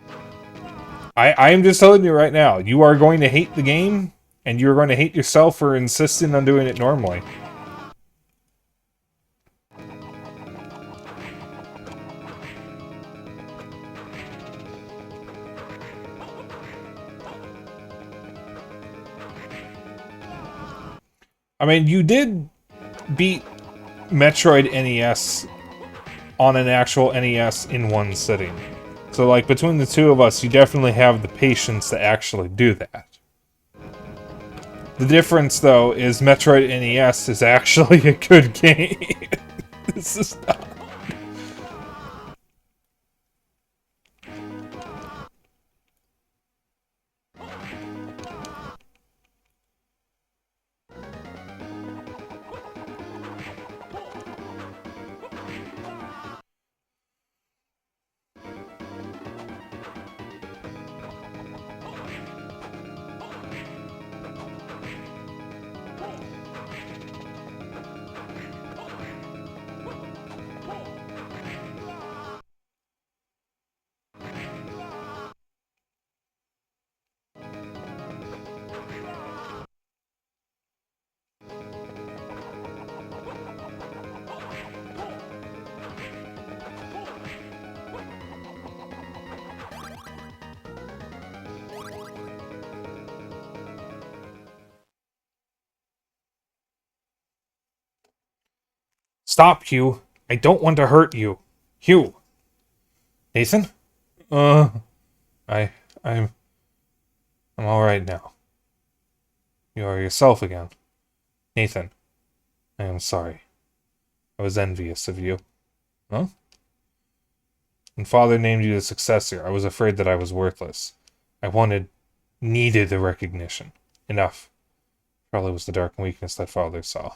I am just telling you right now. You are going to hate the game, and you are going to hate yourself for insisting on doing it normally. I mean, you did beat Metroid NES on an actual NES in one sitting. So, like, between the two of us, you definitely have the patience to actually do that. The difference, though, is Metroid NES is actually a good game. This is not... Stop, Hugh. I don't want to hurt you. Hugh. Nathan? I'm alright now. You are yourself again. Nathan, I am sorry. I was envious of you. Huh? When Father named you the successor, I was afraid that I was worthless. I needed the recognition. Enough. Probably was the dark weakness that Father saw.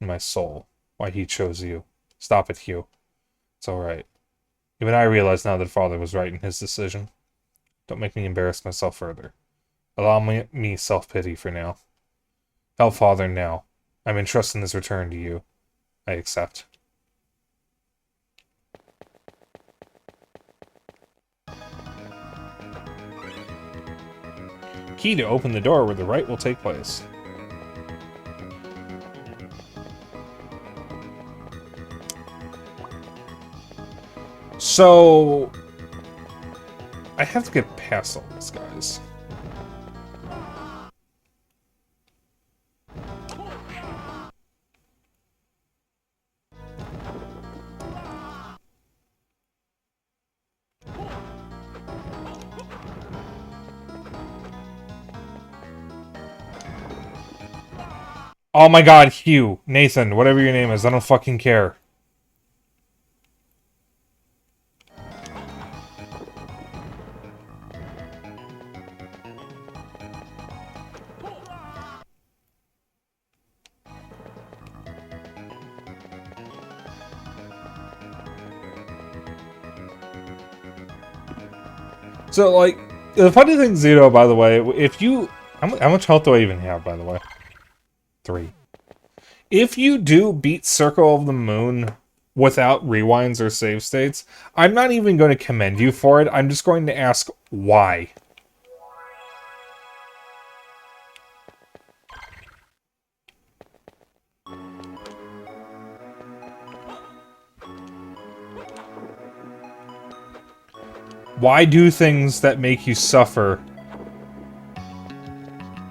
In my soul. Why he chose you. Stop it, Hugh. It's alright. Even I realize now that Father was right in his decision. Don't make me embarrass myself further. Allow me self-pity for now. Help Father now. I'm entrusting this return to you. I accept. Key to open the door where the rite will take place. So, I have to get past all these guys. Oh my god, Hugh, Nathan, whatever your name is, I don't fucking care. So, like, the funny thing, Zito, by the way, if you... How much health do I even have, by the way? 3. If you do beat Circle of the Moon without rewinds or save states, I'm not even going to commend you for it. I'm just going to ask why. Why do things that make you suffer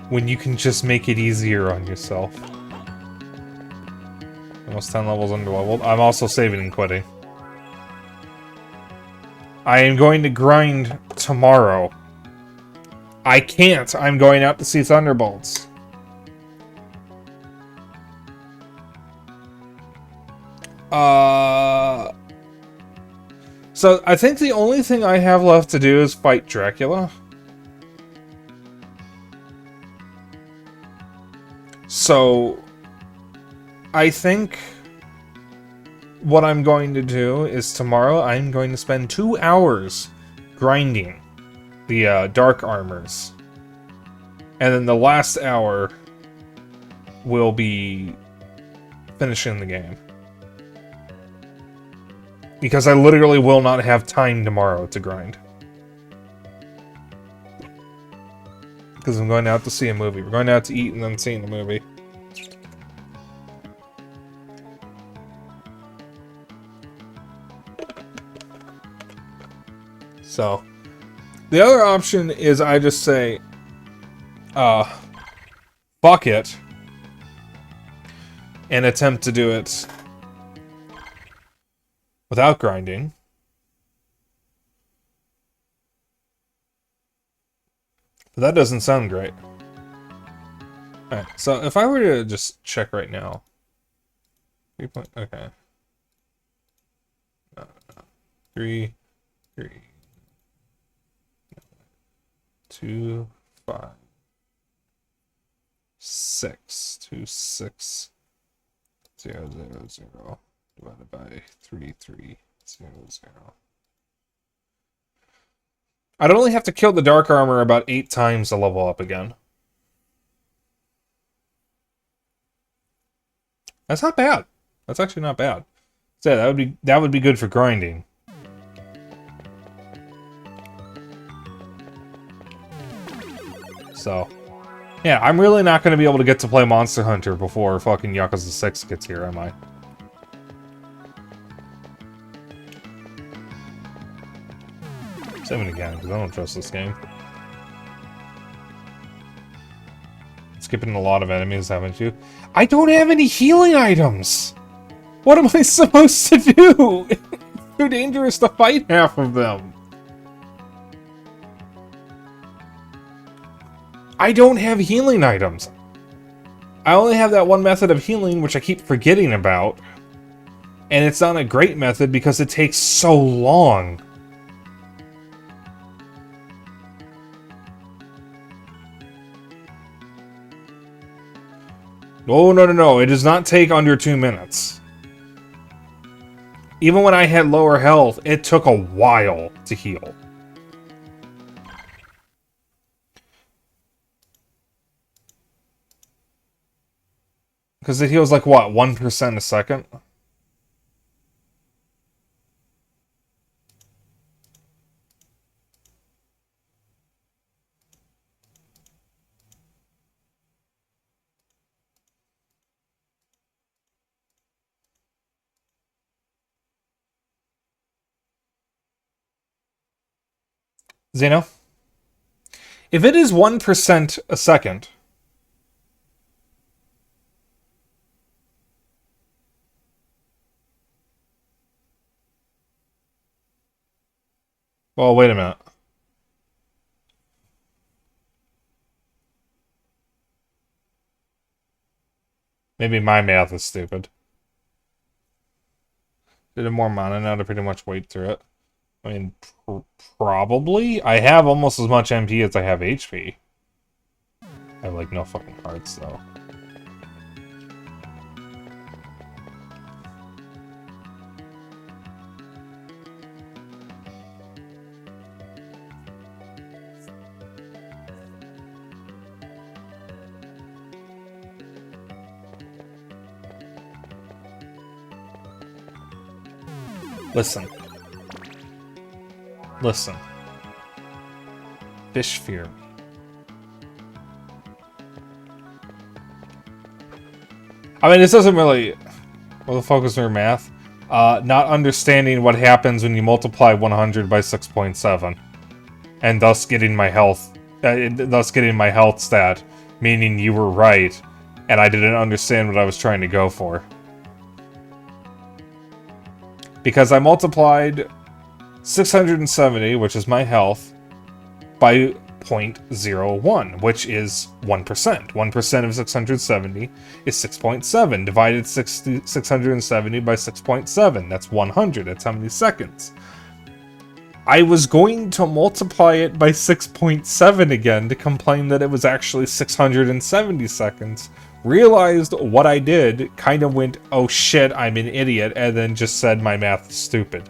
when you can just make it easier on yourself? Almost 10 levels underleveled. I'm also saving and quitting. I am going to grind tomorrow. I can't. I'm going out to see Thunderbolts. So I think the only thing I have left to do is fight Dracula. So I think what I'm going to do is tomorrow I'm going to spend 2 hours grinding the dark armors. And then the last hour will be finishing the game. Because I literally will not have time tomorrow to grind. Because I'm going out to see a movie. We're going out to eat and then seeing the movie. So, the other option is I just say, fuck it, and attempt to do it without grinding. But that doesn't sound great. Alright, so if I were to just check right now. 3 point, okay. No. 3, 2, 5, 6, 2, 6, 0, 0, 0, divided by 3, 3, 0, 0. I'd only have to kill the dark armor about 8 times to level up again. That's not bad. That's actually not bad. So that would be good for grinding. So, yeah, I'm really not going to be able to get to play Monster Hunter before fucking Yakuza 6 gets here, am I? Saving again, because I don't trust this game. Skipping a lot of enemies, haven't you? I don't have any healing items! What am I supposed to do? It's too dangerous to fight half of them. I don't have healing items. I only have that one method of healing, which I keep forgetting about. And it's not a great method because it takes so long. Oh, no. It does not take under 2 minutes. Even when I had lower health, it took a while to heal. Because it heals like, what, 1% a second? Zeno? If it is 1% a second... Well, wait a minute. Maybe my math is stupid. Did more mana now to pretty much wait through it. I mean, probably. I have almost as much MP as I have HP. I have, like, no fucking hearts, though. Listen. Listen. Fish fear. I mean, this doesn't really... Well, the focus on math. Not understanding what happens when you multiply 100 by 6.7. And thus getting my health... thus getting my health stat. Meaning you were right. And I didn't understand what I was trying to go for. Because I multiplied 670, which is my health, by 0.01, which is 1%. 1% of 670 is 6.7. Divided 670 by 6.7. That's 100. That's how many seconds. I was going to multiply it by 6.7 again to complain that it was actually 670 seconds. Realized what I did, kind of went, oh shit, I'm an idiot, and then just said my math is stupid.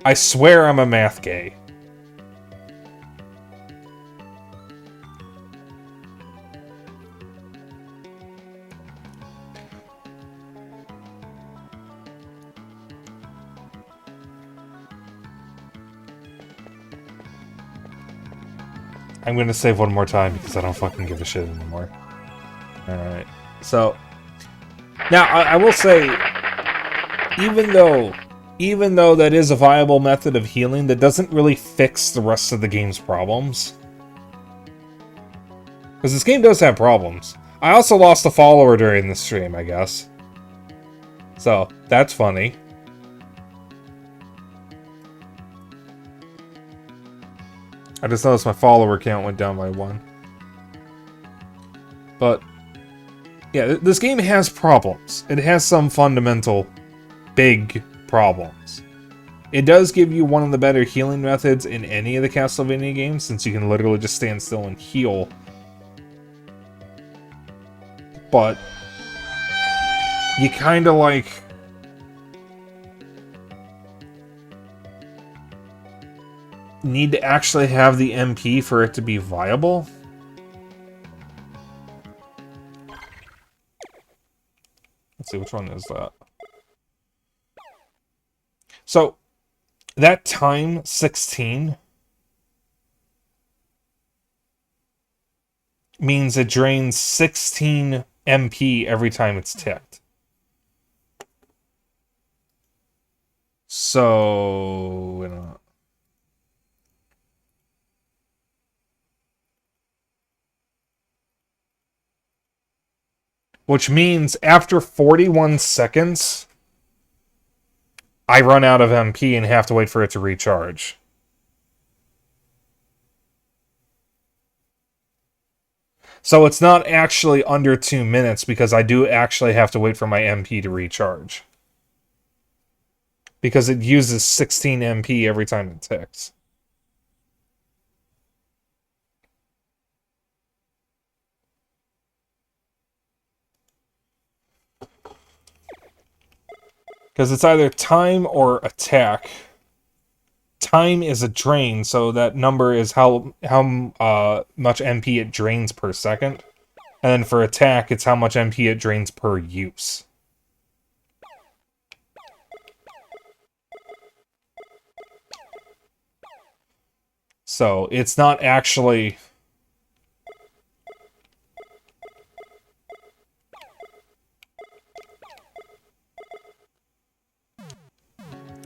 I swear I'm a math gay. I'm gonna save one more time because I don't fucking give a shit anymore. Alright. So, now, I will say, even though that is a viable method of healing, that doesn't really fix the rest of the game's problems. Because this game does have problems. I also lost a follower during the stream, I guess. So, that's funny. I just noticed my follower count went down by 1. But, yeah, this game has problems. It has some fundamental, big problems. It does give you one of the better healing methods in any of the Castlevania games, since you can literally just stand still and heal. But, you kinda like... need to actually have the MP for it to be viable. Let's see, which one is that? So, that time, 16, means it drains 16 MP every time it's ticked. So... which means after 41 seconds, I run out of MP and have to wait for it to recharge. So it's not actually under 2 minutes because I do actually have to wait for my MP to recharge. Because it uses 16 MP every time it ticks. Because it's either time or attack. Time is a drain, so that number is how much MP it drains per second. And then for attack, it's how much MP it drains per use. So, it's not actually...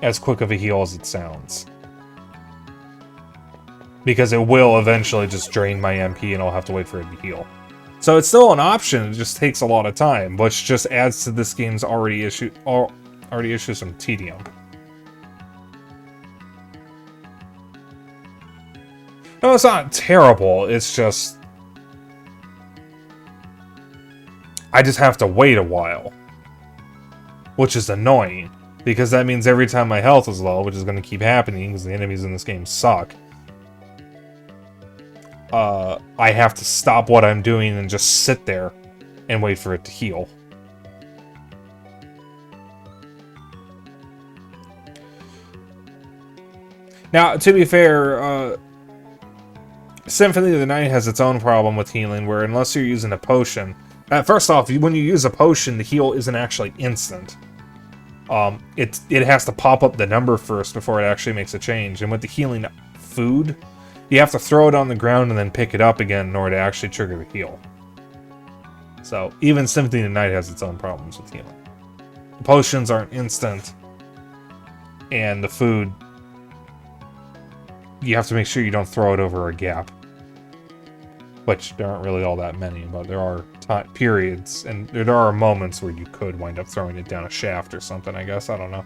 as quick of a heal as it sounds. Because it will eventually just drain my MP and I'll have to wait for it to heal. So it's still an option, it just takes a lot of time, which just adds to this game's already issue some tedium. No, it's not terrible, it's just... I just have to wait a while. Which is annoying. Because that means every time my health is low, which is going to keep happening because the enemies in this game suck, I have to stop what I'm doing and just sit there and wait for it to heal. Now, to be fair, Symphony of the Night has its own problem with healing, where unless you're using a potion, First off, when you use a potion, the heal isn't actually instant. It has to pop up the number first before it actually makes a change. And with the healing food, you have to throw it on the ground and then pick it up again in order to actually trigger the heal. So even Symphony of the Night has its own problems with healing. The potions aren't instant, and the food, you have to make sure you don't throw it over a gap. Which there aren't really all that many, but there are periods, and there are moments where you could wind up throwing it down a shaft or something, I guess. I don't know.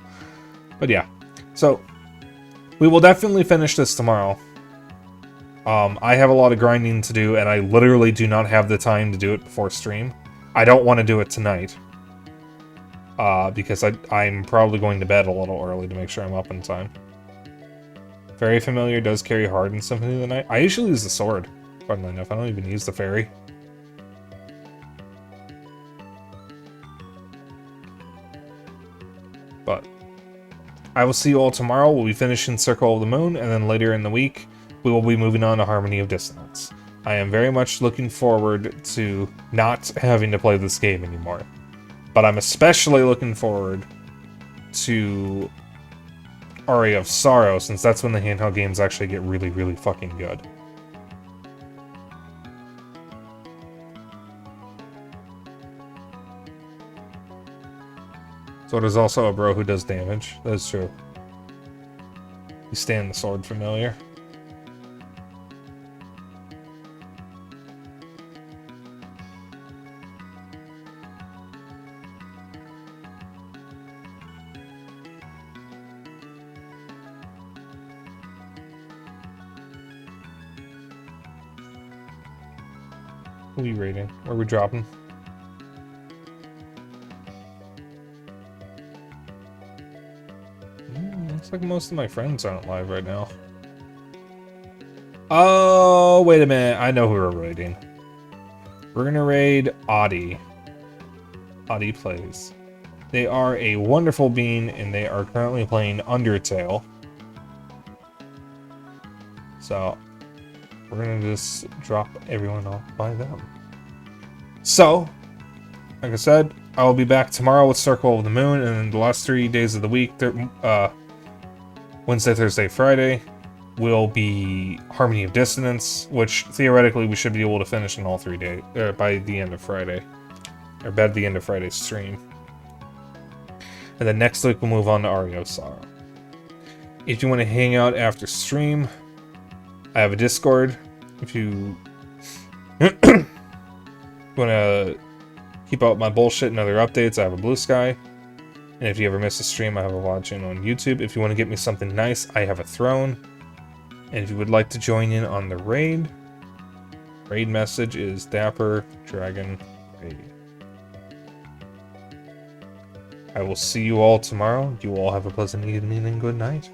But yeah. So, we will definitely finish this tomorrow. I have a lot of grinding to do, and I literally do not have the time to do it before stream. I don't want to do it tonight. Because I'm probably going to bed a little early to make sure I'm up in time. Very Familiar does carry hard in Symphony of the Night. I usually use the sword. Funnily enough, I don't even use the fairy. But I will see you all tomorrow. We'll be finishing Circle of the Moon, and then later in the week, we will be moving on to Harmony of Dissonance. I am very much looking forward to not having to play this game anymore. But I'm especially looking forward to Aria of Sorrow, since that's when the handheld games actually get really, really fucking good. So there's also a bro who does damage. That's true. You stand the sword familiar. Who are you rating? Where are we dropping? Looks like most of my friends aren't live right now. Oh, wait a minute. I know who we're raiding. We're gonna raid Audi. Audi Plays. They are a wonderful bean, and they are currently playing Undertale. So, we're gonna just drop everyone off by them. So, like I said, I will be back tomorrow with Circle of the Moon, and then the last 3 days of the week, Wednesday, Thursday, Friday, will be Harmony of Dissonance, which theoretically we should be able to finish in all 3 days, by the end of Friday. Or by the end of Friday's stream. And then next week we'll move on to Aria of Sorrow. If you want to hang out after stream, I have a Discord. If you want to keep up my bullshit and other updates, I have a Blue Sky. And if you ever miss a stream, I have a live channel on YouTube. If you want to get me something nice, I have a throne. And if you would like to join in on the raid message is Dapper Dragon Raid. I will see you all tomorrow. You all have a pleasant evening and good night.